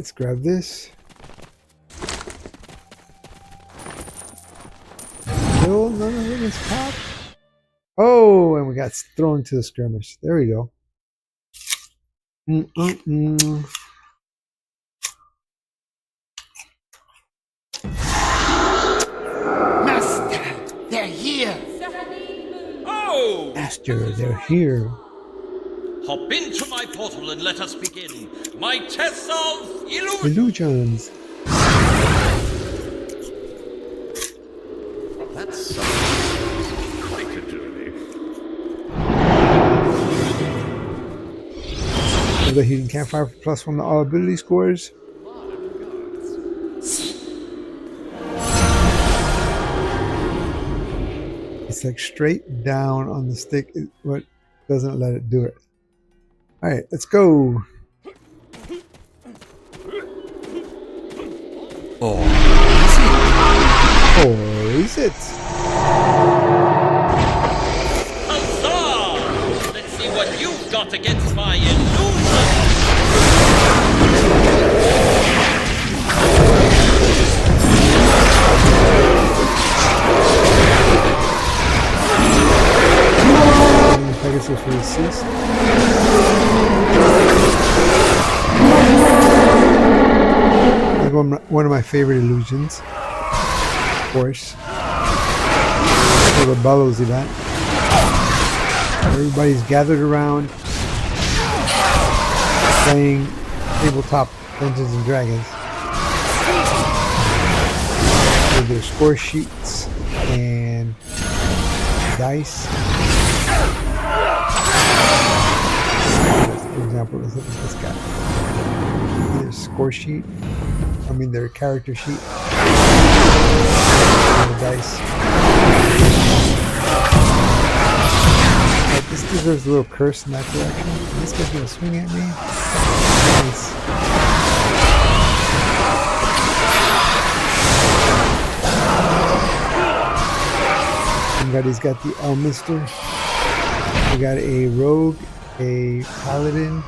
let's grab this. Kill none of them is pop. Oh, and we got thrown to the skirmish. There we go. Master, they're here. Oh! Master, they're here. Hop into my portal and let us begin my test of illusion. Illusions. That's quite a journey. The heating campfire for +1 to all ability scores. It's like straight down on the stick, what doesn't let it do it. Alright, let's go. Or is it? Huzzah! Let's see what you've got against my illusion. Pegasus for assist. One of my favorite illusions, of course, for the Bellows event. Everybody's gathered around playing tabletop Dungeons and Dragons with their score sheets and dice. For example, let's look at this guy. Their score sheet. Their character sheet. And the dice. This deserves a little curse in that direction. This guy's gonna swing at me. Nice. Everybody's got the Elmister. We got a rogue, a paladin.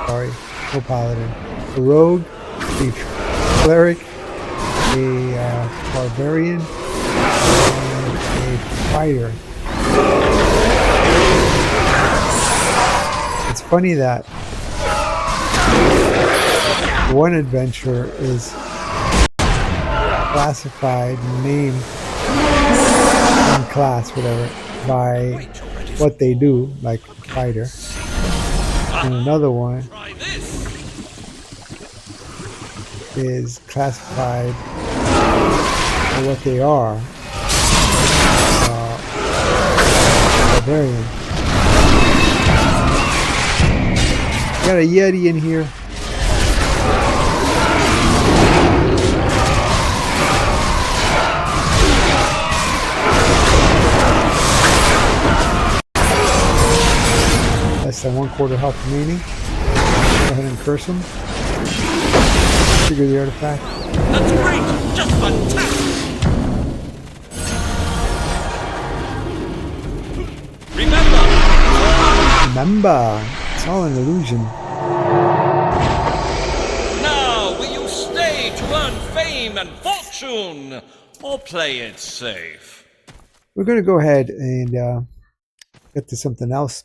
Sorry, no paladin. A rogue, a cleric, a barbarian, and a fighter. It's funny that one adventure is classified, named in class, whatever, by what they do, like a fighter, and another one is classified for what they are, barbarian. Got a Yeti in here. Less than 1/4 health remaining. Go ahead and curse him. Trigger the artifact. That's great! Just fantastic! Remember, it's all an illusion. Now, will you stay to earn fame and fortune, or play it safe? We're going to go ahead and get to something else.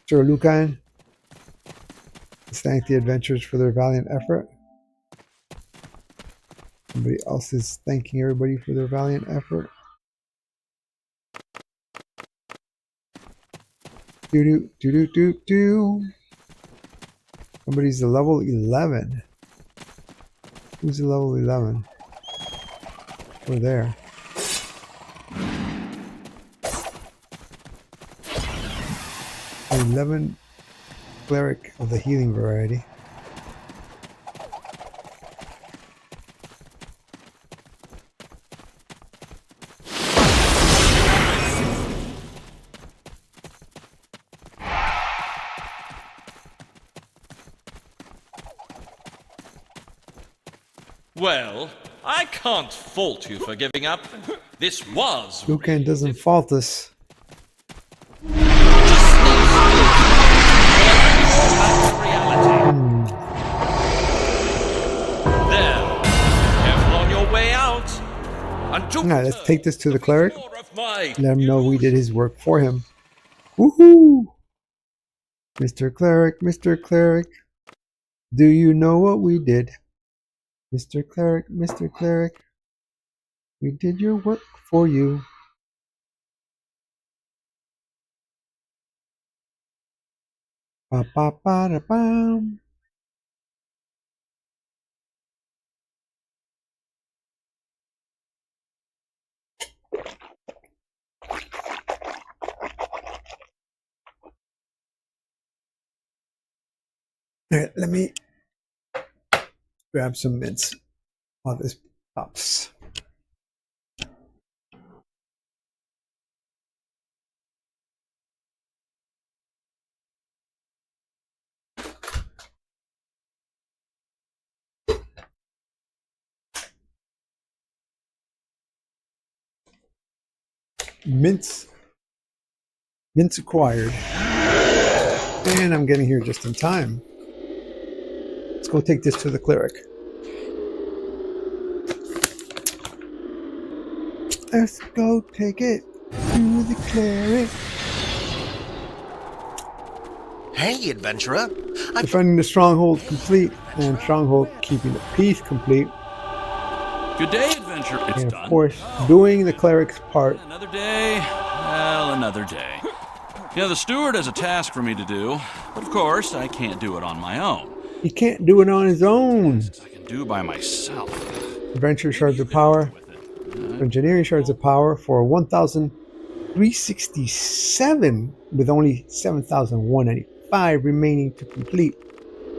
Sir Lucan, let's thank the adventurers for their valiant effort. Somebody else is thanking everybody for their valiant effort. Do. Somebody's a level 11. Who's a level 11? Over there. An 11 cleric of the healing variety. Well, I can't fault you for giving up. This was... Lucan doesn't fault us. Alright, let's take this to the cleric. My Let him know we did his work for him. Woohoo! Mr. Cleric, Mr. Cleric, do you know what we did? Mr. Cleric, we did your work for you. Ba ba ba da bam. Alright, let me grab some mints while this pops. Mints acquired. And I'm getting here just in time. Let's go take this to the cleric. Let's go take it to the cleric. Hey, adventurer. Defending the stronghold complete, and stronghold keeping the peace complete. Good day, adventure. It's And done. of course, doing the cleric's part. Another day. Well, another day. You know, the steward has a task for me to do, but of course, I can't do it on my own. He can't do it on his own. I can do by myself. Adventure shards of power. Engineering shards of power for 1,367 with only 7,195 remaining to complete.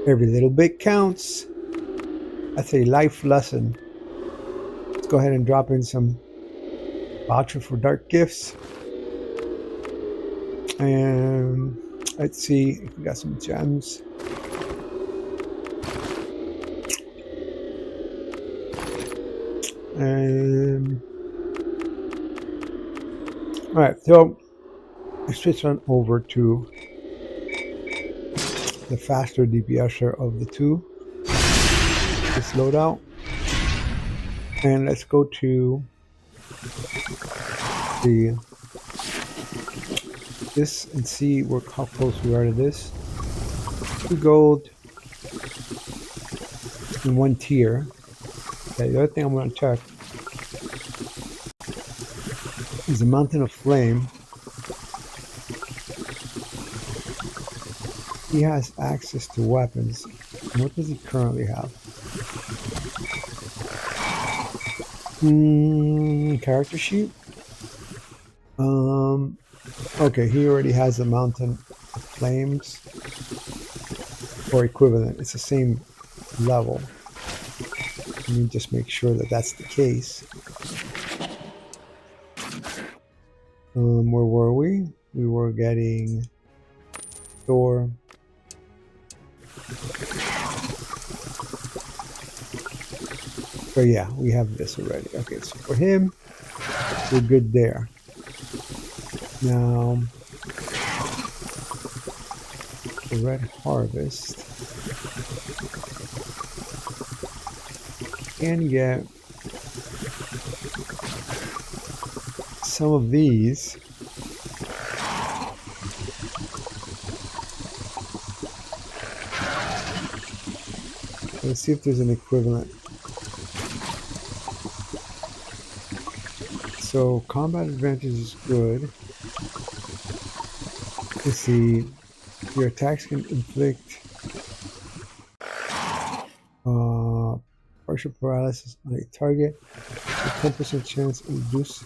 Every little bit counts. That's a life lesson. Let's go ahead and drop in some voucher for dark gifts. And let's see if we got some gems. Alright, so let's switch on over to the faster DPSer of the two. This loadout. And let's go to this and see how close we are to this. 2 gold in 1 tier. Okay, the other thing I'm going to check is the Mountain of Flame. He has access to weapons. What does he currently have? Character sheet? Okay, he already has the Mountain of Flames. Or equivalent. It's the same level. Let me just make sure that that's the case. Where were we? We were getting Thor. So yeah, we have this already. Okay, so for him, we're good there. Now, the Red Harvest can get some of these. Let's see if there's an equivalent. So combat advantage is good. Let's see. Your attacks can inflict partial paralysis on a target. A 10% chance to reduce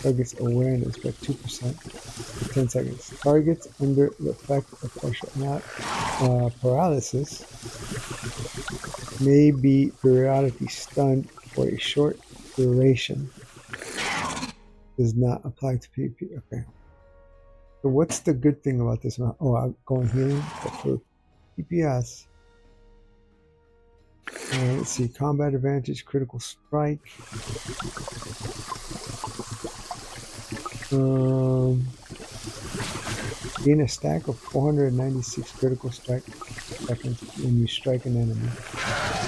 target's awareness by 2% for 10 seconds. Targets under the effect of partial paralysis may be periodically stunned for a short duration. Does not apply to PvP. Okay. So what's the good thing about this one? Oh, I'm going healing, but for DPS. Let's see, combat advantage, critical strike. Gain a stack of 496 critical strike seconds when you strike an enemy.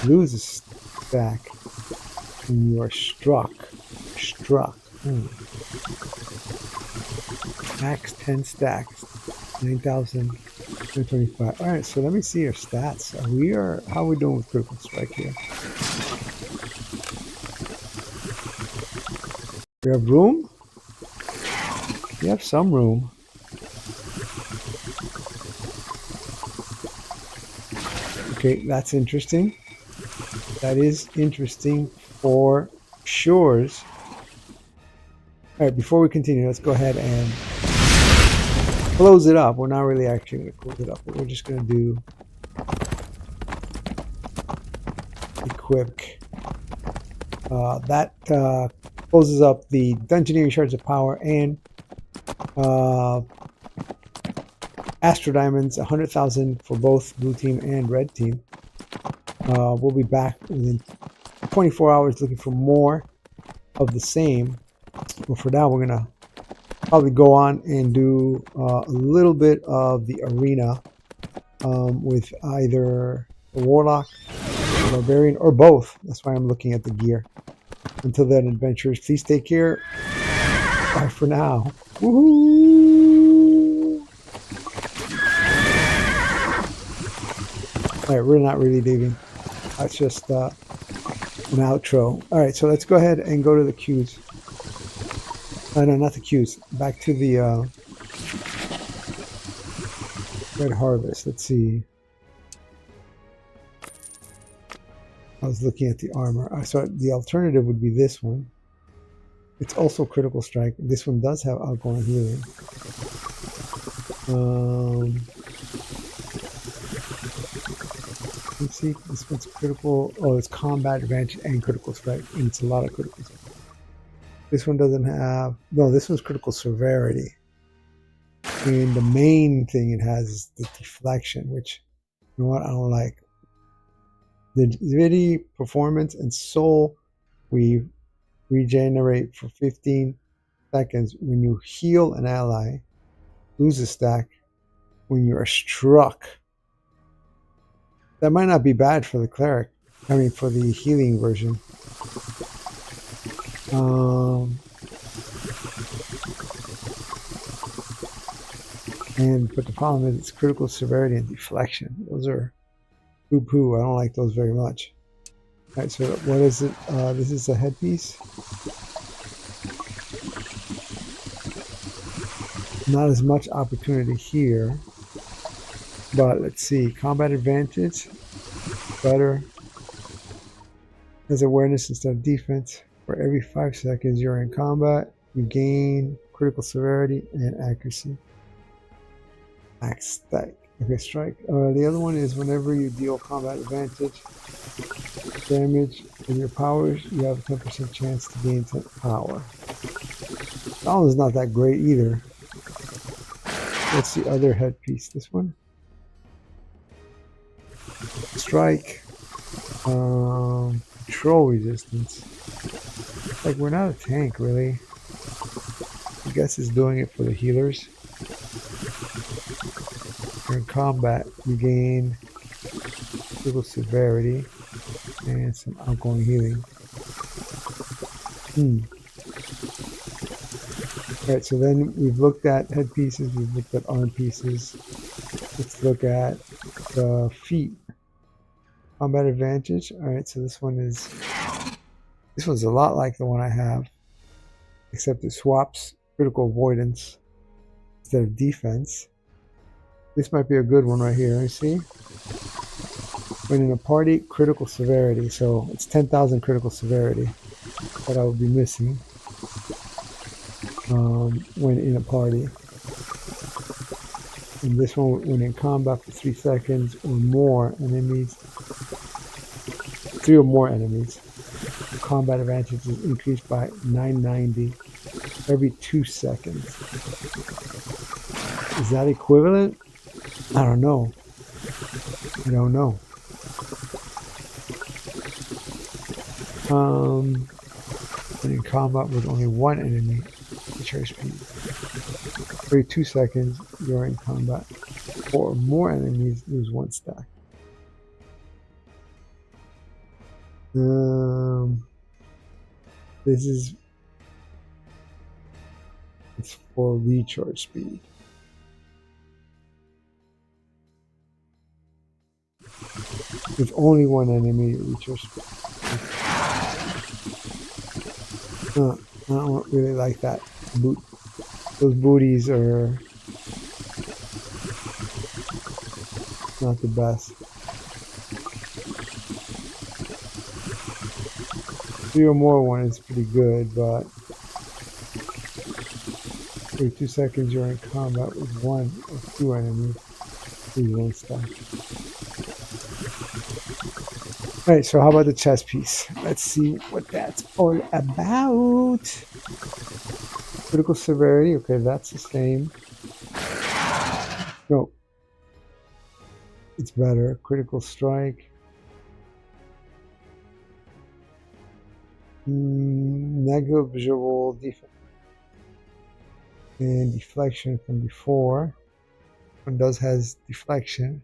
Lose a stack when you are struck. struck. Max 10 stacks. 9,225. Alright, so let me see your stats. How are we doing with critical strike here? We have room? We have some room. Okay, that's interesting. That is interesting for sure. Alright, before we continue, let's go ahead and close it up. We're not really actually going to close it up, but we're just going to do equip. That closes up the Dungeoneering Shards of Power and Astro Diamonds, 100,000 for both blue team and red team. We'll be back within 24 hours looking for more of the same. But for now, we're going to probably go on and do a little bit of the arena with either the Warlock, the Barbarian, or both. That's why I'm looking at the gear. Until then, adventurers, please take care. Bye for now. Woohoo! Alright, we're not really leaving. That's just an outro. Alright, so let's go ahead and go to the queues. No, not the queues. Back to the Red Harvest. Let's see. I was looking at the armor. I saw the alternative would be this one. It's also critical strike. This one does have outgoing healing. Let's see. This one's critical. Oh, it's combat advantage and critical strike, and it's a lot of critical strike. This one doesn't have. No, this one's critical severity. And the main thing it has is the deflection, which, you know what, I don't like. The divinity, performance, and soul we regenerate for 15 seconds when you heal an ally, lose a stack when you are struck. That might not be bad for the cleric. I mean, for the healing version. But the problem is it's critical severity and deflection. Those are poo-poo. I don't like those very much. Alright, so what is it? This is a headpiece. Not as much opportunity here. But let's see. Combat advantage. Better. Has awareness instead of defense. For every 5 seconds you're in combat, you gain critical severity and accuracy. Max stack. Okay, strike. The other one is whenever you deal combat advantage damage in your powers, you have a 10% chance to gain 10 power. That one's not that great either. What's the other headpiece? This one? Strike. Control resistance. Like, we're not a tank, really. I guess it's doing it for the healers. In combat, you gain critical severity and some outgoing healing. Alright, so then we've looked at headpieces, we've looked at arm pieces. Let's look at the feet. Combat advantage. Alright, so this one's a lot like the one I have, except it swaps critical avoidance instead of defense. This might be a good one right here. You see? When in a party, critical severity. So it's 10,000 critical severity that I would be missing when in a party. And this one, when in combat for 3 seconds or more enemies, 3 or more enemies, the combat advantage is increased by 990 every 2 seconds. Is that equivalent? I don't know. I don't know. When in combat with only one enemy, HP. Every 2 seconds, you're in combat. 4 or more enemies lose 1 stack. This is It's for recharge speed. With only one enemy recharge speed. I don't really like that. Those booties are not the best. 3 or more one is pretty good, but every 2 seconds you're in combat with 1 or 2 enemies. Please won't stop. Alright, so how about the chess piece? Let's see what that's all about. Critical severity, okay, that's the same. No. It's better. Critical strike. Negligible defense. And deflection from before. One does has deflection.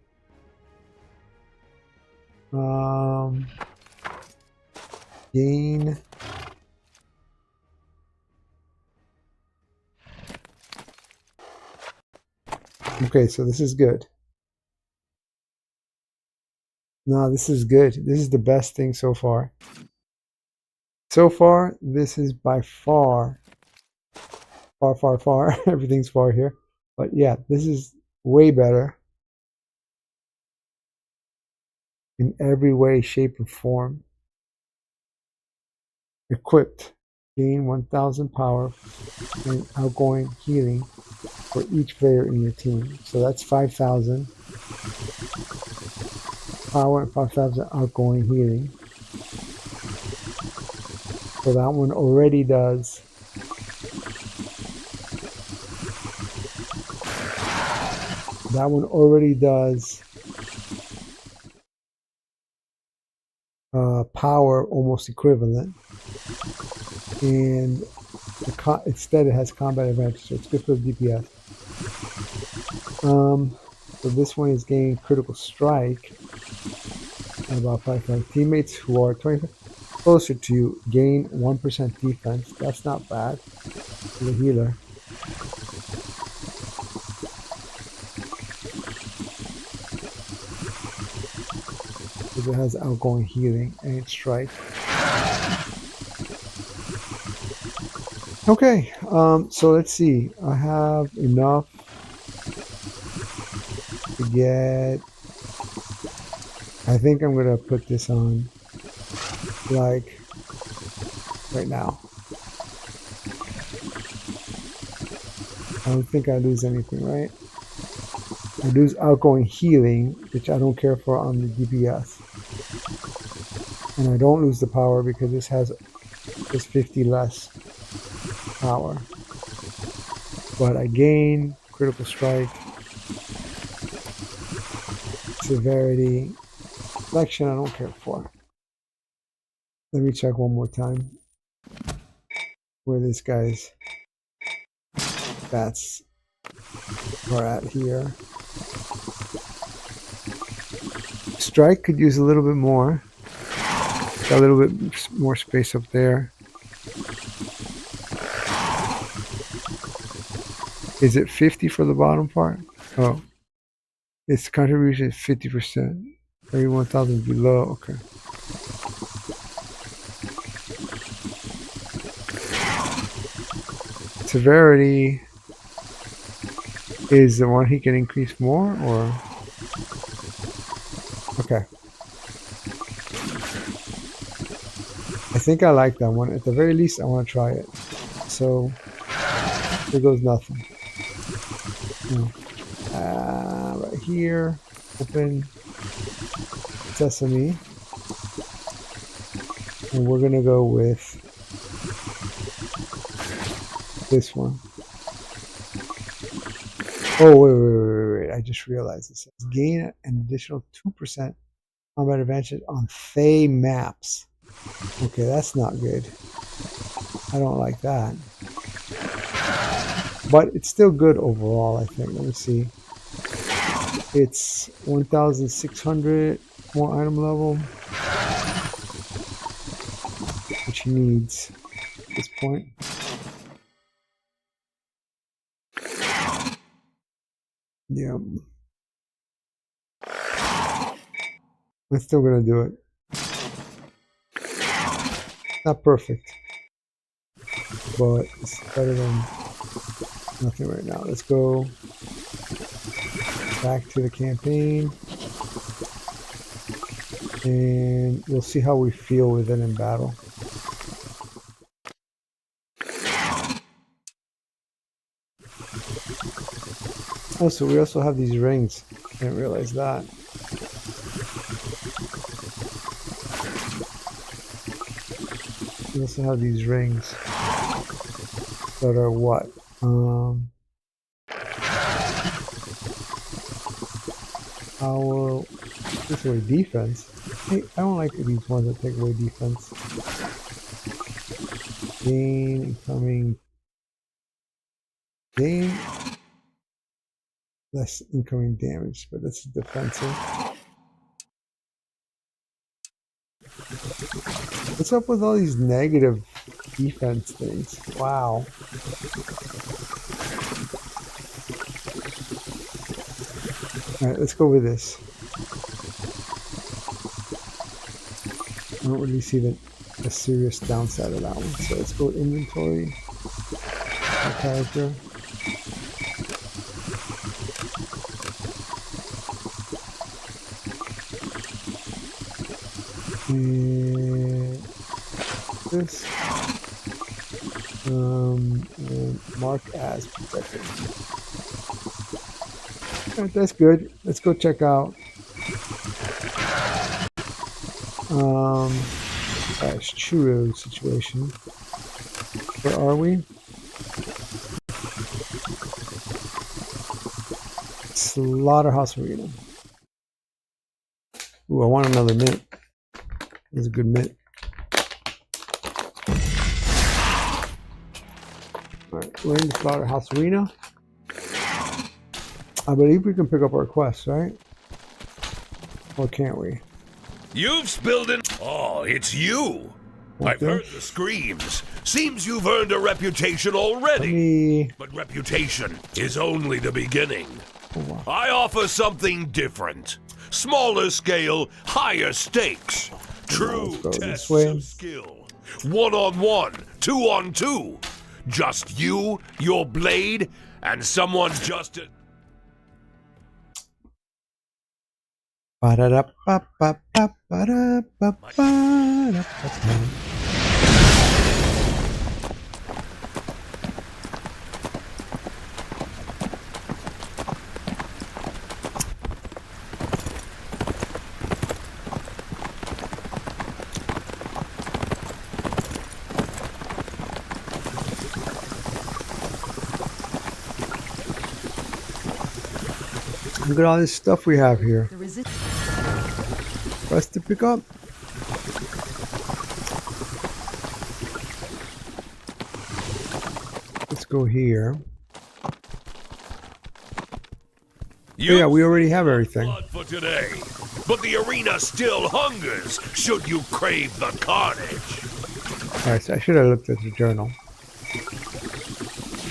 Gain. Okay, so this is good. No, this is good. This is the best thing so far. So far, this is by far, far. Everything's far here. But yeah, this is way better. In every way, shape, and form. Equipped. Gain 1000 power and outgoing healing for each player in your team. So that's 5,000 power and 5,000 outgoing healing. So that one already does power almost equivalent, and instead it has combat advantage, so it's good for the DPS. So this one is gaining critical strike at about 5,000. Teammates who are 20 closer to you gain 1% defense. That's not bad for the healer. Because it has outgoing healing and it's strike. Okay, so let's see. I have enough to get. I think I'm gonna put this on like right now. I don't think I lose anything, right? I lose outgoing healing, which I don't care for on the DPS. And I don't lose the power because this has just 50 less power. But I gain critical strike, severity, deflection I don't care for. Let me check one more time where this guy's stats are at here. Strike could use a little bit more. Got a little bit more space up there. Is it 50 for the bottom part? Oh. Its contribution is 50%. 31,000 below. Okay. Severity is the one he can increase more, or? Okay. I think I like that one. At the very least, I want to try it. So, there goes nothing. Right here, open Sesame. And we're going to go with this one. Oh, wait. I just realized it says gain an additional 2% combat advantage on Fey maps. Okay, that's not good. I don't like that. But it's still good overall, I think. Let me see. It's 1,600 more item level, which he needs at this point. Yeah. I'm still gonna do it. Not perfect, but it's better than nothing right now. Let's go back to the campaign, and we'll see how we feel with it in battle. Oh, so we also have these rings. I didn't realize that. We also have these rings that are what? Our take away defense. Hey, I don't like these ones that take away defense. Gain incoming. Gain less incoming damage, but that's defensive. What's up with all these negative defense things? Wow. Alright, let's go with this. I don't really see the serious downside of that one. So let's go inventory. Our character. And this. And mark as protected. Alright, that's good. Let's go check out Churro situation. Where are we? Slaughterhouse Arena. Ooh, I want another mint. That's a good mint. Alright, we're in the Slaughterhouse Arena. I believe we can pick up our quest, right? Or can't we? You've spilled in. Oh, it's you. I've heard the screams. Seems you've earned a reputation already. But reputation is only the beginning. I offer something different. Smaller scale, higher stakes. True tests of skill. 1-on-1, 2-on-2. Just you, your blade, and someone just... Look at all this stuff we have here. For us to pick up. Let's go here. Yeah, we already have everything. For today, but the arena still hungers should you crave the carnage. Alright, so I should have looked at the journal.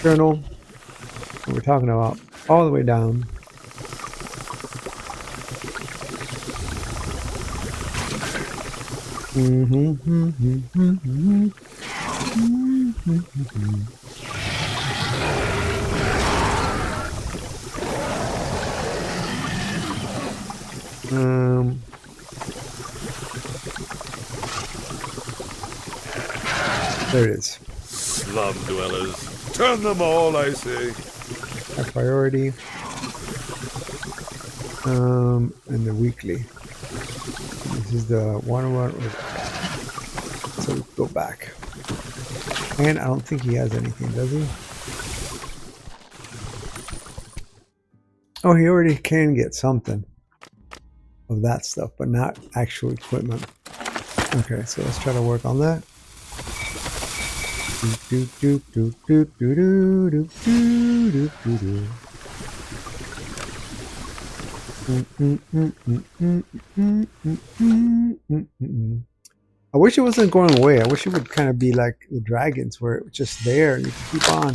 Journal. What we're talking about all the way down. There it is. Slum dwellers. Turn them all, I say. Our priority. And the weekly. This is the one. So go back. And I don't think he has anything, does he? Oh, he already can get something of that stuff, but not actual equipment. Okay, so let's try to work on that. I wish it wasn't going away. I wish it would kind of be like the dragons, where it was just there and you can keep on.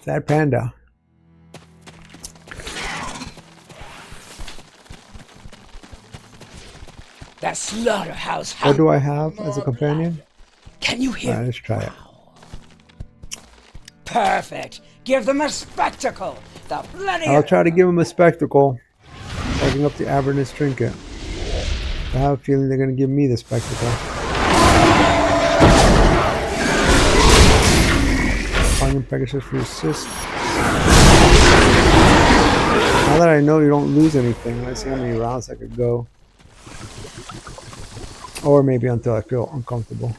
Sad panda. The slaughterhouse. What do I have as a companion? Can you hear? Alright, let's try it. Perfect. Give them a spectacle. The bloody. I'll try to give them a spectacle. Taking up the Avernus trinket. I have a feeling they're going to give me the spectacle. Finding Pegasus for assist. Now that I know you don't lose anything, let's see how many rounds I could go. Or maybe until I feel uncomfortable.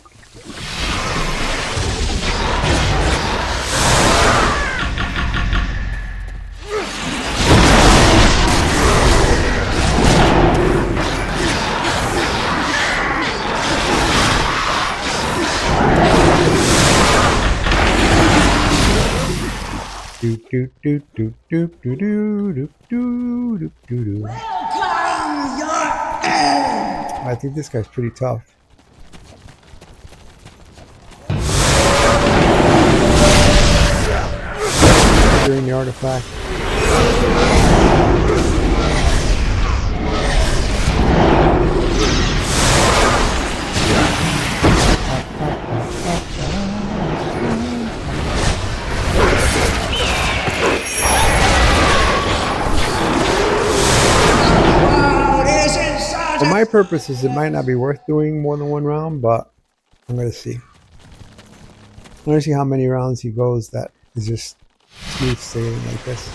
Do do do do do do do do do do do. I think this guy's pretty tough. During the artifact. For my purposes, it might not be worth doing more than one round, but I'm going to see. I'm going to see how many rounds he goes that is just smooth sailing like this.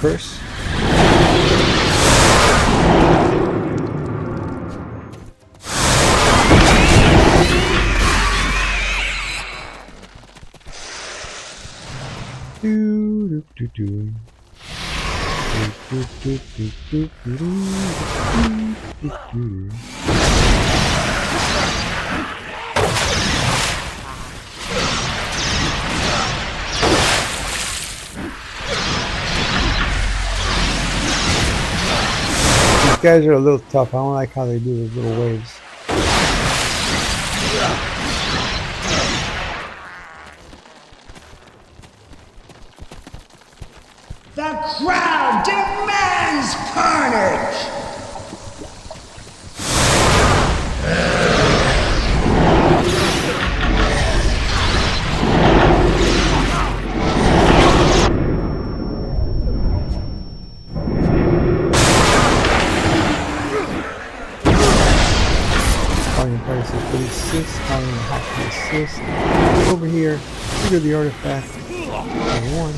Curse. Do do do do. Do do do do do do do do. These guys are a little tough. I don't like how they do those little waves. The crowd demands carnage! Assist, assist. Over here, trigger the artifact. One.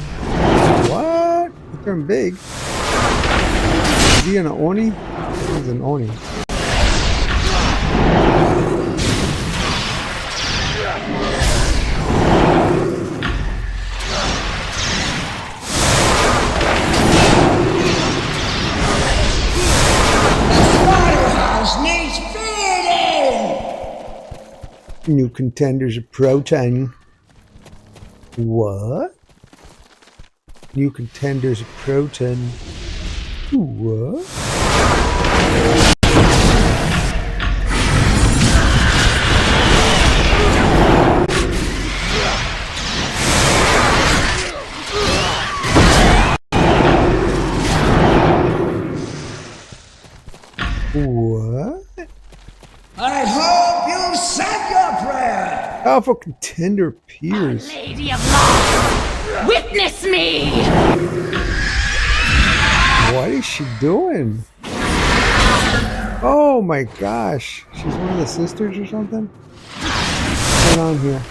What? He turned big. Is he an Oni? He's an Oni. New contenders approaching. What? New contenders approaching. What? What? I hope you said your prayer! Alpha contender appears. Lady of Loss, witness me! What is she doing? Oh my gosh. She's one of the sisters or something? What's going on here?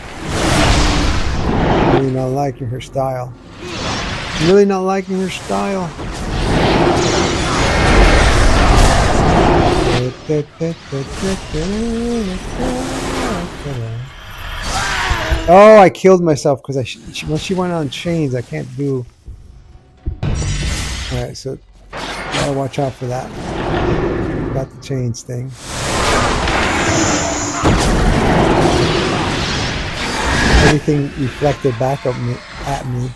I'm really not liking her style. I'm really not liking her style. Oh, I killed myself because when she went on chains, I can't do. Alright, so gotta watch out for that. Got the chains thing. Everything reflected back at me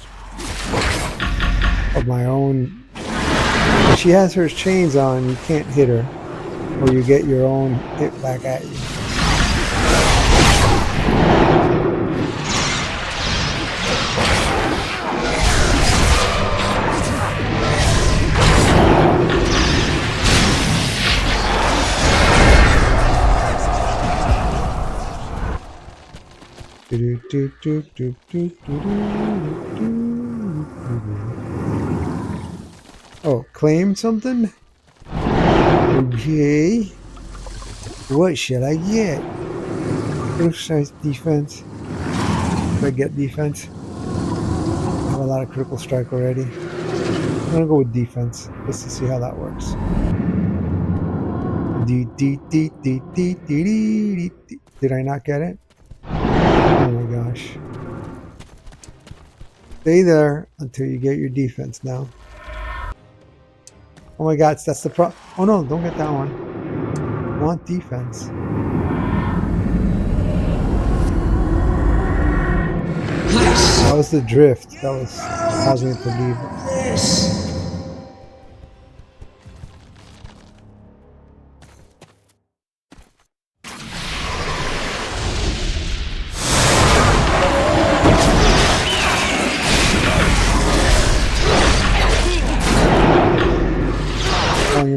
of my own. When she has her chains on, you can't hit her, or you get your own hit back at you. Oh, claim something? Okay. What should I get? Size defense. Should I get defense? I have a lot of critical strike already. I'm gonna go with defense just to see how that works. Did I not get it? Oh my gosh. Stay there until you get your defense now. Oh my god, that's the pro. Oh no, don't get that one. I want defense. That was the drift. That was causing it to leave.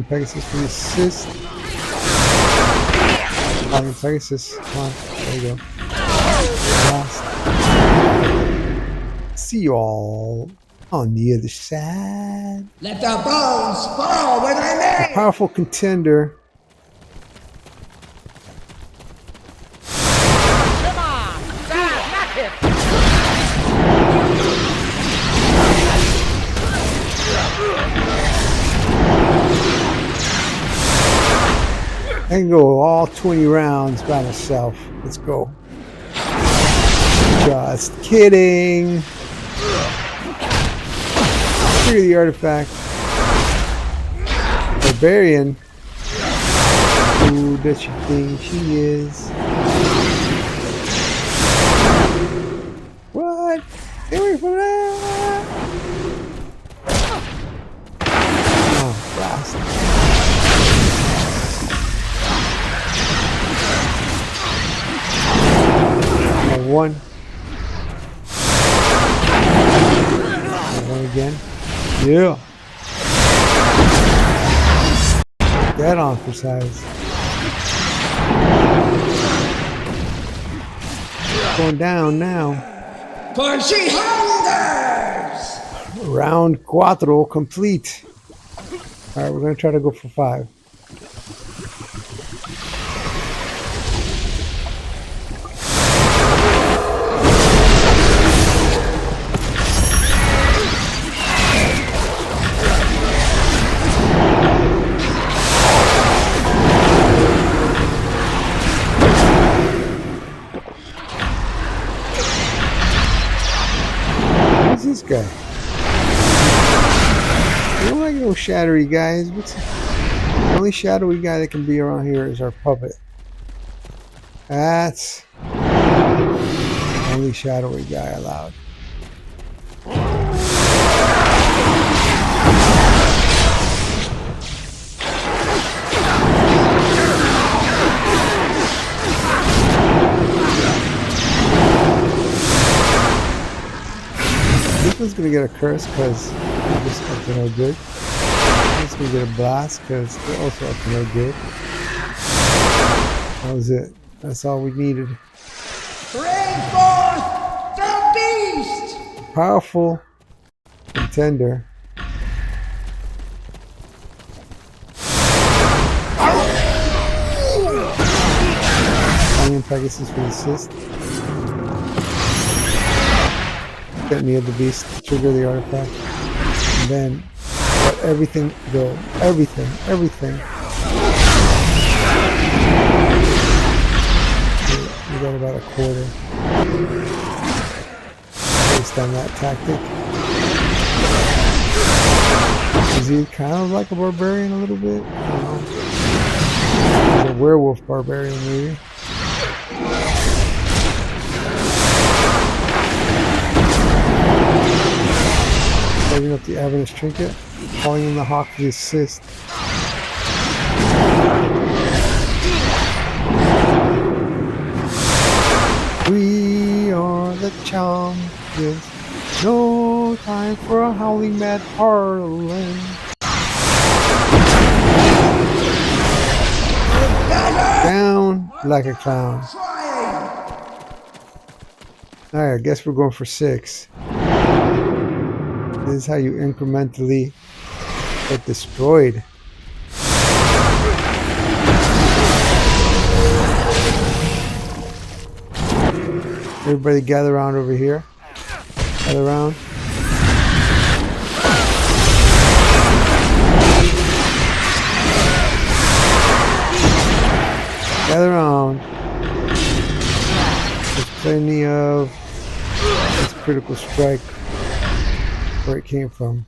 Pegasus for the assist. Pegasus, come on, there you go. Last. See you all on the other side. Let the bones fall where they may. A powerful contender. Come on, knock it. I can go all 20 rounds by myself. Let's go. Just kidding. Trigger the artifact. Barbarian. Who does she think she is? What? Get away from that! Oh, blast. One. One again. Yeah. That on for size. Going down now. For she hungers! Round 4 complete. Alright, we're going to try to go for 5. This guy. You don't like no shadowy guys. What's the only shadowy guy that can be around here is our puppet. That's the only shadowy guy allowed. This one's gonna get a curse because this up to no good. This gonna get a blast because they're also up to no good. That was it. That's all we needed. Bring forth the beast! Powerful contender. Onion Pegasus for the assist. Get near the beast, trigger the artifact, and then let everything go. Everything. got about a quarter. Based on that tactic. Is he kind of like a barbarian a little bit? I don't know. He's a werewolf barbarian, maybe. Saving up the Avernus Trinket. Calling in the Hawk for the assist. We are the champions. No time for a howling mad Harlan. Down like a clown. Alright, I guess we're going for 6. This is how you incrementally get destroyed. Everybody gather around over here. Gather around. Gather around. There's plenty of this critical strike where it came from.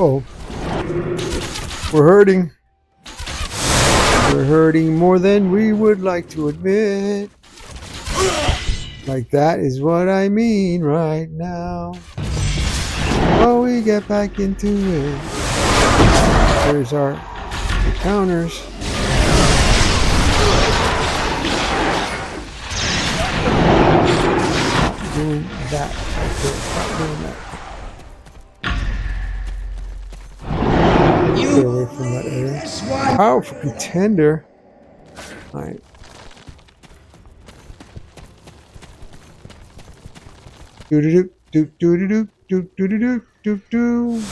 Oh, we're hurting. We're hurting more than we would like to admit. Like that is what I mean right now. Well, we get back into it. There's our counters. Stop doing that. Stop doing that. Get away from that area. Powerful contender. Alright. Do do do do do do do do do do do.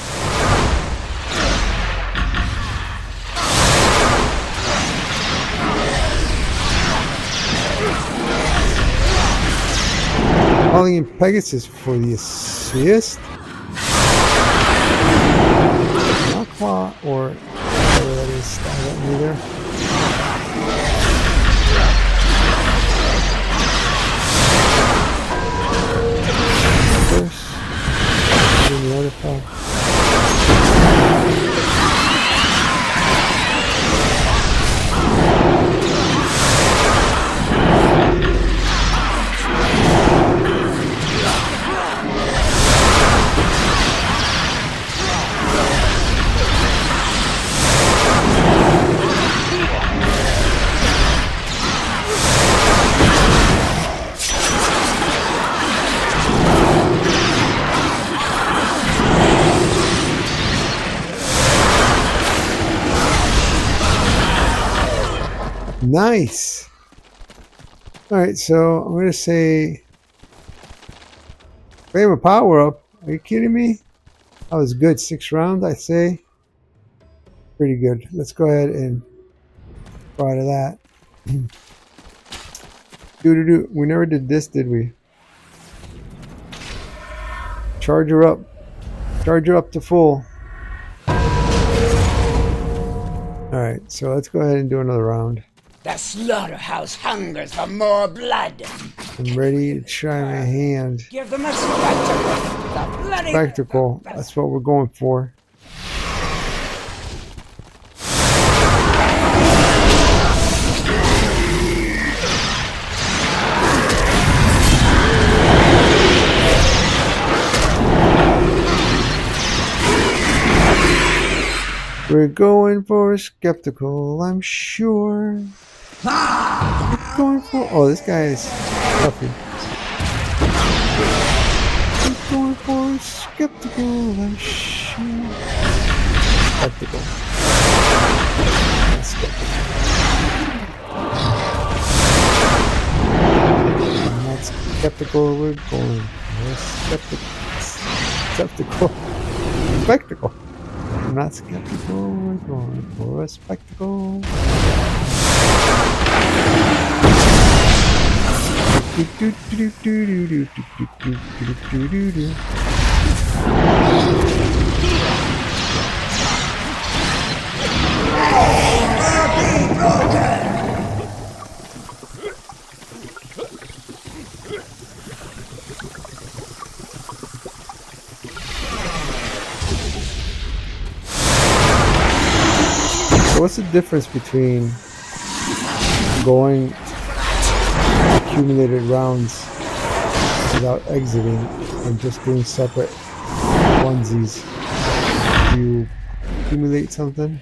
Calling in Pegasus for the assist. Or whatever that is, I don't know either. First, then the artifact. Nice. All right, so I'm gonna say, frame a power up. Are you kidding me? That was good. 6 rounds, I say. Pretty good. Let's go ahead and try to that. Do. We never did this, did we? Charge her up. Charge her up to full. All right, so let's go ahead and do another round. The slaughterhouse hungers for more blood. I'm ready to try my hand. Give them a spectacle. The bloody Spectacle. That's what we're going for. We're going for a skeptical, I'm sure. We're going for... Oh, this guy is toughy. We're going for a skeptical, I'm sure. Skeptical. Skeptical. I'm not skeptical, we're going for a skeptical. Skeptical. Spectacle. I'm not skeptical, we're going for a spectacle. So what's the difference between going accumulated rounds without exiting and just doing separate onesies? Do you accumulate something?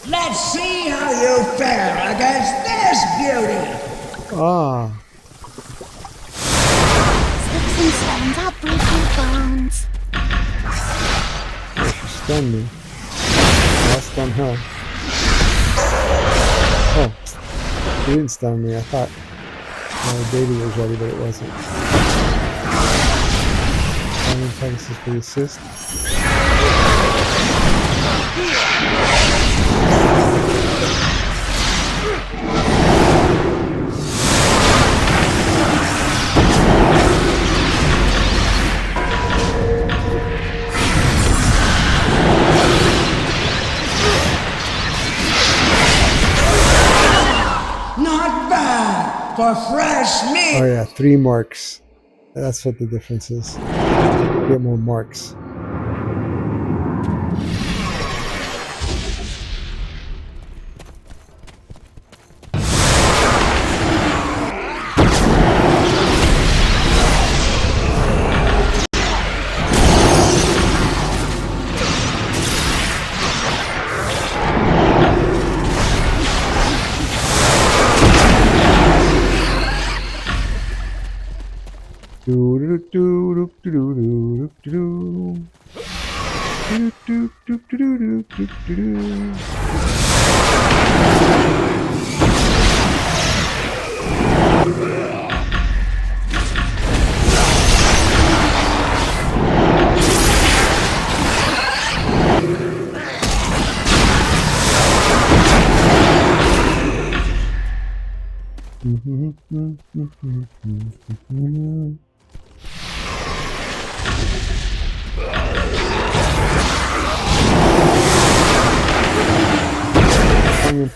Let's see how you fare against this beauty. Ah. Sticks and stones, I'll break your bones. She stunned me. I'll stun her. Oh. She didn't stun me. I thought my baby was ready, but it wasn't. Thanks for the assist. Not bad for fresh meat. Oh yeah, 3 marks. That's what the difference is. Get more marks.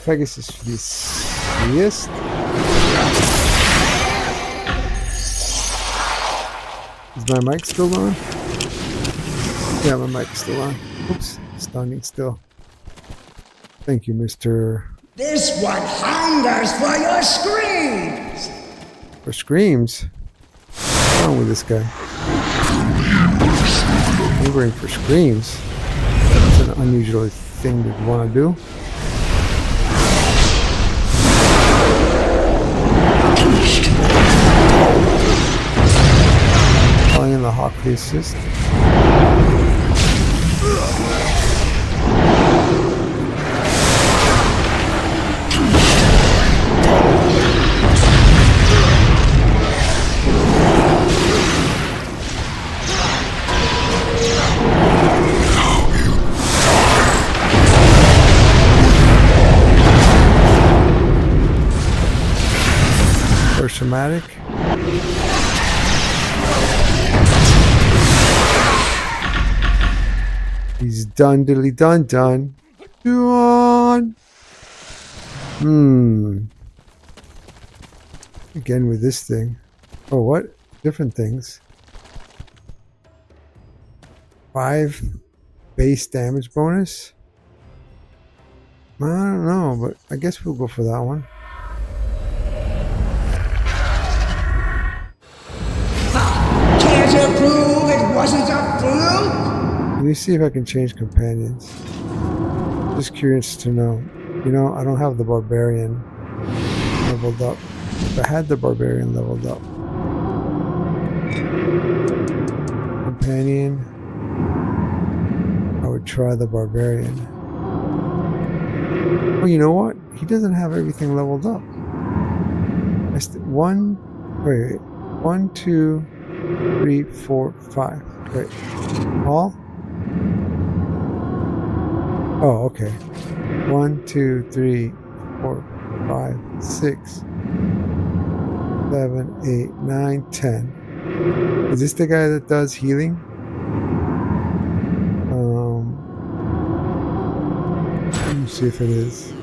Pegasus for this. Yes. Is my mic still on? Yeah, my mic is still on. Oops, standing still. Thank you, Mr. This one hungers for your screams. For screams? What's wrong with this guy? Hungering for screams? That's an unusual thing to want to do. Calling in the hawk for the assist. Or somatic. He's done, diddly done. Done. Again with this thing. Oh, what? Different things. 5 base damage bonus? I don't know, but I guess we'll go for that one. Can't you prove it wasn't a fluke? Let me see if I can change companions. Just curious to know. You know, I don't have the barbarian leveled up. If I had the barbarian leveled up. Companion. try the barbarian. Oh, you know what? He doesn't have everything leveled up. One, 2, 3, 4, 5. Wait, all? Oh, okay. 1, 2, 3, 4, 5, 6, 7, 8, 9, 10. Is this the guy that does healing? Let me see if it is.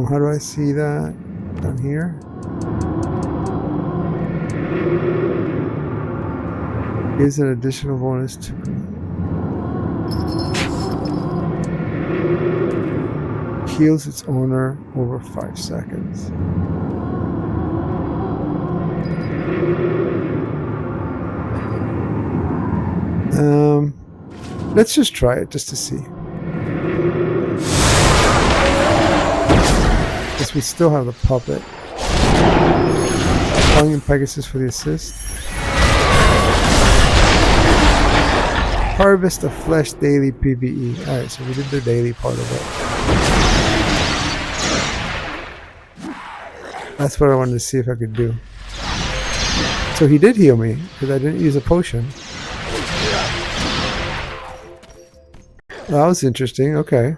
How do I see that? Down here? Gives an additional bonus to... Heals its owner over 5 seconds. Let's just try it just to see. Guess we still have the puppet. Calling in Pegasus for the assist. Harvest of flesh daily PvE. Alright, so we did the daily part of it. That's what I wanted to see if I could do. So he did heal me, because I didn't use a potion. That was interesting, okay.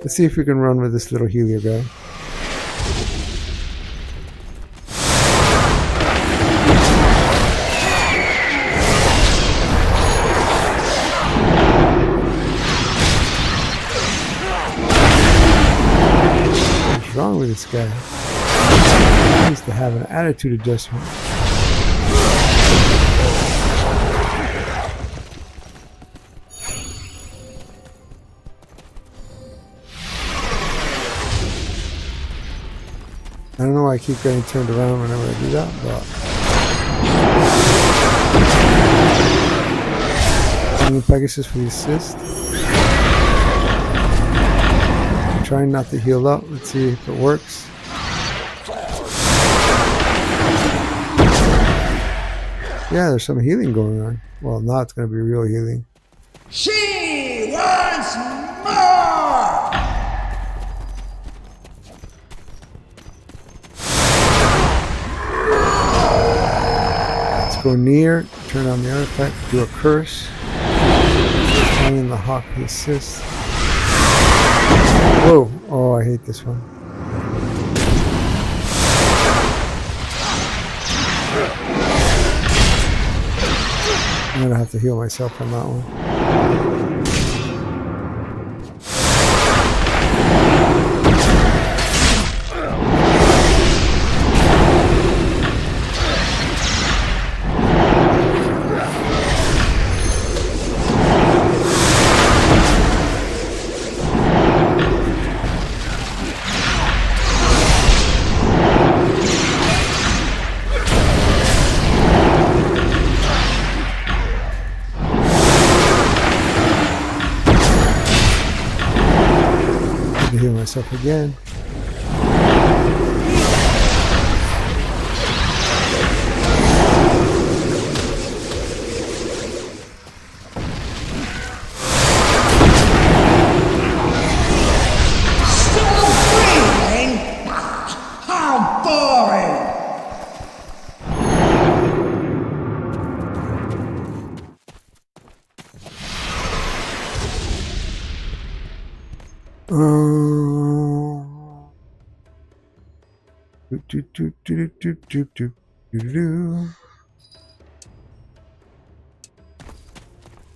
Let's see if we can run with this little healer guy. What's wrong with this guy? He needs to have an attitude adjustment. I don't know why I keep getting turned around whenever I do that, but... I'm Pegasus for the assist. I'm trying not to heal up. Let's see if it works. Yeah, there's some healing going on. Well, now it's going to be real healing. She wants more! Go near, turn on the artifact, do a curse, and in the hawk the assist. Whoa! Oh, I hate this one. I'm gonna have to heal myself on that one. Heal myself again. Still breathing? How boring!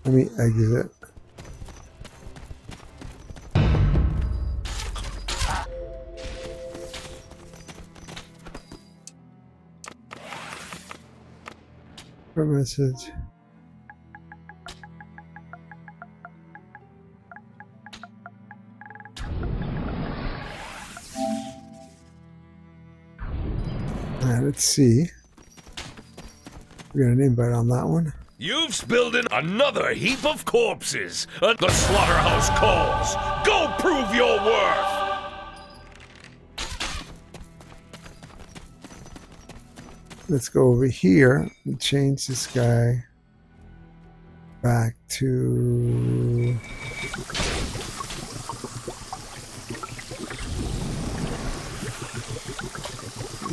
Let me exit. For message. Let's see. We got an invite on that one. You've spilled in another heap of corpses. The slaughterhouse calls. Go prove your worth. let's go over here and change this guy back to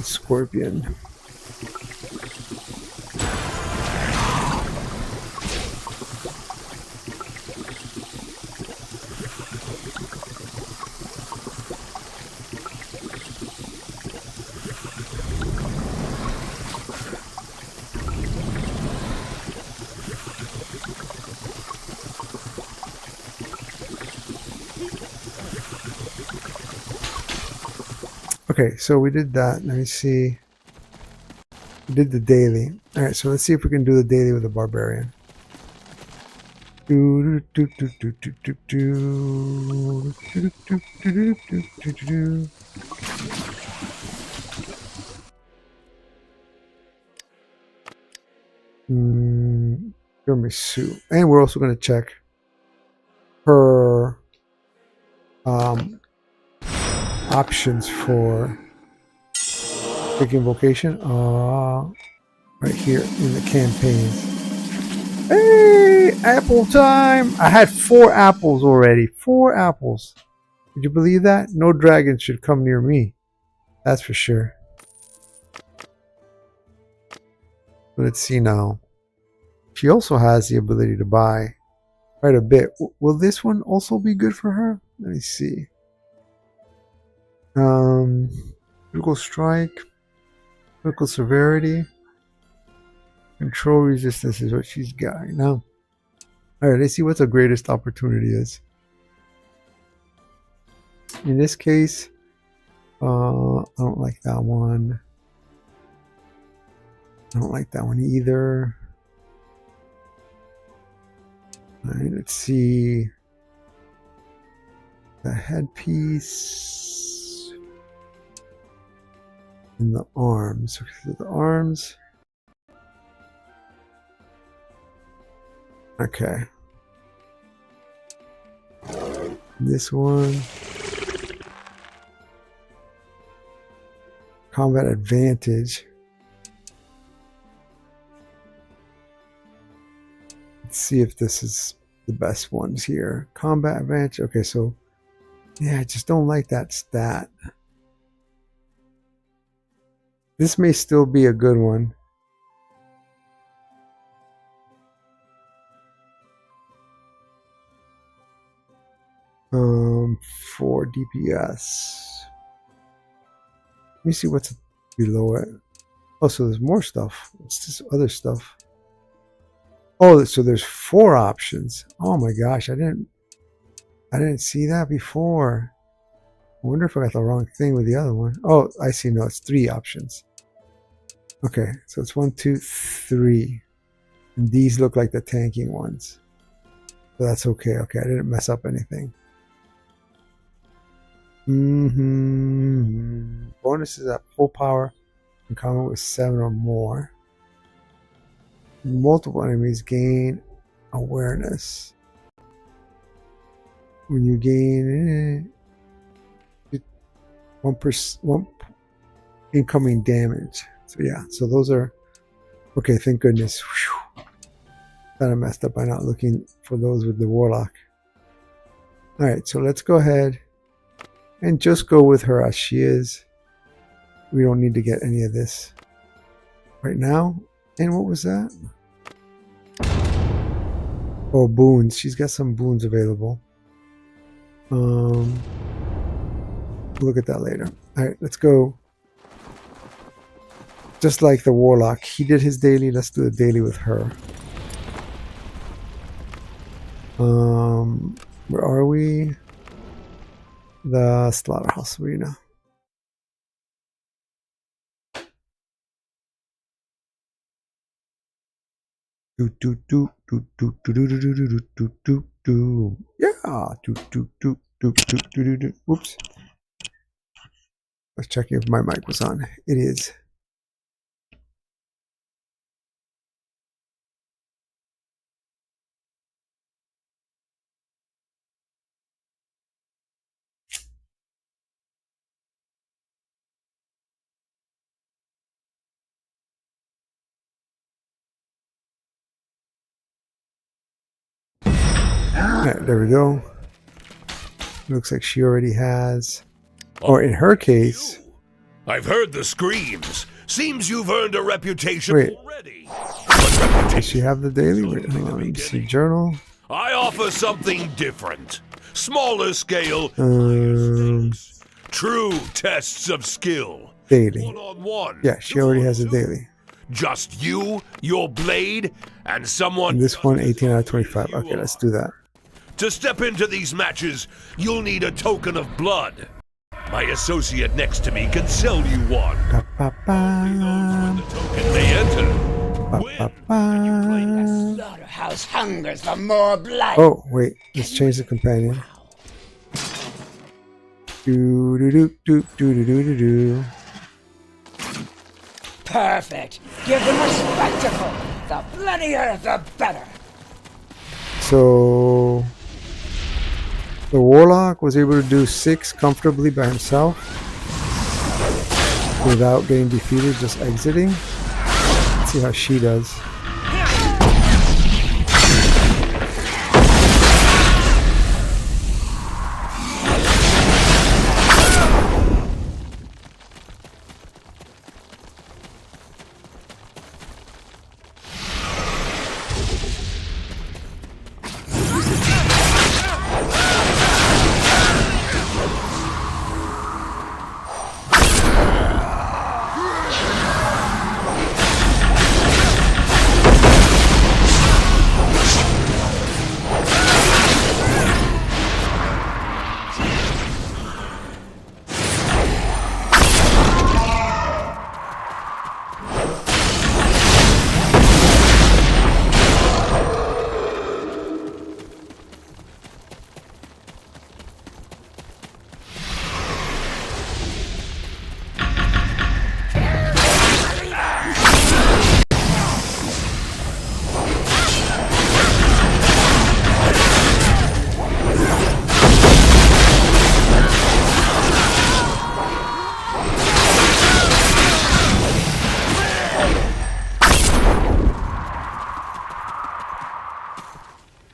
Scorpion. Okay, so we did that. Let me see. We did the daily. Alright, so let's see if we can do the daily with the barbarian. Skirmish suit. And we're also going to check her options for quick invocation. Right here in the campaigns. Hey, apple time! I had 4 apples already. 4 apples. Could you believe that? No dragon should come near me. That's for sure. Let's see now. She also has the ability to buy quite a bit. Will this one also be good for her? Let me see. Critical strike, critical severity, control resistance is what she's got right now. Alright, let's see what the greatest opportunity is. In this case, I don't like that one. I don't like that one either. Alright, let's see. The headpiece and the arms. Okay, the arms. Okay. This one. Combat advantage. Let's see if this is the best ones here. Combat advantage. Okay, so yeah, I just don't like that stat. This may still be a good one. For DPS. Let me see what's below it. Oh, so there's more stuff. What's this other stuff? Oh, so there's 4 options. Oh my gosh, I didn't see that before. I wonder if I got the wrong thing with the other one. Oh, I see. No, it's 3 options. Okay, so it's 1, 2, 3. And these look like the tanking ones. So that's okay. Okay, I didn't mess up anything. Bonuses at full power in combat with 7 or more. Multiple enemies gain awareness. When you gain 1% incoming damage. So yeah, so those are okay. Thank goodness. Whew. Kind of messed up by not looking for those with the warlock. All right, so let's go ahead and just go with her as she is. We don't need to get any of this right now. And what was that? Oh, boons. She's got some boons available. We'll look at that later. All right, let's go. Just like the warlock, he did his daily. Let's do the daily with her. Where are we? The slaughterhouse arena. Do do do do do do do do do do do do do. Yeah. Do do do do do do do. Whoops. Let's check if my mic was on. It is. Alright, there we go. Looks like she already has. Or in her case. I've heard the screams. Seems you've earned a reputation already. Does she have the daily? Wait, hang on, let me see. Journal. I offer something different. Smaller scale. True tests of skill. Daily. One-on-one. Yeah, she already has a daily. Just you, your blade, and someone. And this one, 18 out of 25. Okay, let's do that. To step into these matches, you'll need a token of blood. My associate next to me can sell you one. The token may enter. Slaughterhouse hungers for more blood. Oh, wait. Let's change the companion. Do. Perfect. Give them a spectacle. The bloodier, the better. So the warlock was able to do 6 comfortably by himself without getting defeated, just exiting. Let's see how she does.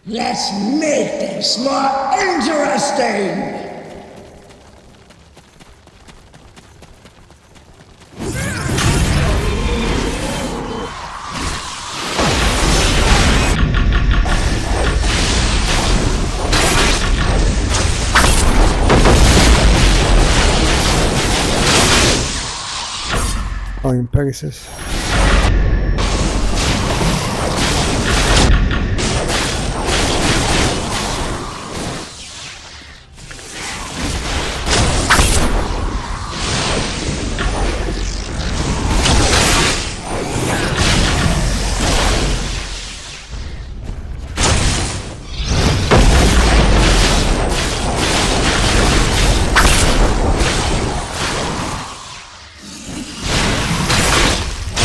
Let's make this more interesting! Volume Pegasus.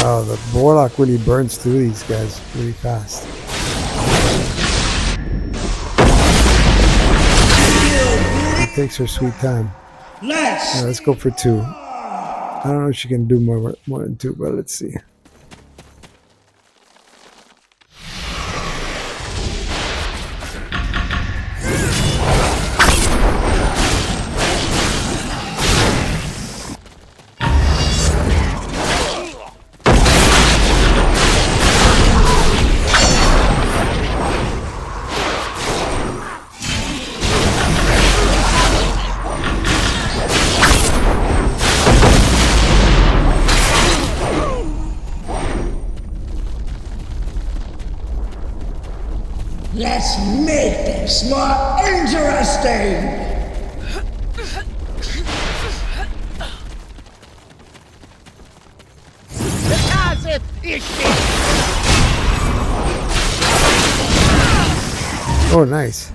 Wow, the warlock really burns through these guys really fast. It takes her sweet time. Let's go for 2. I don't know if she can do more than 2, but let's see. Let's make this more interesting! Oh, nice.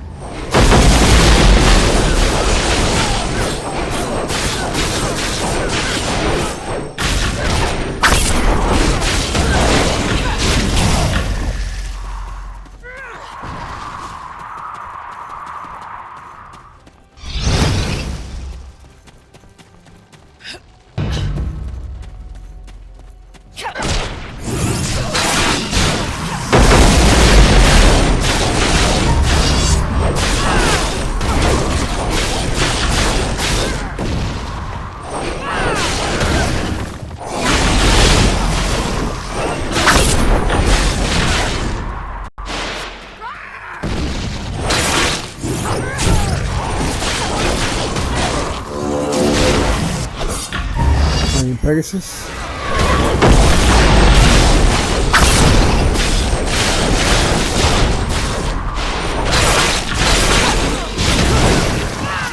Pegasus.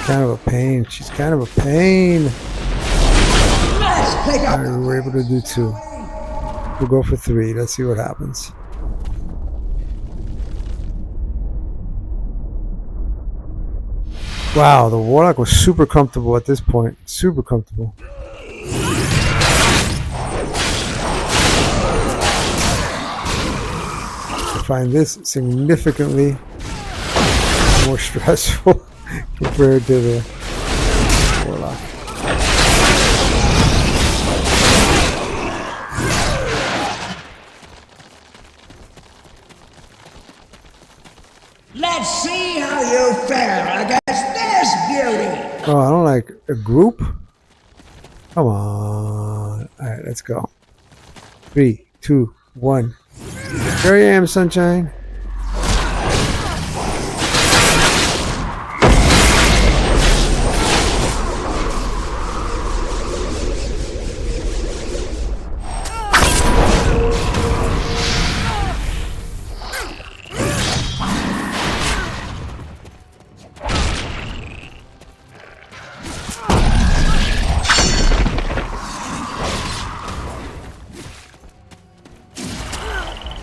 Kind of a pain. She's kind of a pain. Alright, we were able to do 2. We'll go for 3. Let's see what happens. Wow, the Warlock was super comfortable at this point. Super comfortable. I find this significantly more stressful compared to the Warlock. Let's see how you fare against this beauty. Oh, I don't like a group. Come on. Alright, let's go. 3, 2, 1. Here I am, sunshine.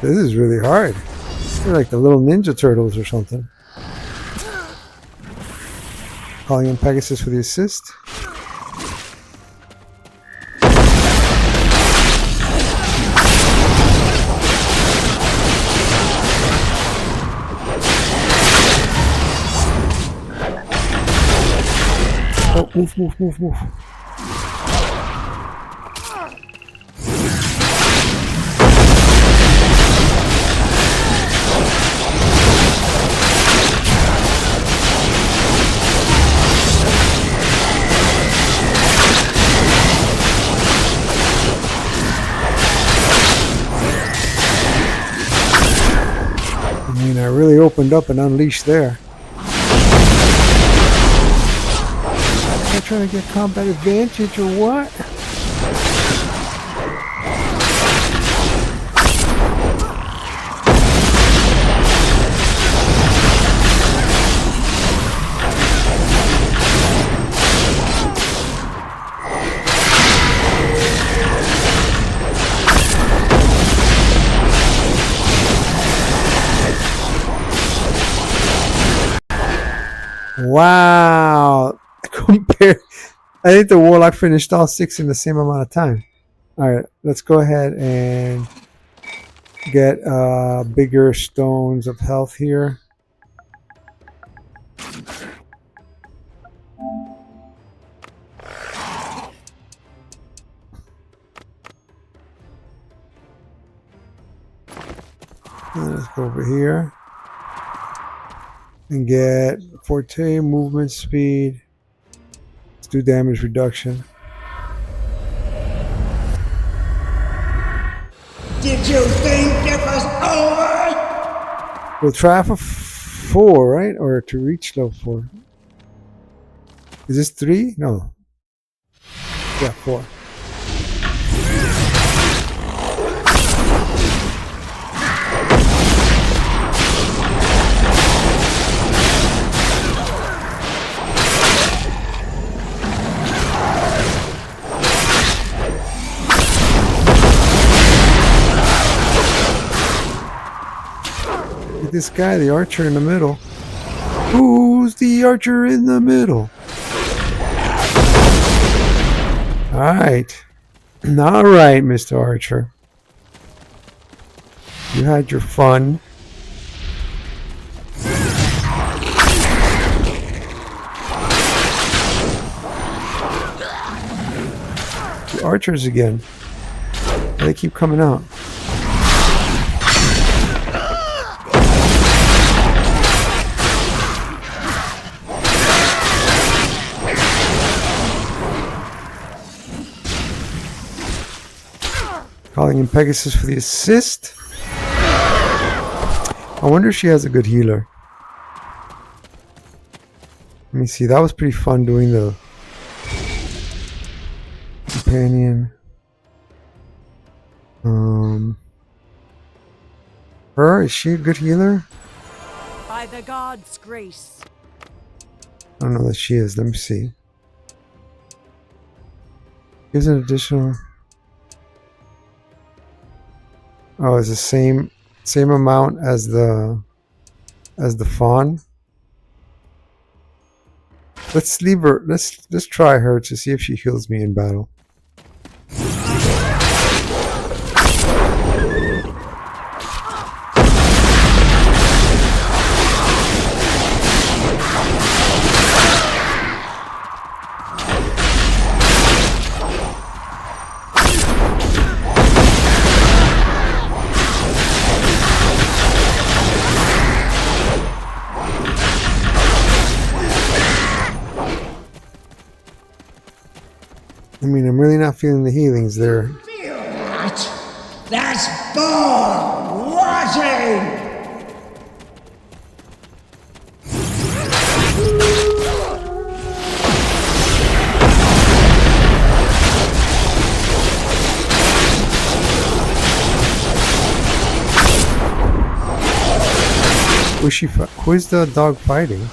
This is really hard. They're like the little Ninja Turtles or something. Calling in Pegasus for the assist. Oh, move, move, move, move. I really opened up and unleashed there. Am I trying to get combat advantage or what? Wow. Compare. I think the Warlock finished all 6 in the same amount of time. Alright, let's go ahead and get bigger stones of health here. Let's go over here and get forte movement speed. Let's do damage reduction. Did you think it was over? We'll try for 4, right? Or to reach level 4. Is this 3? No. Yeah, 4. This guy, the archer in the middle. Who's the archer in the middle? Alright. Alright, Mr. Archer. You had your fun. The archers again. They keep coming out. Calling in Pegasus for the assist. I wonder if she has a good healer. Let me see. That was pretty fun doing the companion. Her, is she a good healer? By the gods' grace. I don't know that she is. Let me see. Gives an additional. Oh, it's the same amount as the fawn. Let's leave her. Let's try her to see if she heals me in battle. I mean, I'm really not feeling the healings there. Feel that? That's ball rotting! Who is the dog fighting?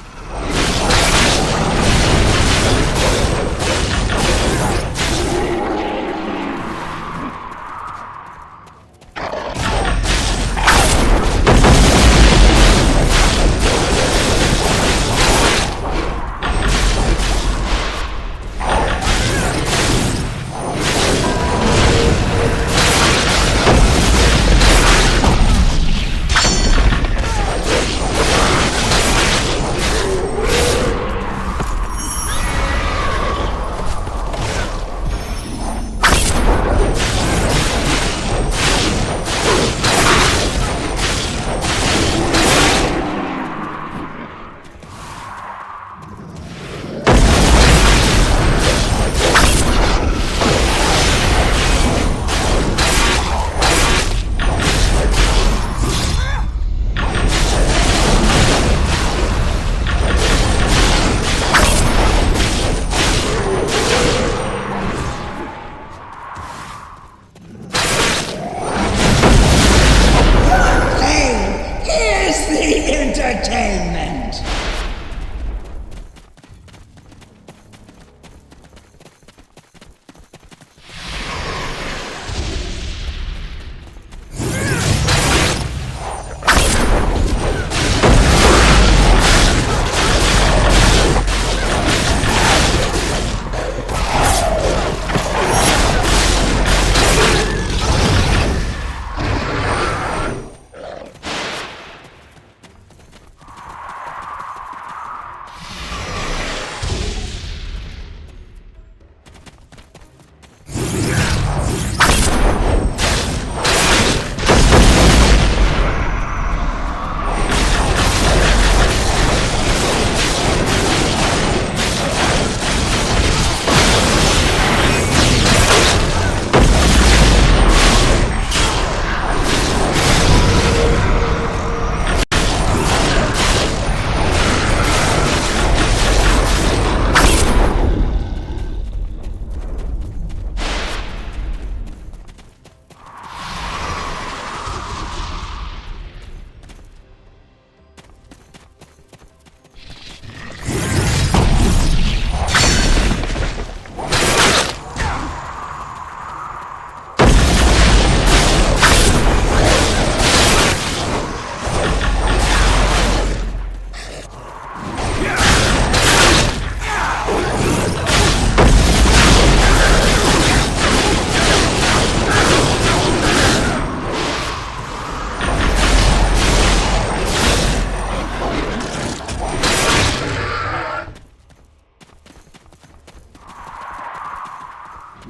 Entertainment!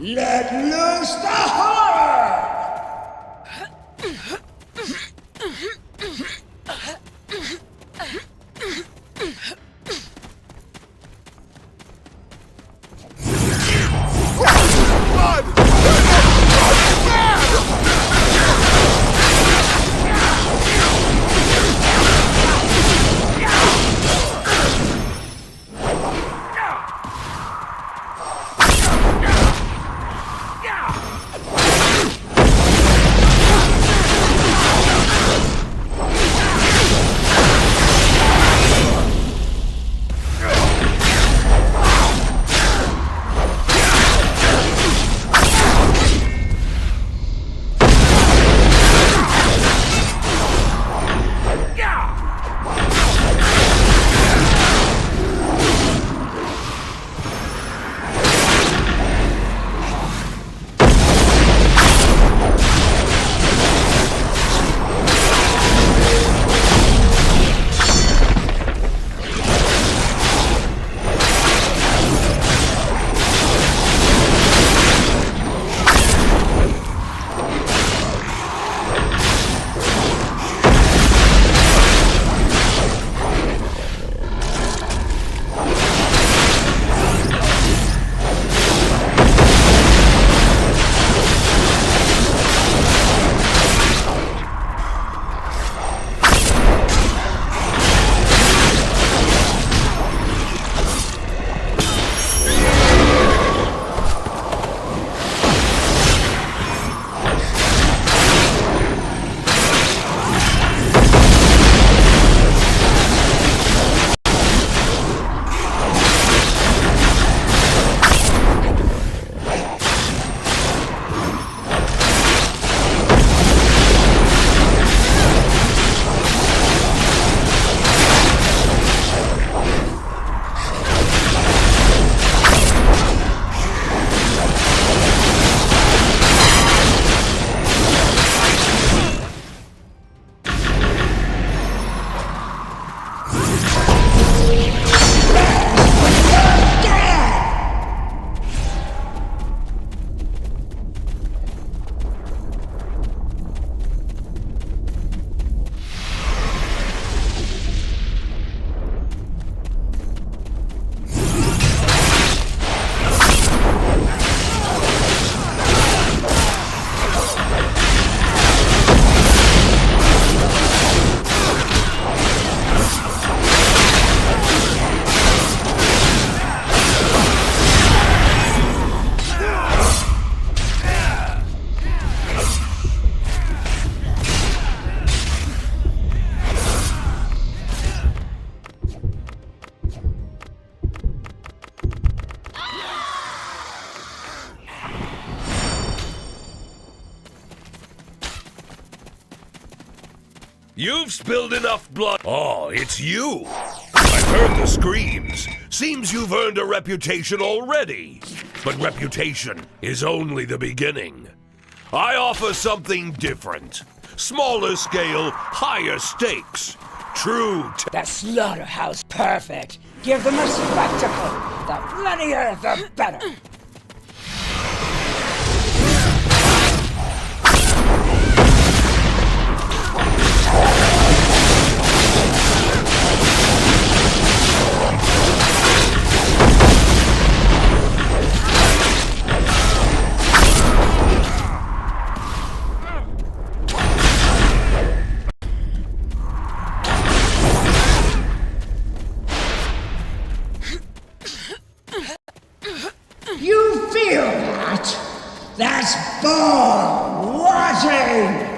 Let loose the horror! You've spilled enough blood. Oh, it's you. I've heard the screams. Seems you've earned a reputation already. But reputation is only the beginning. I offer something different. Smaller scale, higher stakes. True. The slaughterhouse perfect. Give them a spectacle. The bloodier, the better. You feel that? That's ball watching!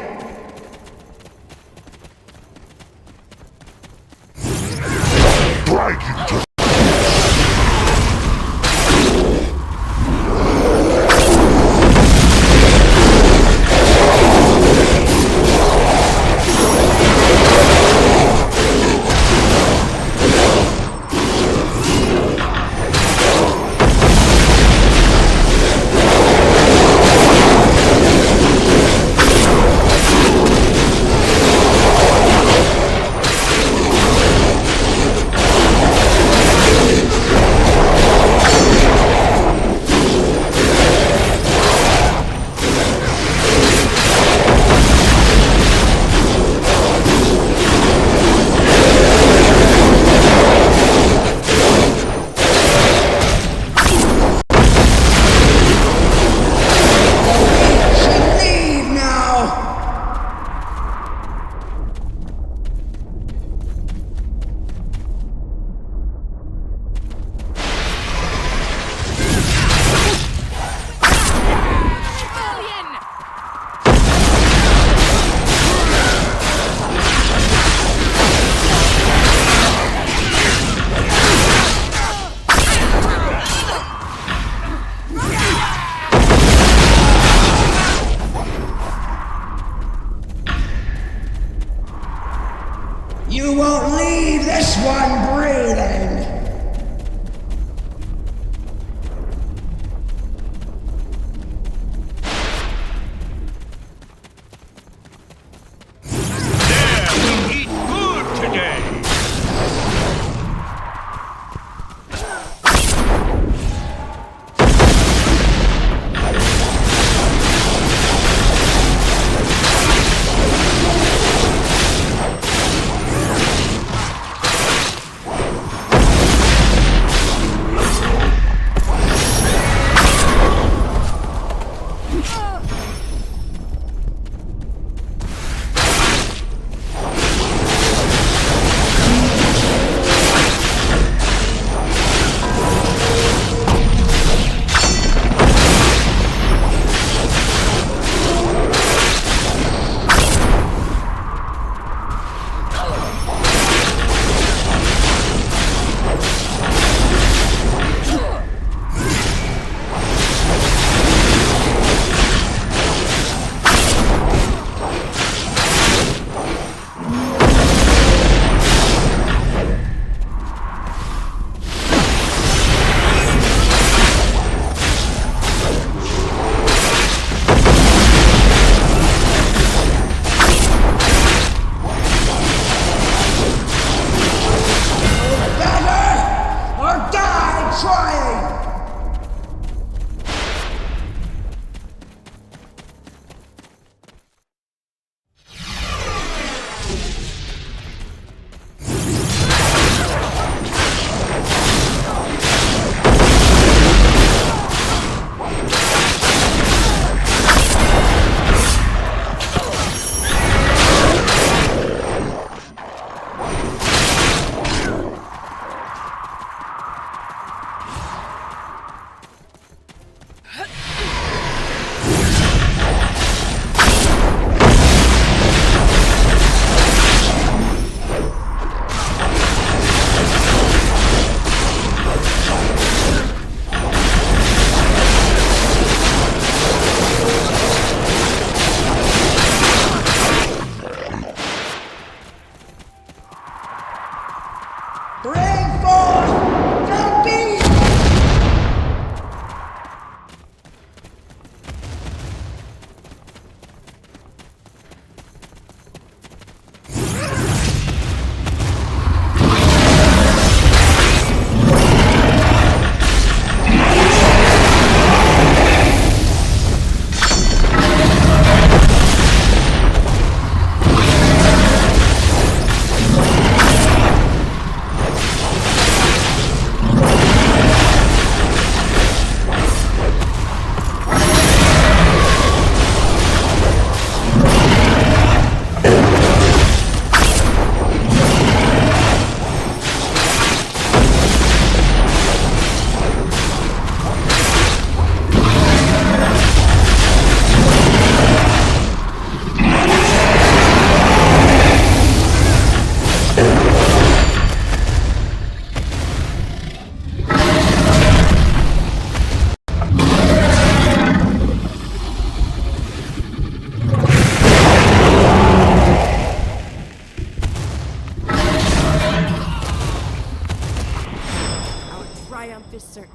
certain.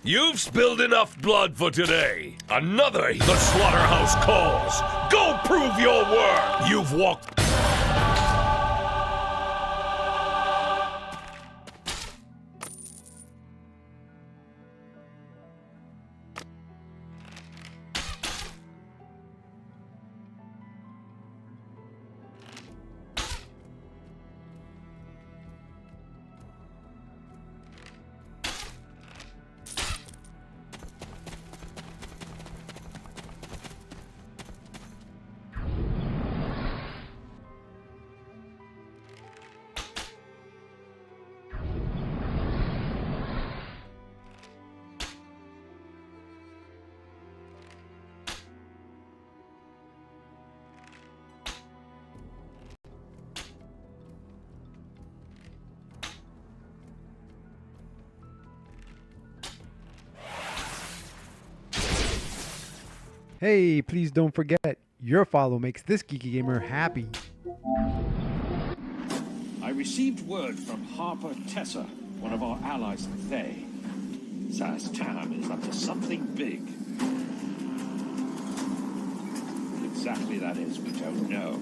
You've spilled enough blood for today. Another the slaughterhouse calls. Go prove your worth. You've walked. Hey, please don't forget, your follow makes this geeky gamer happy. I received word from Harper Tessa, one of our allies in Thay. Tam is up to something big. What exactly that is, we don't know.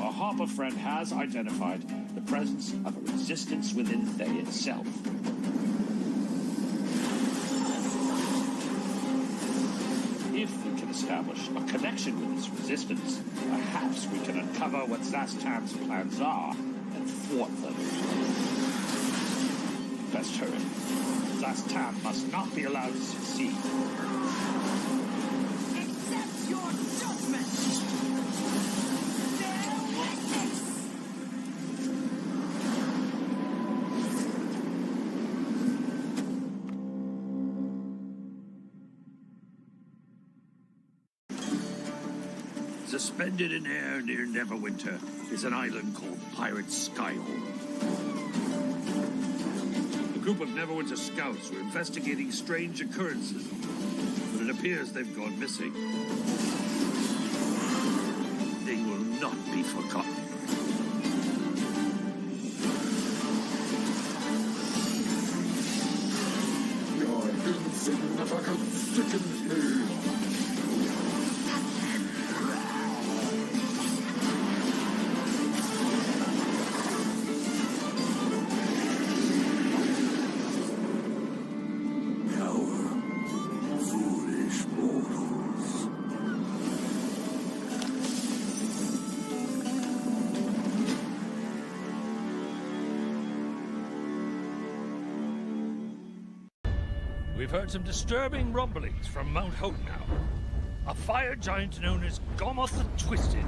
Our Harper friend has identified the presence of a resistance within Thay itself. If we can establish a connection with this resistance, perhaps we can uncover what Zastam's plans are and thwart them. Best hurry. Zastam must not be allowed to succeed. Accept your judgment! Suspended in air near Neverwinter is an island called Pirate Skyhole. A group of Neverwinter scouts were investigating strange occurrences, but it appears they've gone missing. They will not be forgotten. Your insignificance sickens me. We've heard some disturbing rumblings from Mount Hope now. A fire giant known as Gomoth the Twisted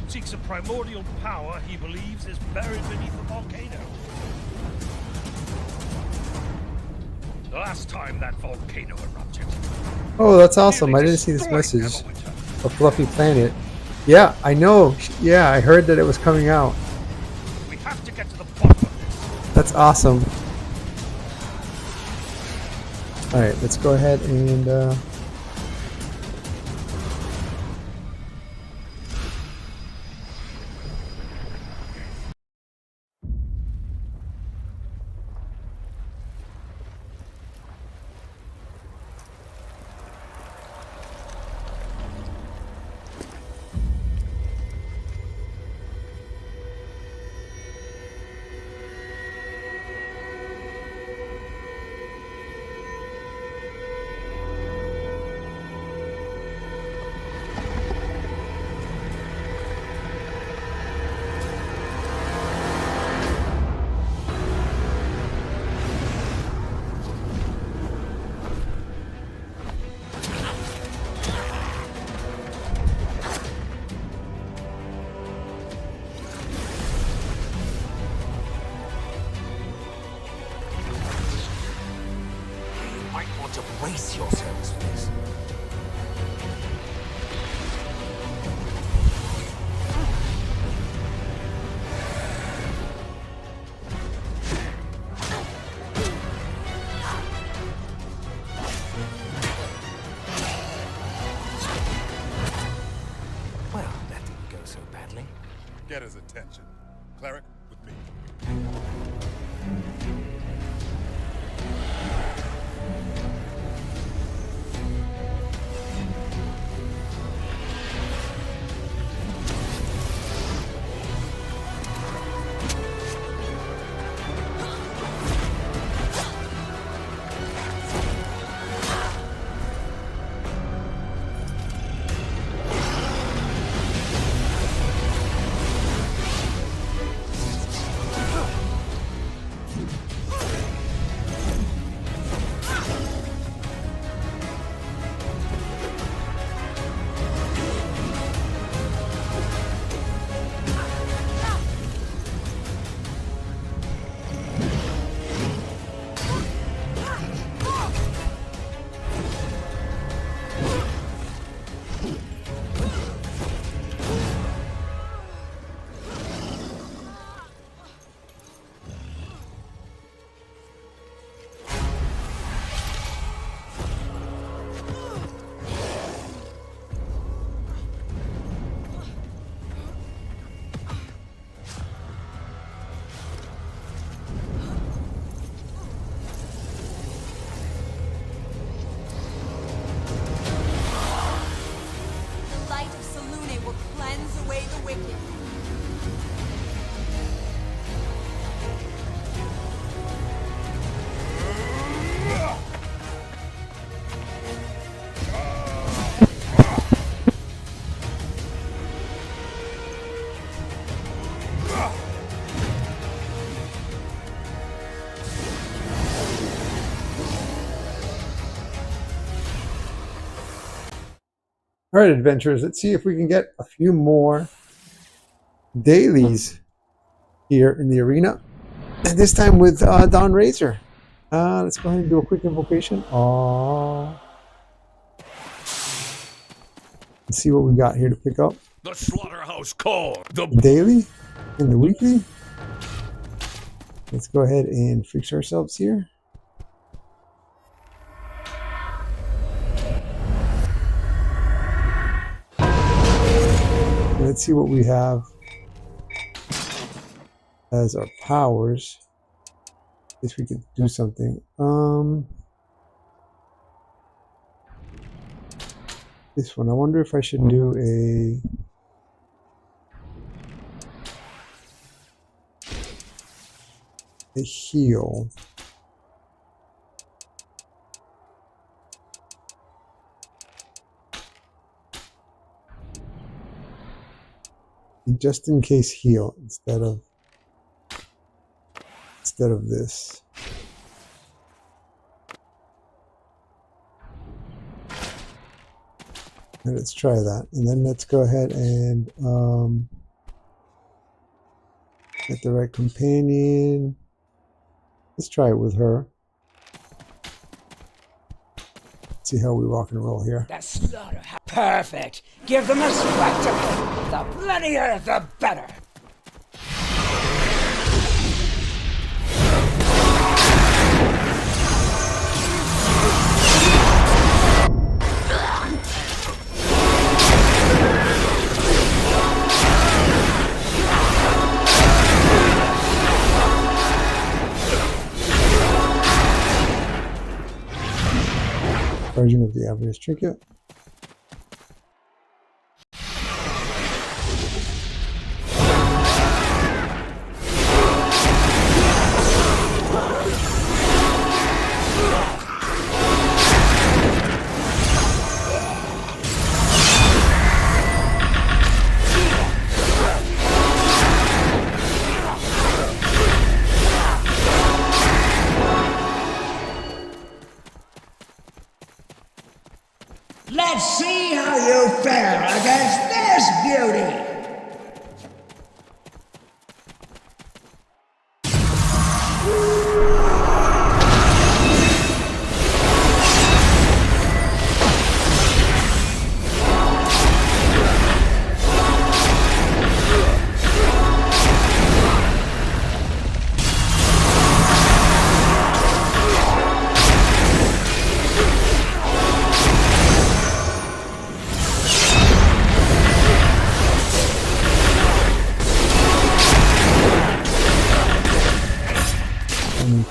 seeks a primordial power he believes is buried beneath a volcano. The last time that volcano erupted. Oh, that's awesome. I didn't see this message. A fluffy planet. Yeah, I know. Yeah, I heard that it was coming out. We have to get to the bottom of this. That's awesome. Alright, let's go ahead and to brace yourselves for this. so badly. Get his attention. Cleric, with me. All right, adventurers, let's see if we can get a few more dailies here in the arena. And this time with Dawn Razor. Let's go ahead and do a quick invocation. Let's see what we got here to pick up. The Slaughterhouse Core. The daily and the weekly. Let's go ahead and fix ourselves here. Let's see what we have as our powers. Guess we could do something. This one. I wonder if I should do a heal. Just in case heal instead of this. And let's try that, and then let's go ahead and get the right companion. Let's try it with her. Let's see how we rock and roll here. The slaughterhouse. Perfect. Give them a spectacle. The bloodier, the better. Version of the obvious trinket.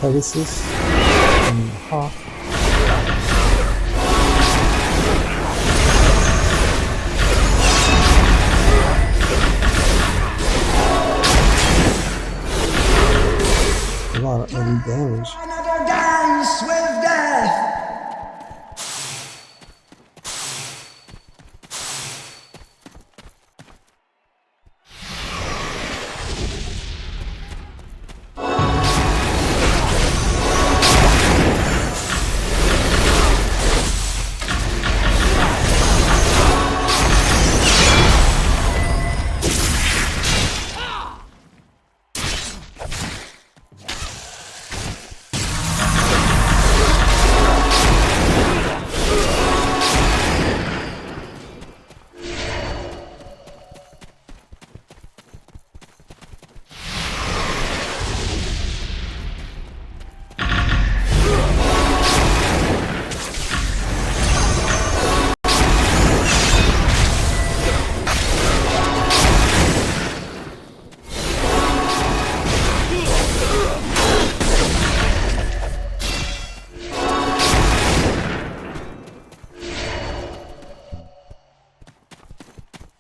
Pegasus and the hawk. A lot of early damage. Another dance with death!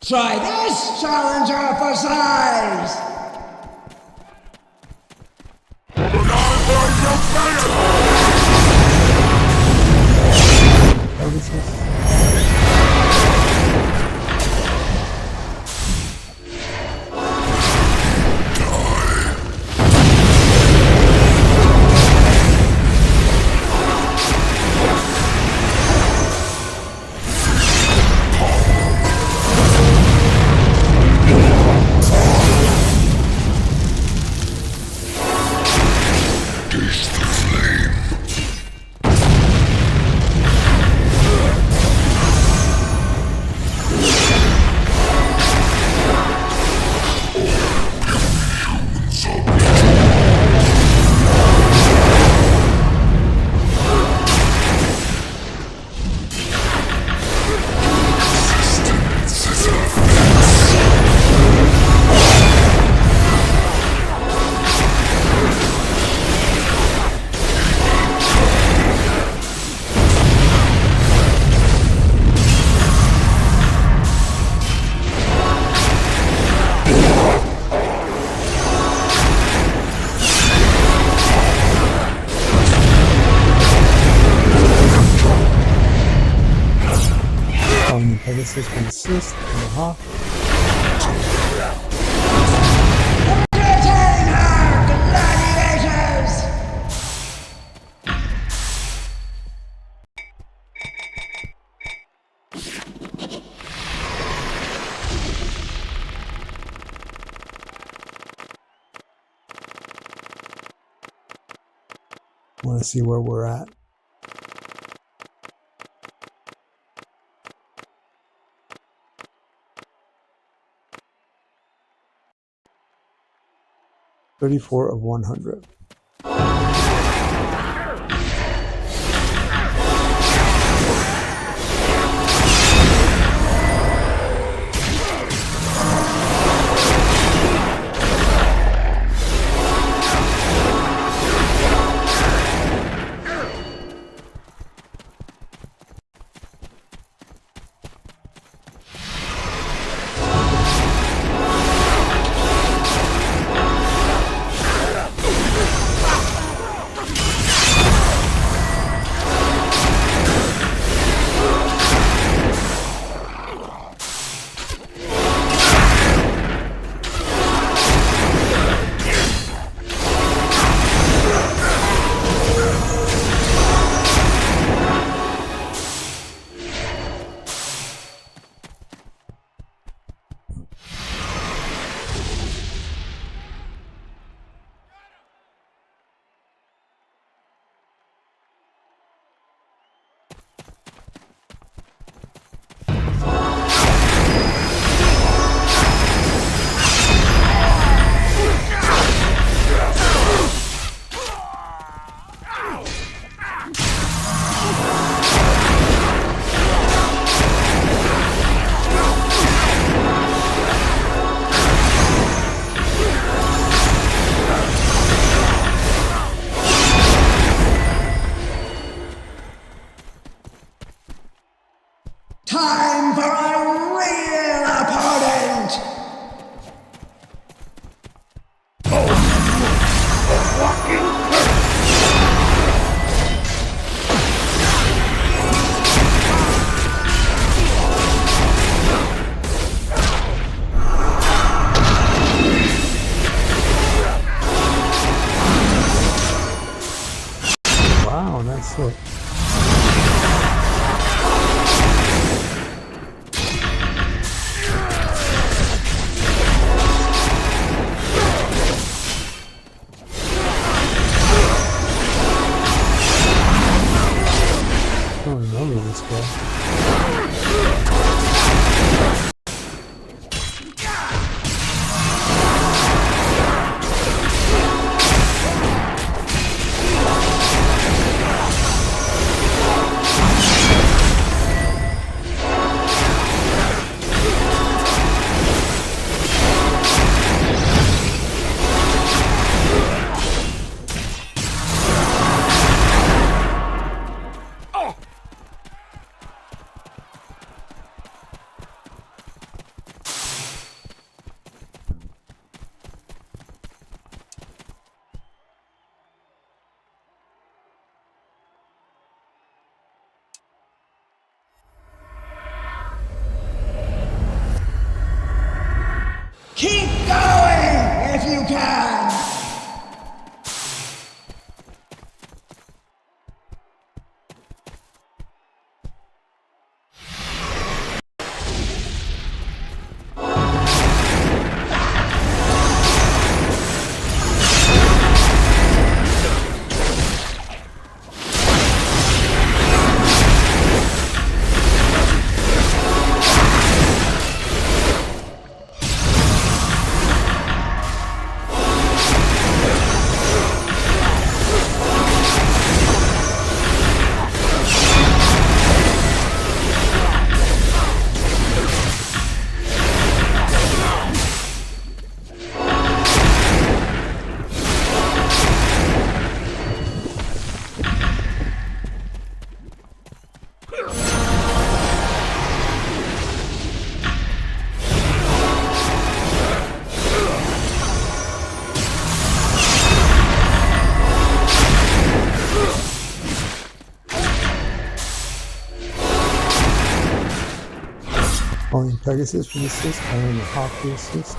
Try this, challenger for size! Pegasus can assist and the hawk. Entertain our gladiators! Want to see where we're at. $34 of 100. Pegasus for the assist. Iron the Hawk for the assist.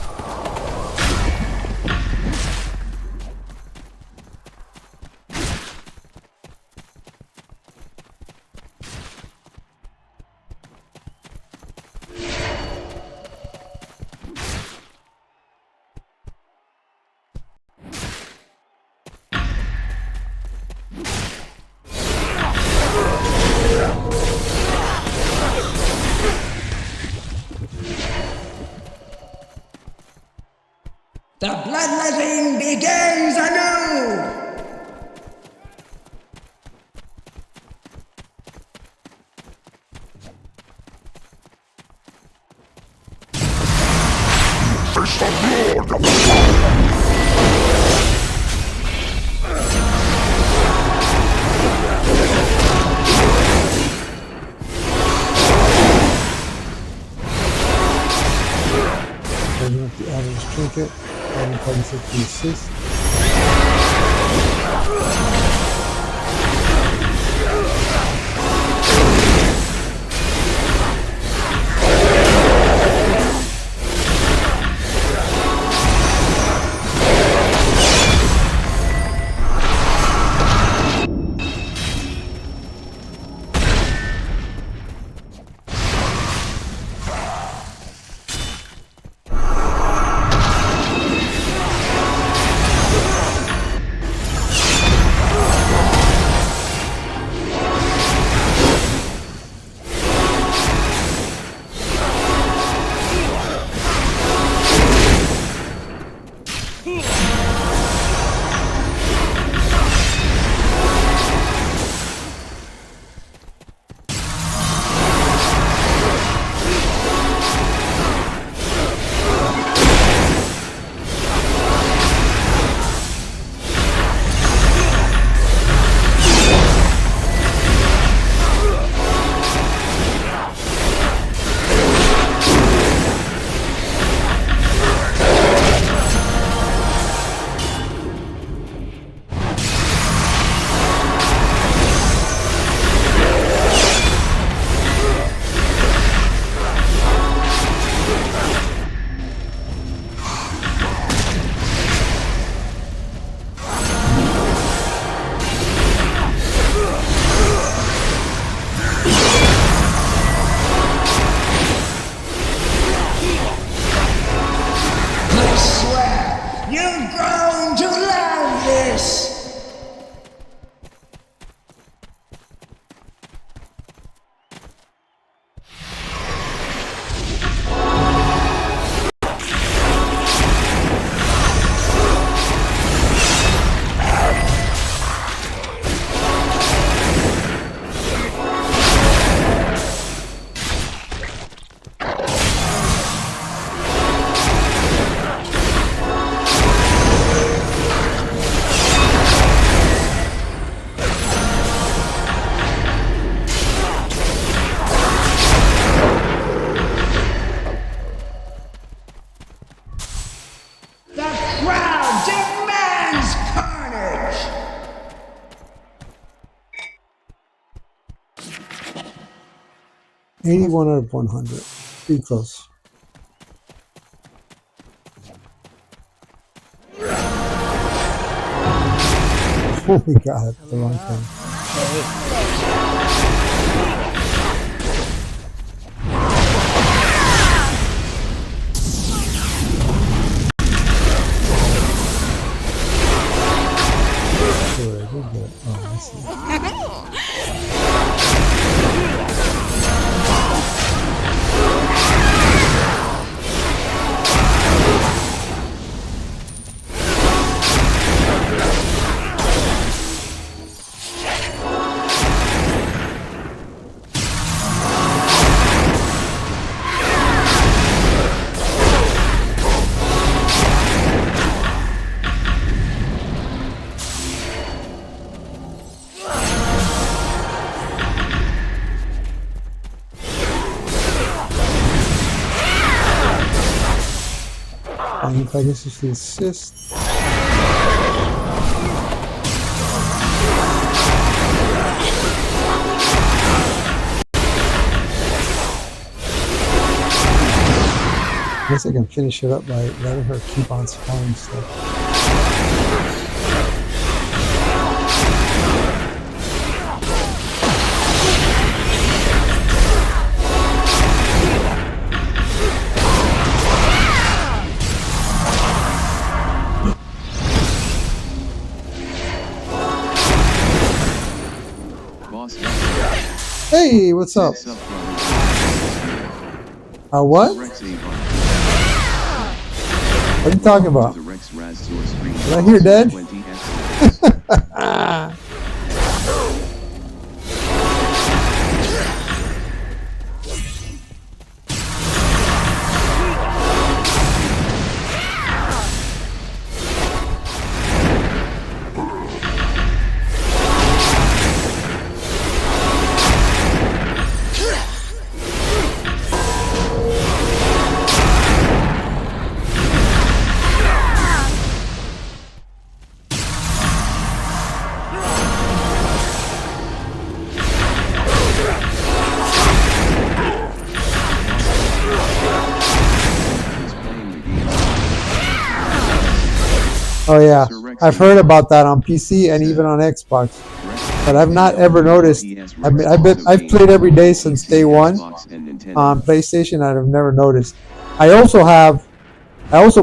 The bloodletting begins anew! Face the Lord! Open up the average trinket. And Pegasus for the assist. You've grown to love this! 81 out of 100. Pretty close. Oh my god, the wrong thing. Sure, I did get it. Oh, I see. And if I guess it's the assist. I guess I can finish it up by letting her keep on spawning stuff. Hey, what's up? What? What are you talking about? Did I hear dead? Oh yeah, I've heard about that on PC and even on Xbox, but I've not ever noticed. I mean, I've played every day since day one on PlayStation. I've never noticed. I also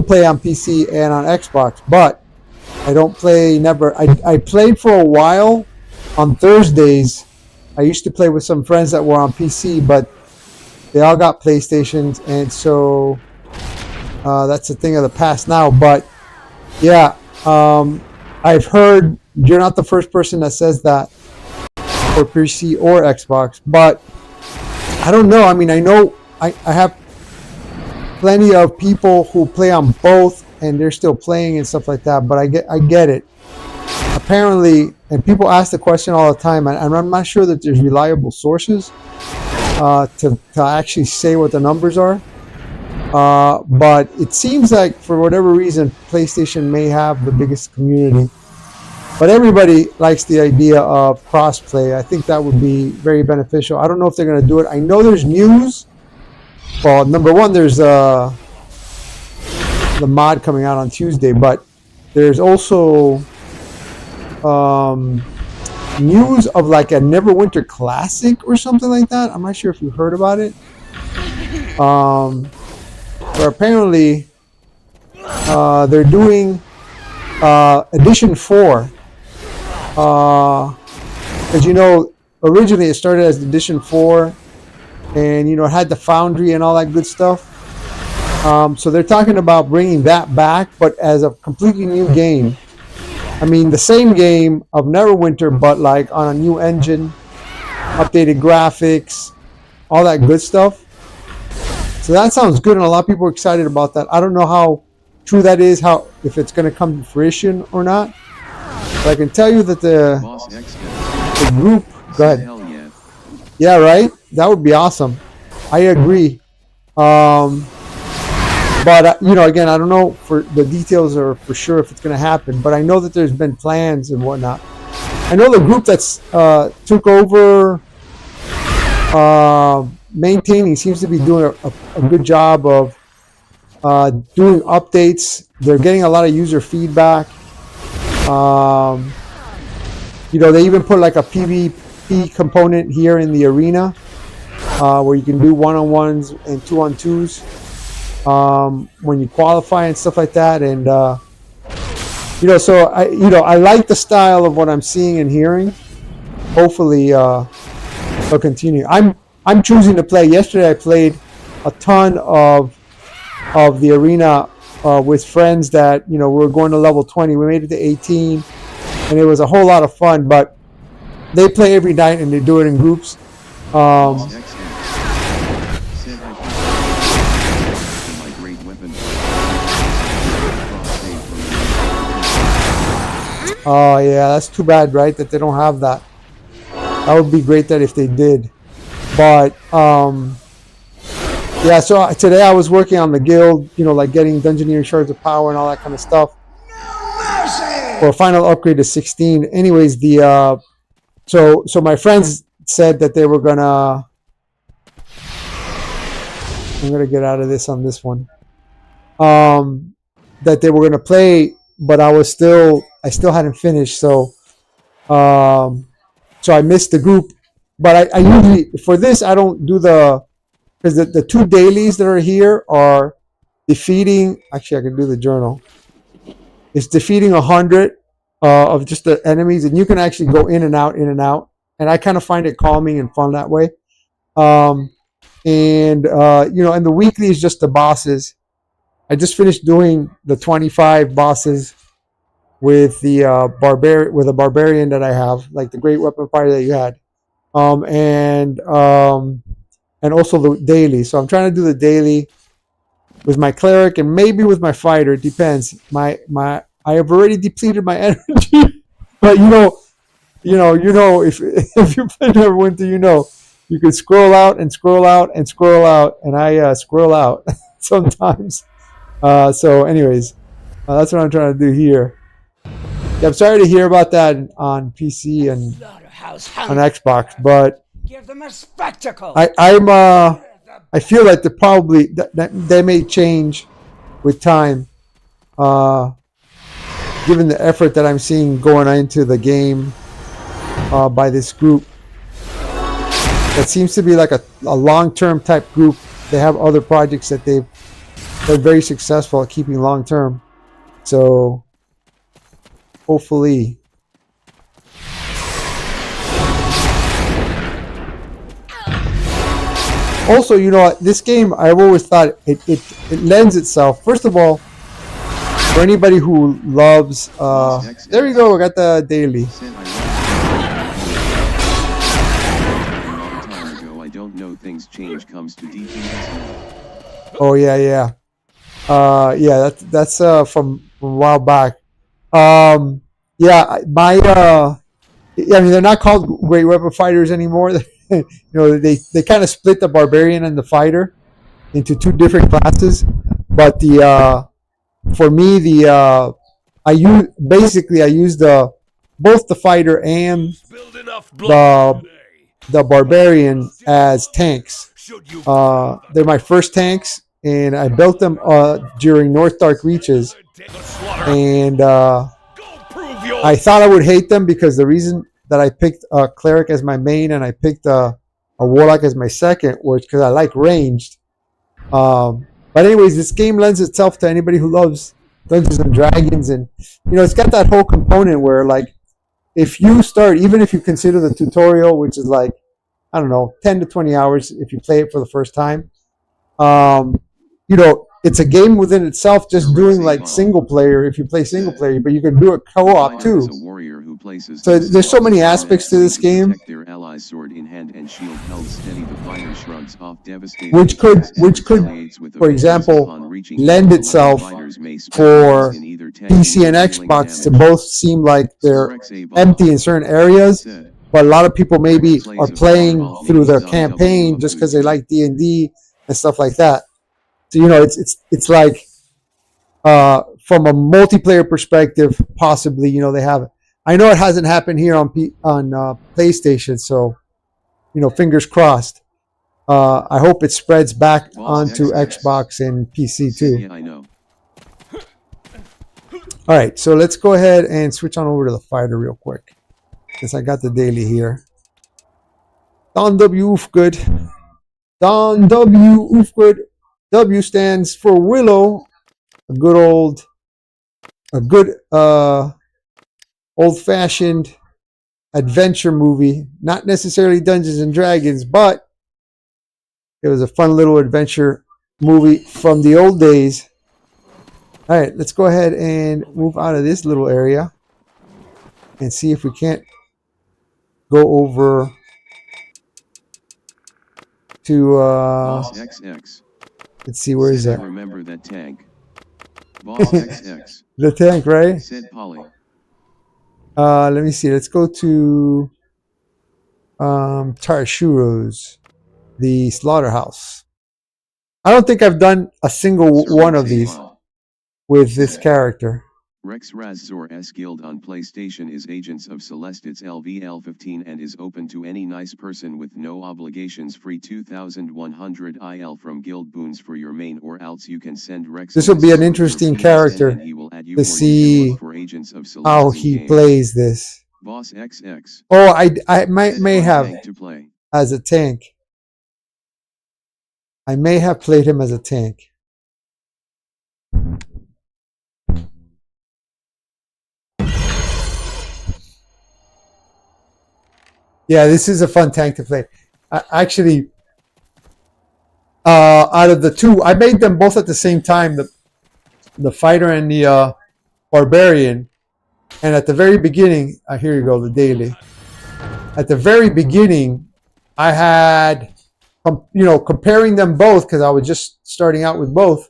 play on PC and on Xbox, but I don't play. I played for a while on Thursdays. I used to play with some friends that were on PC, but they all got PlayStations, and so that's a thing of the past now. But yeah, I've heard you're not the first person that says that for PC or Xbox, but I don't know. I mean, I know I have plenty of people who play on both and they're still playing and stuff like that, but I get it. Apparently, and people ask the question all the time, and I'm not sure that there's reliable sources to actually say what the numbers are. But it seems like for whatever reason, PlayStation may have the biggest community. But everybody likes the idea of crossplay. I think that would be very beneficial. I don't know if they're going to do it. I know there's news. Well, number one, there's the mod coming out on Tuesday, but there's also news of like a Neverwinter Classic or something like that. I'm not sure if you heard about it. Where apparently they're doing edition 4, because originally it started as edition 4, and it had the foundry and all that good stuff. So they're talking about bringing that back, but as a completely new game. I mean, the same game of Neverwinter, but like on a new engine, updated graphics, all that good stuff. So that sounds good, and a lot of people are excited about that. I don't know how true that is, if it's going to come to fruition or not. But I can tell you that the group... Go ahead. Yeah, right? That would be awesome. I agree. But, again, I don't know for the details or for sure if it's going to happen, but I know that there's been plans and whatnot. I know the group that's took over... maintaining seems to be doing a good job of doing updates. They're getting a lot of user feedback. They even put like a PvP component here in the arena where you can do one-on-ones and 2-on-2s when you qualify and stuff like that. And so I like the style of what I'm seeing and hearing. Hopefully they'll continue. I'm choosing to play. Yesterday I played a ton of the arena with friends that we were going to level 20. We made it to 18, and it was a whole lot of fun. But they play every night and they do it in groups. Oh yeah, that's too bad, right? That they don't have that. That would be great that if they did. But yeah, so today I was working on the guild, like getting Dungeoneering Shards of Power and all that kind of stuff for a final upgrade to 16. Anyways, so my friends said that they were gonna... I'm gonna get out of this on this one. that they were going to play, but I still hadn't finished. So I missed the group. But I usually, for this, I don't do because the 2 dailies that are here are defeating. Actually, I can do the journal. It's defeating 100 of just the enemies, and you can actually go in and out, and I kind of find it calming and fun that way. And the weekly is just the bosses. I just finished doing the 25 bosses with the barbarian that I have, like the great weapon fighter that you had, and also the daily. So I'm trying to do the daily with my cleric and maybe with my fighter. It depends. I have already depleted my energy, but if you play Neverwinter, you can scroll out and scroll out and scroll out, and I scroll out sometimes. So anyways, that's what I'm trying to do here. Yeah, I'm sorry to hear about that on PC and on Xbox, but Give them a spectacle. I feel like they may change with time, given the effort that I'm seeing going into the game by this group. That seems to be like a long-term type group. They have other projects that they're very successful at keeping long-term. So hopefully. Also, this game, I've always thought it lends itself. First of all, for anybody who loves, there we go. I got the daily. I don't know, things change comes to Oh yeah. That's from a while back. They're not called great weapon fighters anymore. They kind of split the barbarian and the fighter into 2 different classes. But for me, I use both the fighter and the barbarian as tanks. They're my first tanks, and I built them during North Dark Reaches, and I thought I would hate them because the reason that I picked a cleric as my main and I picked a warlock as my second was because I like ranged. But anyways, this game lends itself to anybody who loves Dungeons and Dragons, and it's got that whole component where, like, if you start, even if you consider the tutorial, which is like, I don't know, 10 to 20 hours if you play it for the first time, it's a game within itself, just doing like single player if you play single player, but you can do it co-op too. So there's so many aspects to this game, which could, for example, lend itself for PC and Xbox to both seem like they're empty in certain areas, but a lot of people maybe are playing through their campaign just because they like D&D and stuff like that. So it's like from a multiplayer perspective, possibly they have it. I know it hasn't happened here on PlayStation, so fingers crossed. I hope it spreads back onto Xbox and PC too. Yeah, I know. All right, so let's go ahead and switch on over to the fighter real quick, since I got the daily here. Don W. Oofgood. Don W. Oofgood. W stands for Willow, a good old-fashioned adventure movie. Not necessarily Dungeons and Dragons, but it was a fun little adventure movie from the old days. All right, let's go ahead and move out of this little area and see if we can't go over to Boss XX. Let's see, where is that? Remember that tank. Boss XX. The tank, right? Said Polly. Let me see. Let's go to Tarshuro's, the slaughterhouse. I don't think I've done a single one of these with this character. Rex Razor S Guild on PlayStation is Agents of Celeste. It's LVL15 and is open to any nice person with no obligations. Free 2100 IL from Guild Boons for your main, or else you can send Rex. This will be an interesting character to see how he plays this. Boss XX. Oh, I may have as a tank. I may have played him as a tank. Yeah, this is a fun tank to play. Actually, out of the two, I made them both at the same time, the fighter and the barbarian. And at the very beginning, here you go, the daily. At the very beginning, I had, comparing them both, because I was just starting out with both.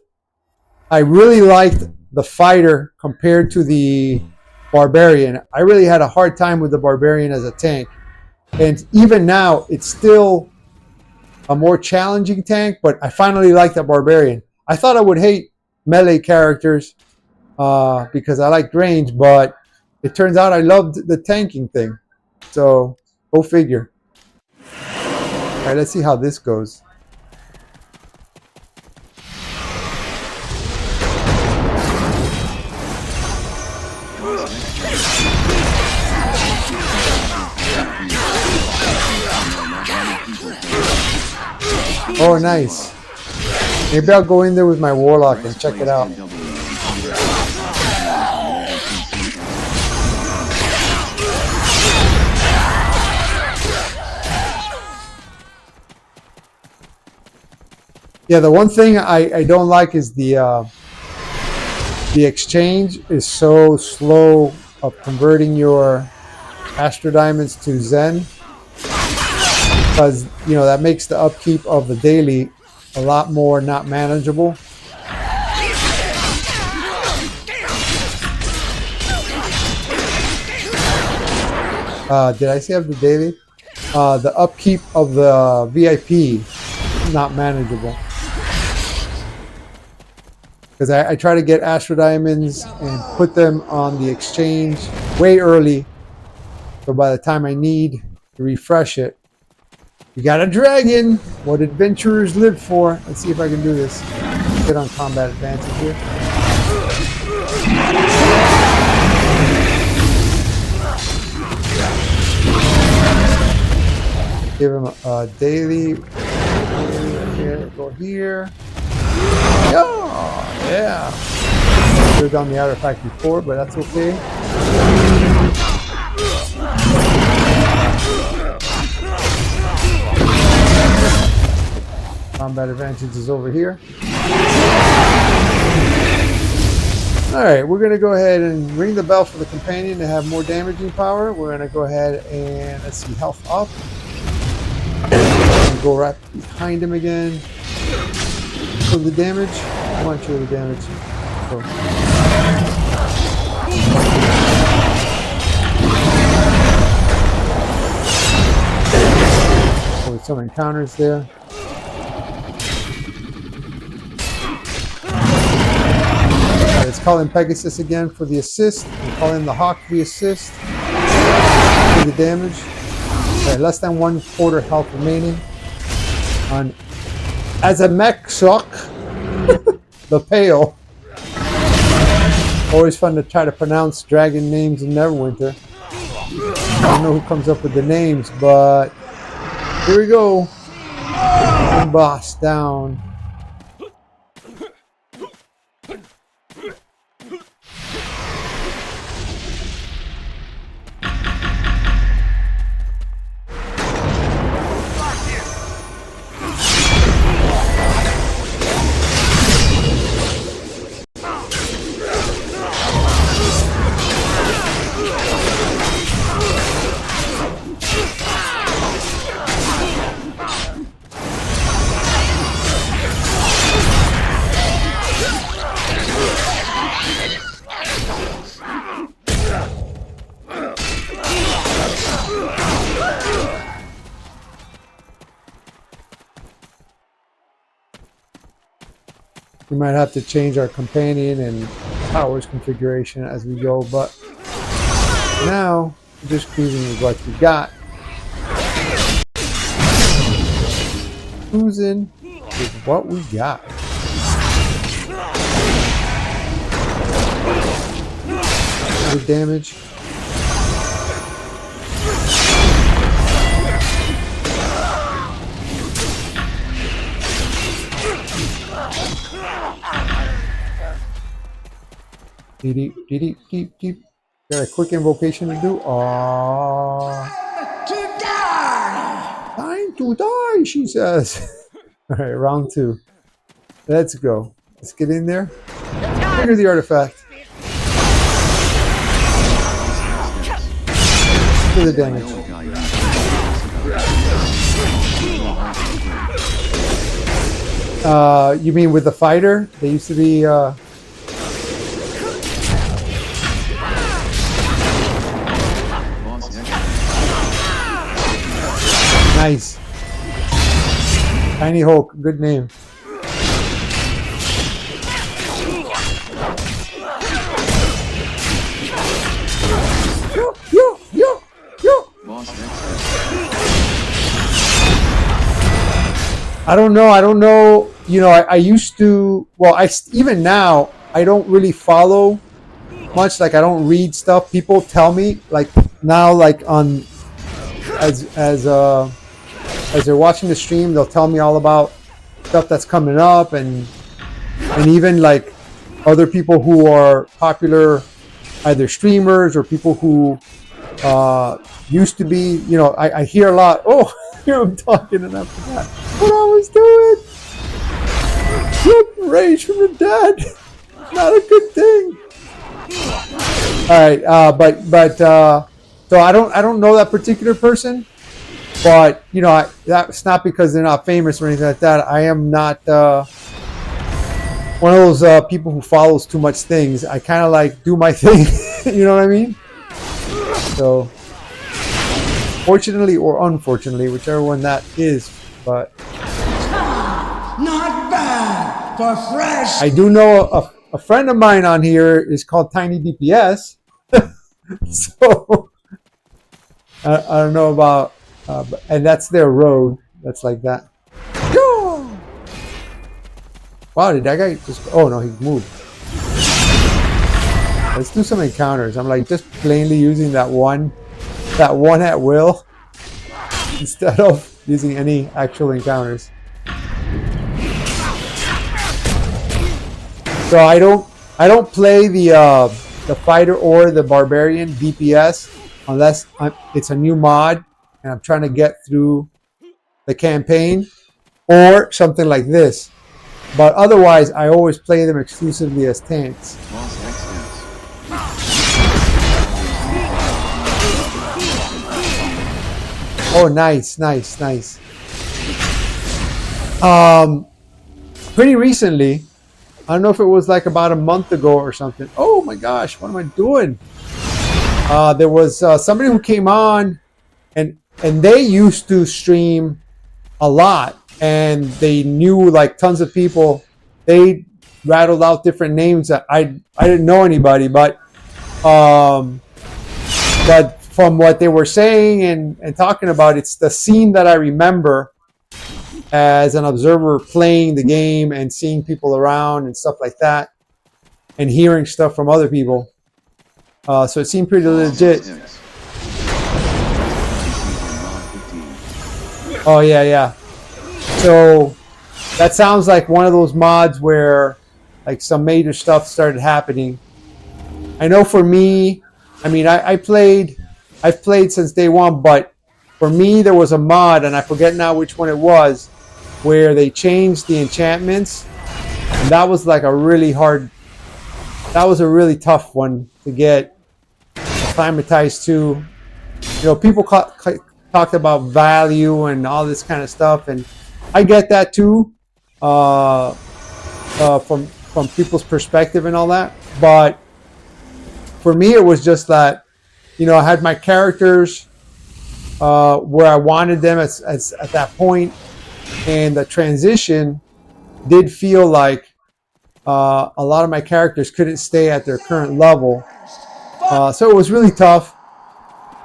I really liked the fighter compared to the barbarian. I really had a hard time with the barbarian as a tank. And even now, it's still a more challenging tank, but I finally like the barbarian. I thought I would hate melee characters because I like range, but it turns out I loved the tanking thing. So, go figure. All right, let's see how this goes. Oh, nice. Maybe I'll go in there with my warlock and check it out. Yeah, the one thing I don't like is the exchange is so slow of converting your Astro Diamonds to Zen. Because, that makes the upkeep of the daily a lot more not manageable. Did I say of the daily? The upkeep of the VIP not manageable. Because I try to get Astro Diamonds and put them on the exchange way early. So by the time I need to refresh it, you got a dragon. What adventurers live for. Let's see if I can do this. Get on combat advantage here. Give him a daily. Here, go here. Yeah. Should have done the artifact before, but that's okay. Combat advantage is over here. Alright, we're going to go ahead and ring the bell for the companion to have more damaging power. We're going to go ahead and, let's see, health up. And go right behind him again. Show the damage. I want to show the damage. So. So some encounters there. Let's call in Pegasus again for the assist. And call in the Hawk for the assist. For the damage. Okay, less than 1/4 health remaining. On as a mech shock, the Pale. Always fun to try to pronounce dragon names in Neverwinter. I don't know who comes up with the names, but here we go. One boss down. We might have to change our companion and powers configuration as we go, but now we're just cruising with what we got. Cruising with what we got. Good damage. Deep. Got a quick invocation to do. Aww. Time to die, she says. Alright, round 2. Let's go. Let's get in there. Trigger the artifact. Do the damage. You mean with the fighter? They used to be nice. Tiny Hulk, good name. I don't know. You know, I used to. Well, even now I don't really follow much. Like I don't read stuff. People tell me like now, like on as they're watching the stream, they'll tell me all about stuff that's coming up, and even like other people who are popular, either streamers or people who used to be. You know, I hear a lot. Oh, here I'm talking and I forgot what I was doing. Flip rage from the dead. Not a good thing. All right, but so I don't know that particular person, but you know that's not because they're not famous or anything like that. I am not one of those people who follows too much things. I kind of like do my thing. You know what I mean? So. Fortunately or unfortunately, whichever one that is, but not bad for fresh. I do know a friend of mine on here is called Tiny DPS, so I don't know about, and that's their road. That's like that. Wow, did that guy just? Oh no, he moved. Let's do some encounters. I'm like just plainly using that one at will instead of using any actual encounters. So I don't play the fighter or the barbarian DPS unless it's a new mod and I'm trying to get through the campaign or something like this. But otherwise, I always play them exclusively as tanks. Oh, nice. Pretty recently, I don't know if it was like about a month ago or something. Oh my gosh, what am I doing? There was somebody who came on, and they used to stream a lot, and they knew like tons of people. They rattled out different names that I didn't know anybody, but from what they were saying and talking about, it's the scene that I remember as an observer playing the game and seeing people around and stuff like that and hearing stuff from other people. So it seemed pretty legit. Oh, yeah. So that sounds like one of those mods where like some major stuff started happening. I know for me, I mean, I've played since day one, but for me there was a mod, and I forget now which one it was, where they changed the enchantments, and that was like a really tough one to get acclimatized to. You know, people talked about value and all this kind of stuff, and I get that too, from people's perspective and all that. But for me, it was just that, you know, I had my characters where I wanted them at that point, and the transition did feel like a lot of my characters couldn't stay at their current level. So it was really tough.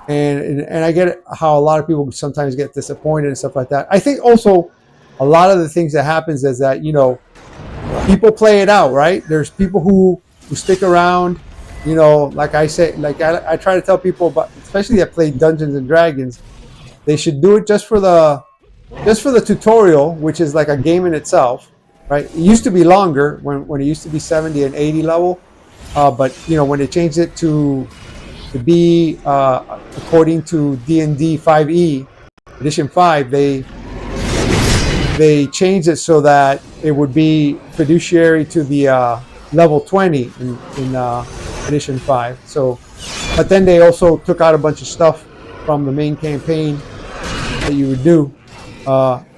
And I get it, how a lot of people sometimes get disappointed and stuff like that. I think also a lot of the things that happens is that, you know, people play it out, right? There's people who stick around, you know, like I say, like I try to tell people, but especially that play Dungeons and Dragons, they should do it just for the tutorial, which is like a game in itself, right? It used to be longer when it used to be 70 and 80 level, but you know, when they changed it to be according to D&D 5e edition 5, they changed it so that it would be fiduciary to the level 20 in edition 5. So, but then they also took out a bunch of stuff from the main campaign that you would do.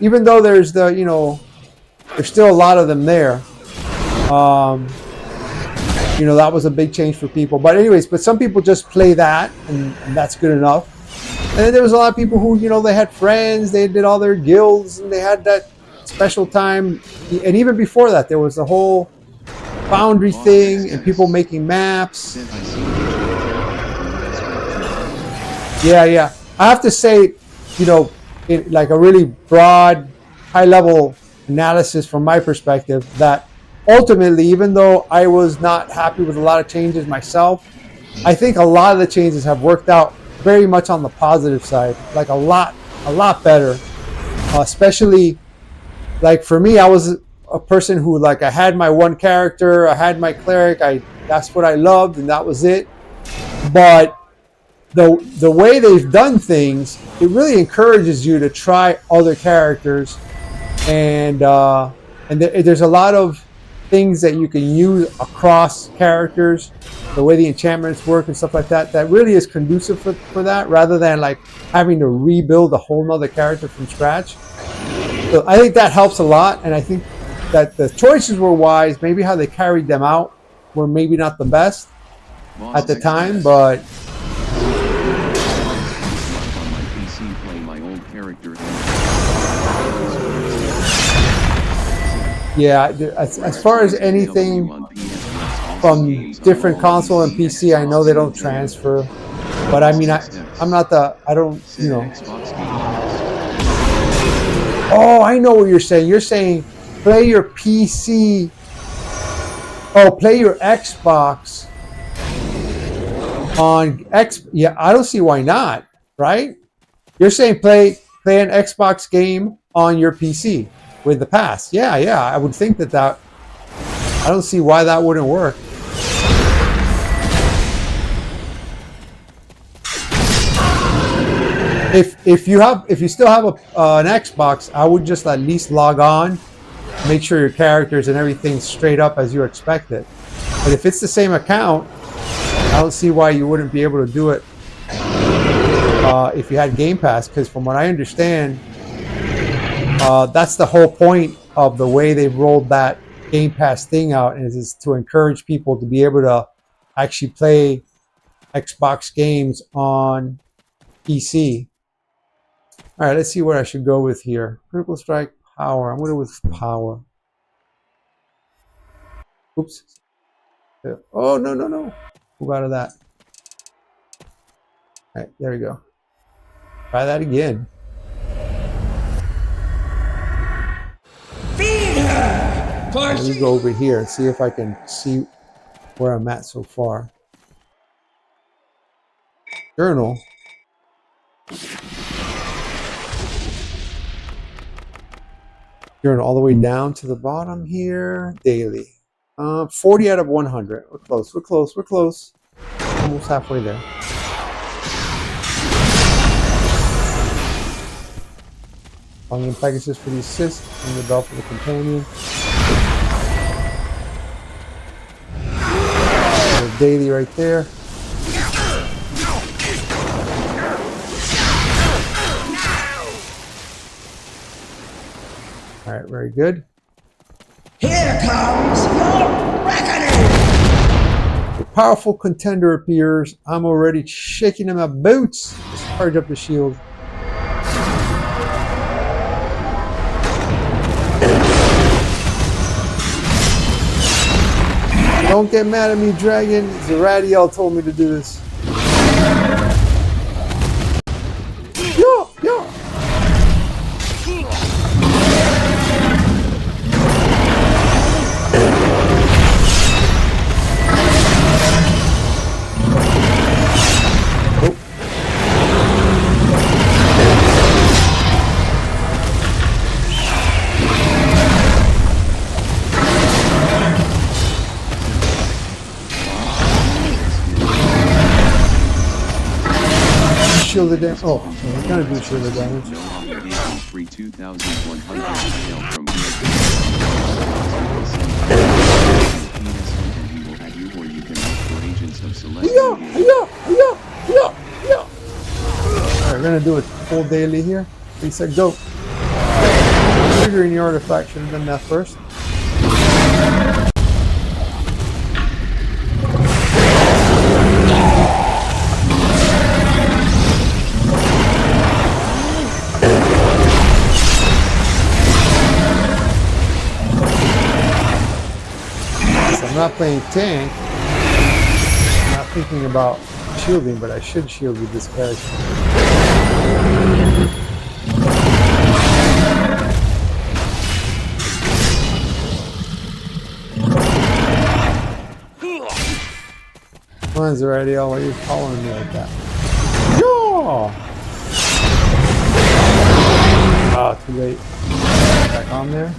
Even though there's the, you know, there's still a lot of them there. You know, that was a big change for people. But anyways, but some people just play that, and that's good enough. And then there was a lot of people who, you know, they had friends, they did all their guilds, and they had that special time. And even before that, there was the whole Foundry thing and people making maps. Yeah. I have to say, you know, in like a really broad, high-level analysis from my perspective, that ultimately, even though I was not happy with a lot of changes myself, I think a lot of the changes have worked out very much on the positive side, like a lot better. Especially, like for me, I was a person who, like, I had my one character, I had my cleric, that's what I loved, and that was it. But the way they've done things, it really encourages you to try other characters, and there's a lot of things that you can use across characters, the way the enchantments work and stuff like that, that really is conducive for that, rather than like having to rebuild a whole nother character from scratch. So I think that helps a lot, and I think that the choices were wise. Maybe how they carried them out were maybe not the best at the time, but yeah, as far as anything from different console and PC, I know they don't transfer, but I mean, I don't, you know. Oh, I know what you're saying. You're saying play your PC, play your Xbox on X. Yeah, I don't see why not, right? You're saying play an Xbox game on your PC with the pass. Yeah, I would think that I don't see why that wouldn't work. If you still have an Xbox, I would just at least log on, make sure your characters and everything's straight up as you expect it. But if it's the same account, I don't see why you wouldn't be able to do it if you had Game Pass, because from what I understand, that's the whole point of the way they've rolled that Game Pass thing out, is to encourage people to be able to actually play Xbox games on PC. All right, let's see what I should go with here. Critical Strike, Power. I'm going to go with Power. Oops. Oh, no. Move out of that. All right, there we go. Try that again. Let me go over here and see if I can see where I'm at so far. Journal. Journal all the way down to the bottom here. Daily. 40 out of 100. We're close. Almost halfway there. Following packages for the assist and the bell for the companion. Daily right there. All right, very good. Here comes your reckoning! A powerful contender appears. I'm already shaking in my boots. Let's charge up the shield. Don't get mad at me, Dragon. Zeradiel told me to do this. Yo, yo. Shielded damage. Oh, we're gonna do shielded damage. No obligation, free 2,100 IL from and he will add you, or you can look for agents of Celestial. Alright, we're gonna do it full daily here. Reset, go. Triggering the artifact, should have done that first. I'm not playing tank. I'm not thinking about shielding, but I should shield with this character. Come on, Zeradiel, why are you following me like that? Yo! Ah, too late. Back on there.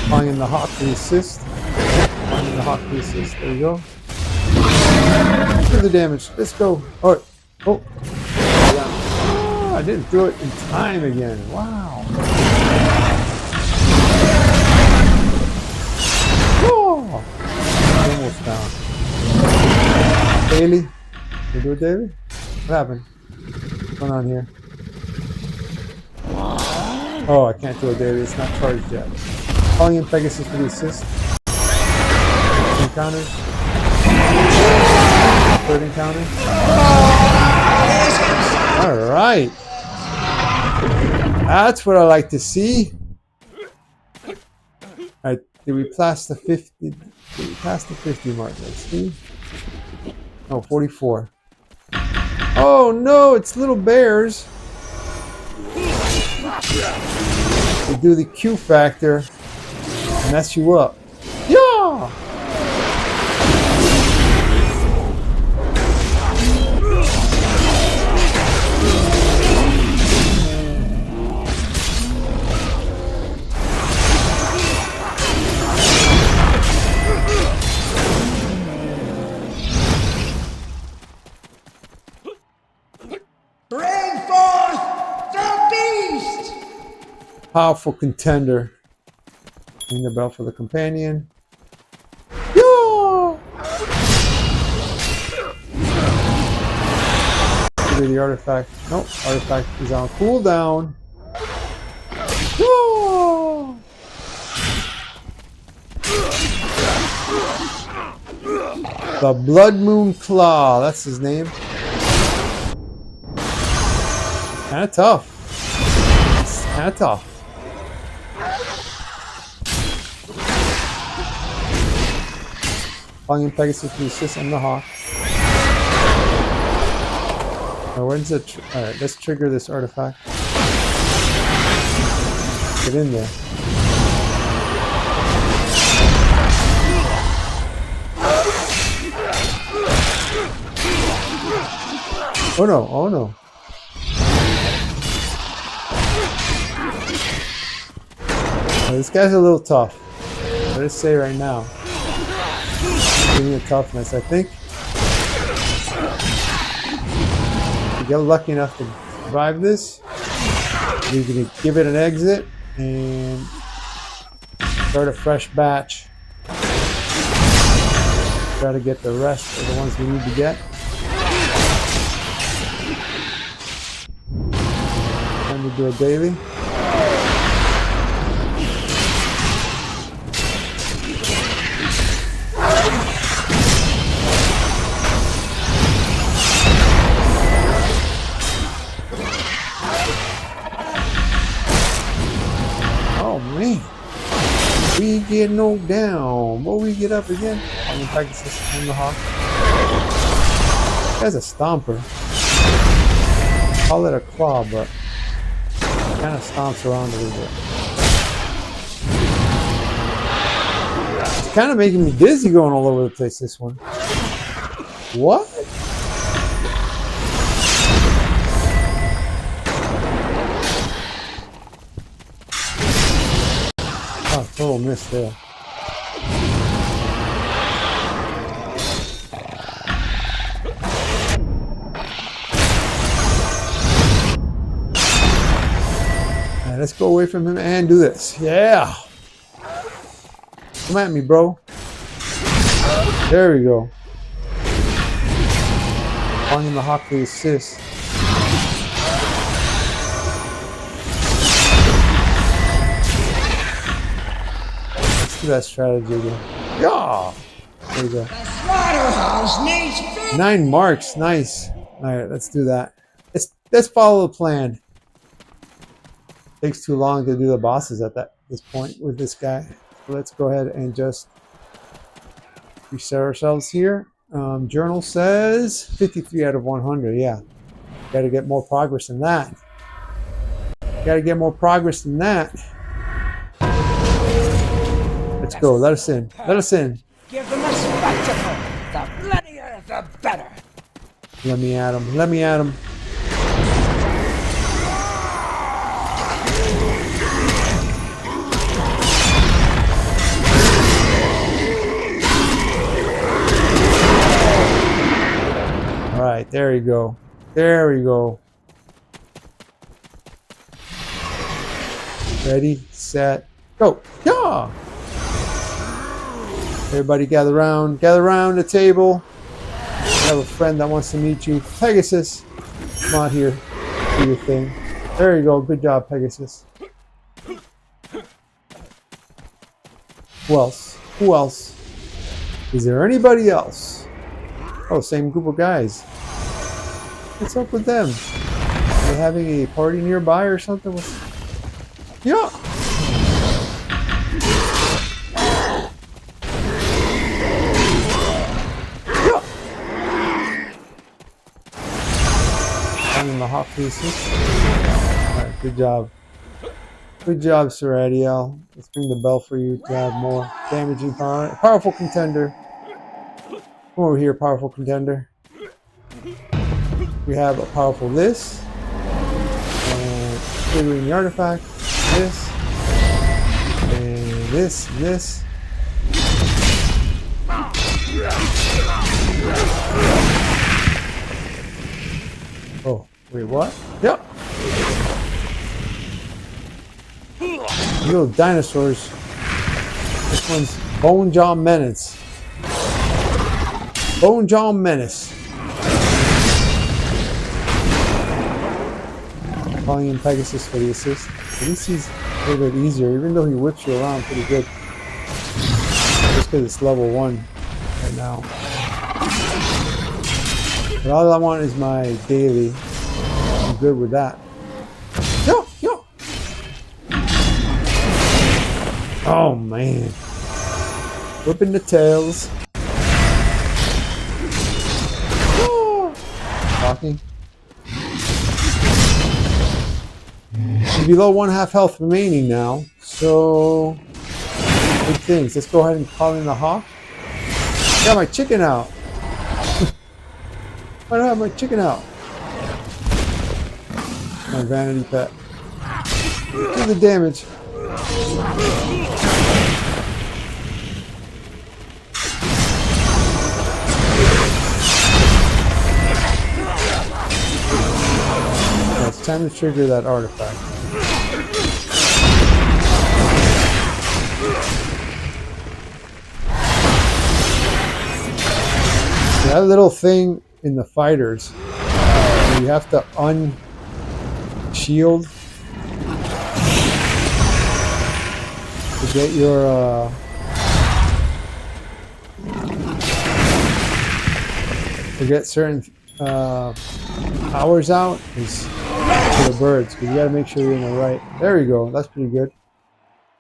Calling in the hawk to assist. Calling in the hawk to assist. There you go. Do the damage. Let's go. Oh, oh. Oh, I didn't do it in time again. Wow. Oh, almost down. Daily. You do it daily? What happened? What's going on here? Oh, I can't do it daily. It's not charged yet. Calling in Pegasus for the assist. Encounters. Third encounter. Alright. That's what I like to see. Alright, did we pass the 50? Did we pass the 50 mark? Let's see. Oh, 44. Oh no, it's little bears. They do the Q factor. Mess you up. Yeah! Bring forth the beast! Powerful contender. Ring the bell for the companion. Yeah! Trigger the artifact. Nope, artifact is on cooldown. Yeah! The Blood Moon Claw, that's his name. Kinda tough. It's kinda tough. Calling in Pegasus to assist on the hawk. Now when's it? Alright, let's trigger this artifact. Get in there. Oh no, oh no. Now, this guy's a little tough. Let us say right now. Give me a toughness, I think. If you get lucky enough to survive this, we're going to give it an exit and start a fresh batch. Try to get the rest of the ones we need to get. Time to do a daily. get knocked down. Will we get up again? I'm gonna practice this on the hawk. That's a stomper. Call it a claw, but it kind of stomps around a little bit. It's kind of making me dizzy going all over the place, this one. What? Oh, total miss there. Alright, let's go away from him and do this. Yeah! Come at me, bro. There we go. Finding the hawk for the assist. Let's do that strategy again. Yeah! There we go. Slaughterhouse needs food. 9 marks. Nice. Alright, let's do that. Let's follow the plan. Takes too long to do the bosses at this point with this guy. So let's go ahead and just reset ourselves here. Journal says 53 out of 100. Yeah. Got to get more progress than that. Got to get more progress than that. Let's go. Let us in. Let us in. Give them a spectacle. The bloodier, the better. Let me at him. Let me at him. Alright, there you go. There we go. Ready, set, go. Yeah! Everybody gather around the table. I have a friend that wants to meet you. Pegasus, come on here. Do your thing. There you go. Good job, Pegasus. Who else? Who else? Is there anybody else? Oh, same group of guys. What's up with them? Are they having a party nearby or something? Yeah. Yeah. Finding the hot pieces. Alright, good job. Good job, Sir Adiel. Let's ring the bell for you to have more damaging power. Powerful contender. Come over here, powerful contender. We have a powerful this. And triggering the artifact. This. And this. This. Oh, wait, what? Yep. Little dinosaurs. This one's Bone Jaw Menace. Bone Jaw Menace. Calling in Pegasus for the assist. At least he's a little bit easier, even though he whips you around pretty good. Just because it's level 1 right now. But all I want is my daily. I'm good with that. Yo, yo. Oh man. Whipping the tails. Oh. Talking. She's below 1/2 health remaining now. So good things. Let's go ahead and call in the hawk. I got my chicken out. I don't have my chicken out. My vanity pet. Do the damage. It's time to trigger that artifact. That little thing in the fighters, you have to unshield to get your to get certain powers out is for the birds, because you got to make sure you're in the right. There we go. That's pretty good.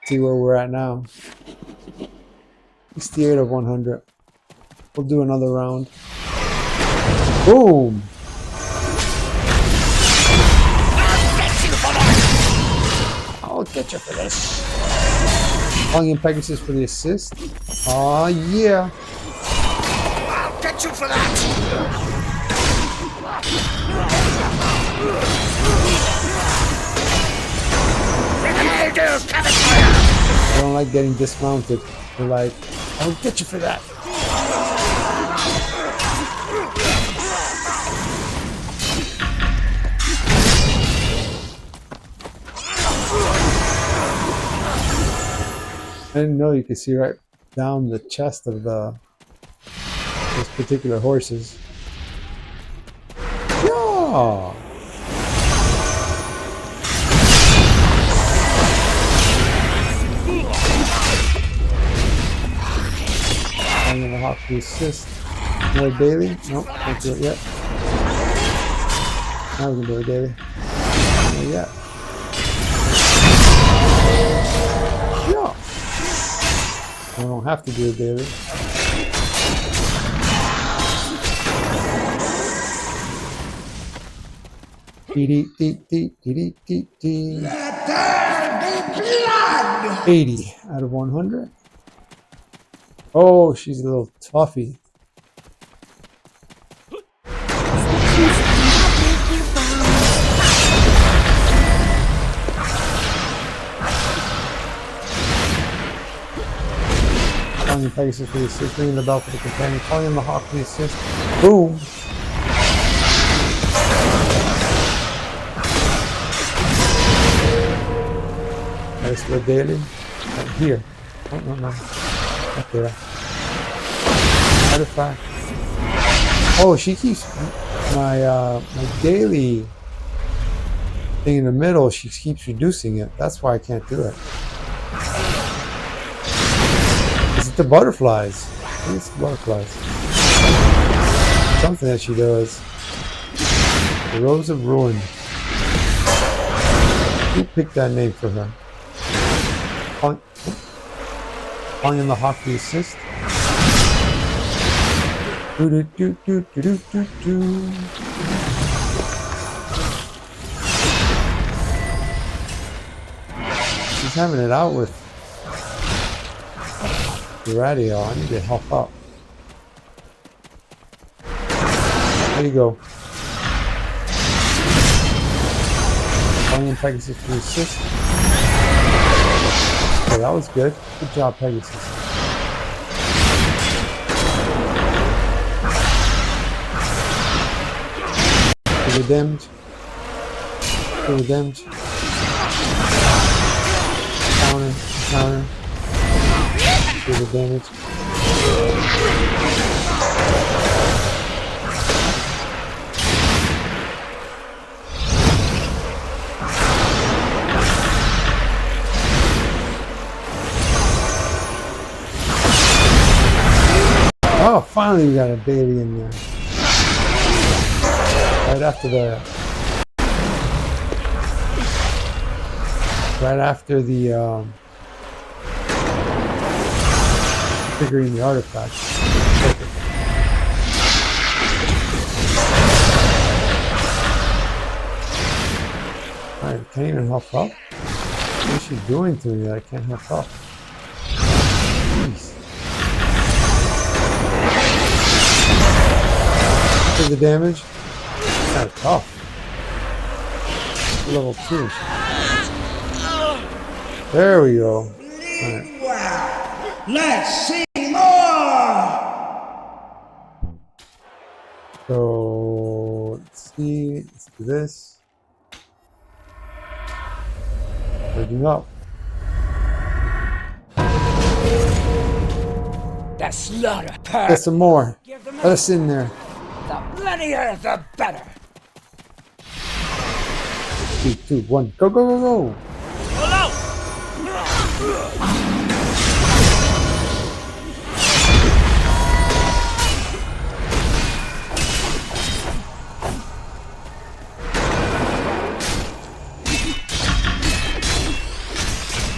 See where we're at now. 68 of 100. We'll do another round. Boom! I'll get you for this. Calling in Pegasus for the assist. Aw, yeah. I'll get you for that! Grenadiers coming for you! I don't like getting dismounted. They're like, I'll get you for that. I didn't know you could see right down the chest of those particular horses. Yeah. I'm gonna hop to assist. More daily? Nope, can't do it yet. Now we can do it daily. Not yet. Yeah. I don't have to do it daily. Let there be blood! 80 out of 100. Oh, she's a little toughy. Calling in Pegasus for the assist, ringing the bell for the companion, calling in the hawk for the assist. Boom! There's the daily. Right here. Oh, no, no. Up there. Artifact. Oh, she keeps my my daily thing in the middle. She keeps reducing it. That's why I can't do it. Is it the butterflies? I think it's the butterflies. Something that she does. The Rose of Ruin. Who picked that name for her? Calling in the hawk to assist. Do do do do do do do do. She's having it out with the radio. I need to help up. There you go. Calling in Pegasus to assist. Okay, that was good. Good job, Pegasus. Feel the damage. Feel the damage. Counter. Counter. Feel the damage. Oh, finally we got a daily in there. Right after figuring the artifact. Perfect. Alright, can't even help up. What is she doing to me that I can't help up? Jeez. For the damage. Kind of tough. Level 2. There we go. Right. Let's see more! So let's see. Let's do this. Bridging up. The slaughter. Get some more. Let us in there. The bloodier, the better. 3, 2, 1. Go, go, go, go.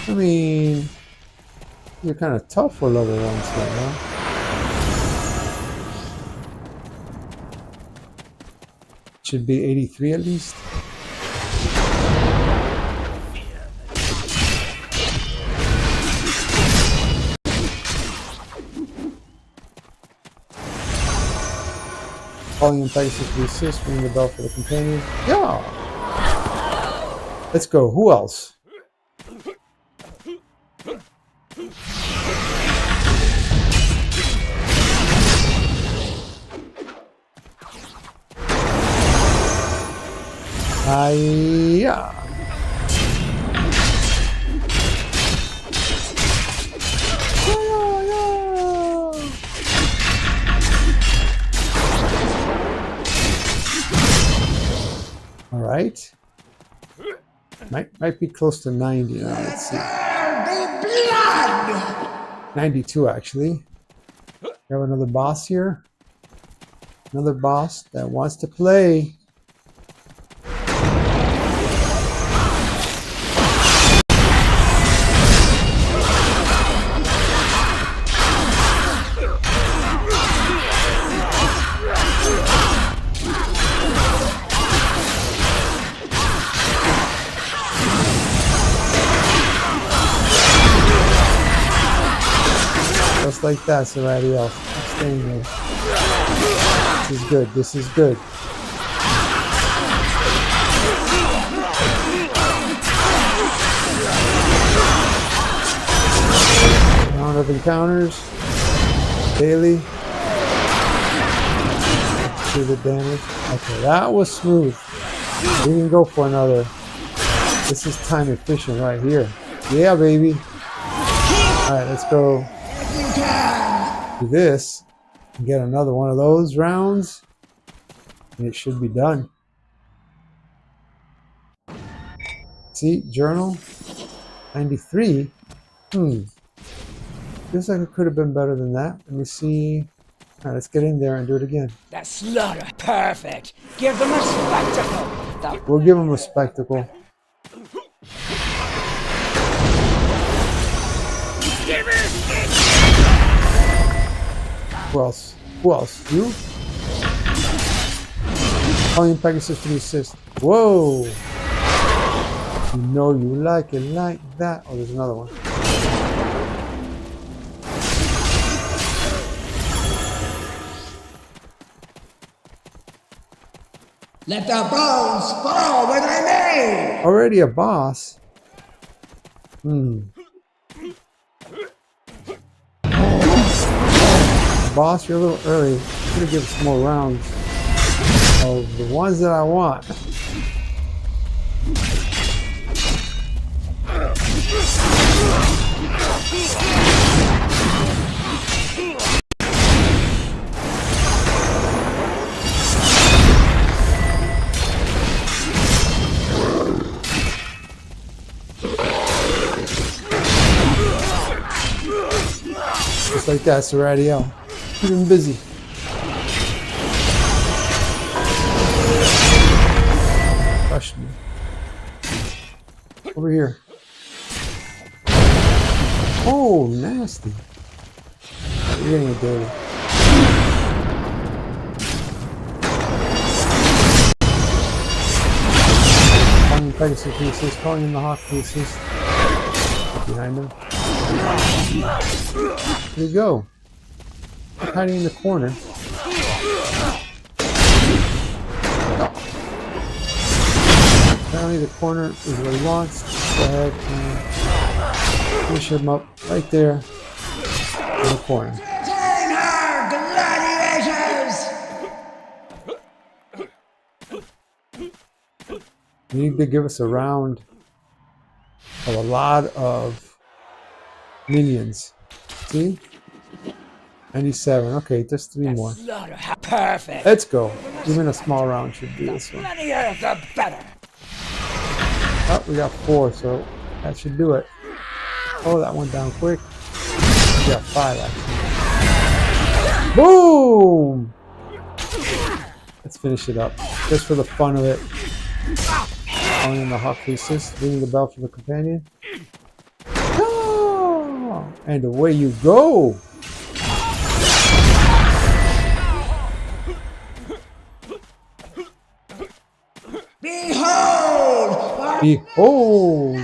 I mean, You're kind of tough for level 1 right now. Should be 83 at least. Calling in Pegasus to assist, ring the bell for the companion. Yeah! Let's go. Who else? Yeah. All right. Might be close to 90 now. Let's see. 92 actually. We have another boss here. Another boss that wants to play. Just like that, somebody else. I'm staying here. This is good. This is good. Round of encounters. Daily. See the damage. Okay, that was smooth. We can go for another. This is time efficient right here. Yeah, baby. Alright, let's go. Do this and get another one of those rounds and it should be done. See, journal 93. Feels like it could have been better than that. Let me see. Alright, let's get in there and do it again. That slaughter, perfect. Give them a spectacle. We'll give them a spectacle. Who else? Who else? You? Calling Pegasus to the assist. Whoa! You know you like it like that. Oh, there's another one. Let the bones fall where they may! Already a boss? Boss, you're a little early. I'm gonna give us some more rounds of the ones that I want. Just like that, Seradiel. Keep him busy. Crushed me. Over here. Oh, nasty. You're getting a daily. Calling Pegasus pieces, calling in the Hawk pieces. Behind him. There you go. Look, hiding in the corner. Apparently the corner is where he wants. Go ahead and finish him up right there in the corner. Turn our gladiators! You need to give us a round of a lot of minions. See? 97. Okay, just 3 more. Slaughter, perfect. Let's go. Even a small round should do this one. Bloodier the better. Oh, we got 4, so that should do it. Oh, that went down quick. We got 5 actually. Boom! Let's finish it up. Just for the fun of it. Calling in the Hawk assist, ringing the bell for the companion. Oh! Oh, and away you go. Behold! Behold!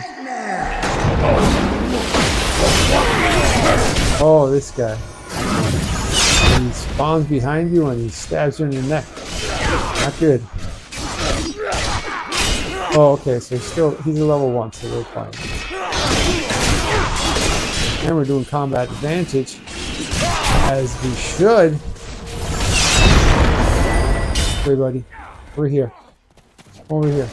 Oh, this guy. He spawns behind you and he stabs you in the neck. Not good. Oh, okay, so he's a level 1, so we're fine. And we're doing combat advantage, as we should. Wait, buddy. Over here. Over here.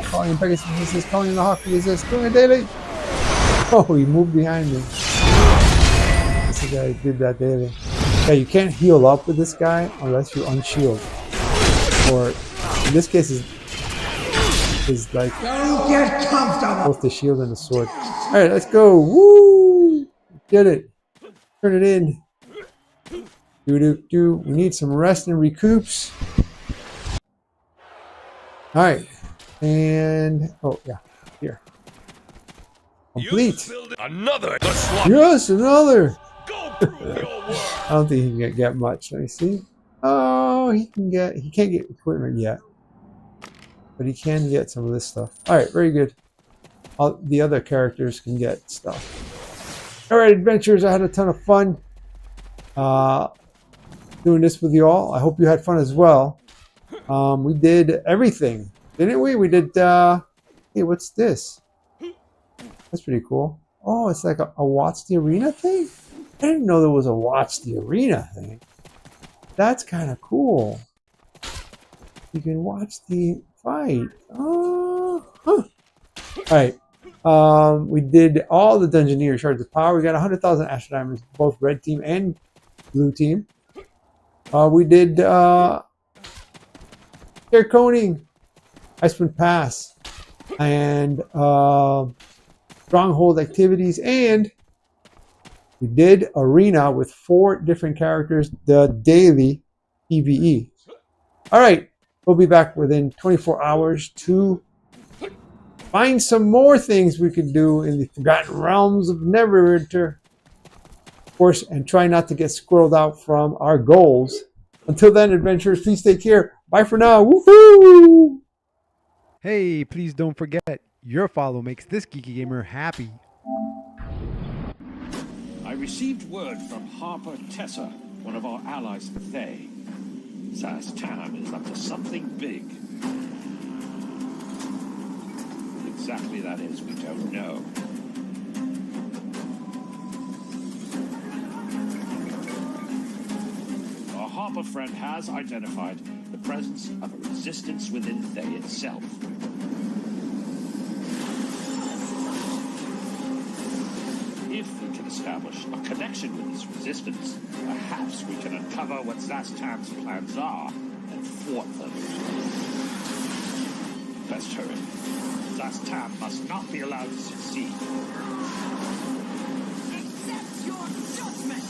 Calling in Pegasus resist, calling in the Hawk resist, doing a daily. Oh, he moved behind me. This guy did that daily. Yeah, you can't heal up with this guy unless you unshield. Or in this case is like don't get comfortable. both the shield and the sword. Alright, let's go. Woo! Get it. Turn it in. Do. We need some rest and recoups. Alright. And oh yeah, here. Complete. Another. Yes, another. I don't think he can get much. Let me see. Oh, he can't get equipment yet, but he can get some of this stuff. All right, very good. The other characters can get stuff. All right, adventurers. I had a ton of fun doing this with you all. I hope you had fun as well. We did everything, didn't we? We did. Hey, what's this? That's pretty cool. Oh, it's like a Watch the Arena thing? I didn't know there was a Watch the Arena thing. That's kind of cool. You can watch the fight. Oh, huh. Alright. We did all the Dungeoneer shards of power. We got 100,000 Astro Diamonds, both red team and blue team. We did Air Coning, Icewind Pass, and Stronghold activities, and we did Arena with 4 different characters, the daily PvE. Alright, we'll be back within 24 hours to find some more things we could do in the Forgotten Realms of Neverwinter. Of course, and try not to get squirreled out from our goals. Until then, adventurers, please take care. Bye for now. Woohoo! Hey, please don't forget, your follow makes this geeky gamer happy. I received word from Harper Tessa, one of our allies, the Fae. Tam is up to something big. What exactly that is, we don't know. Our Harper friend has identified the presence of a resistance within Thay itself. If we can establish a connection with this resistance, perhaps we can uncover what Zastam's plans are and thwart them. Best hurry. Zastam must not be allowed to succeed. Accept your judgment!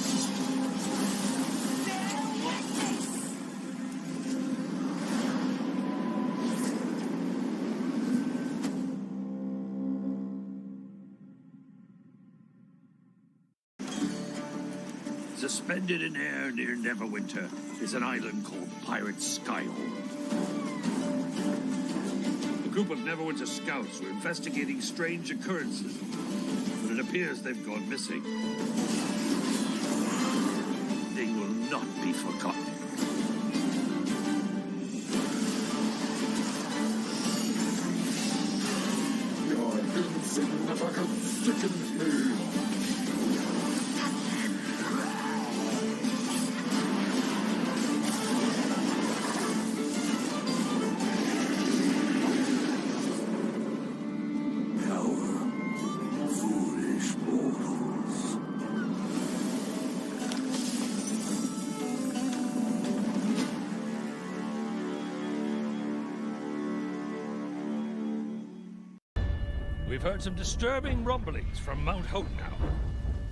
Suspended in air near Neverwinter is an island called Pirate Skyhold. A group of Neverwinter scouts were investigating strange occurrences, but it appears they've gone missing. They will not be forgotten. Your insignificance sickens me. We've heard some disturbing rumblings from Mount Hotenau.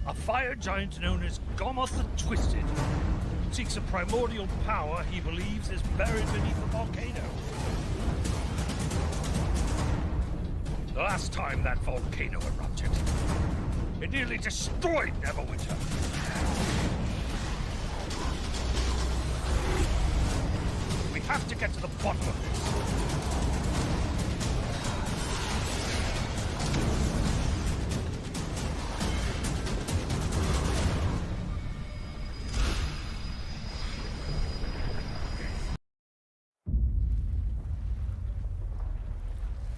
A fire giant known as Gomoth the Twisted seeks a primordial power he believes is buried beneath the volcano. The last time that volcano erupted, it nearly destroyed Neverwinter. We have to get to the bottom of this.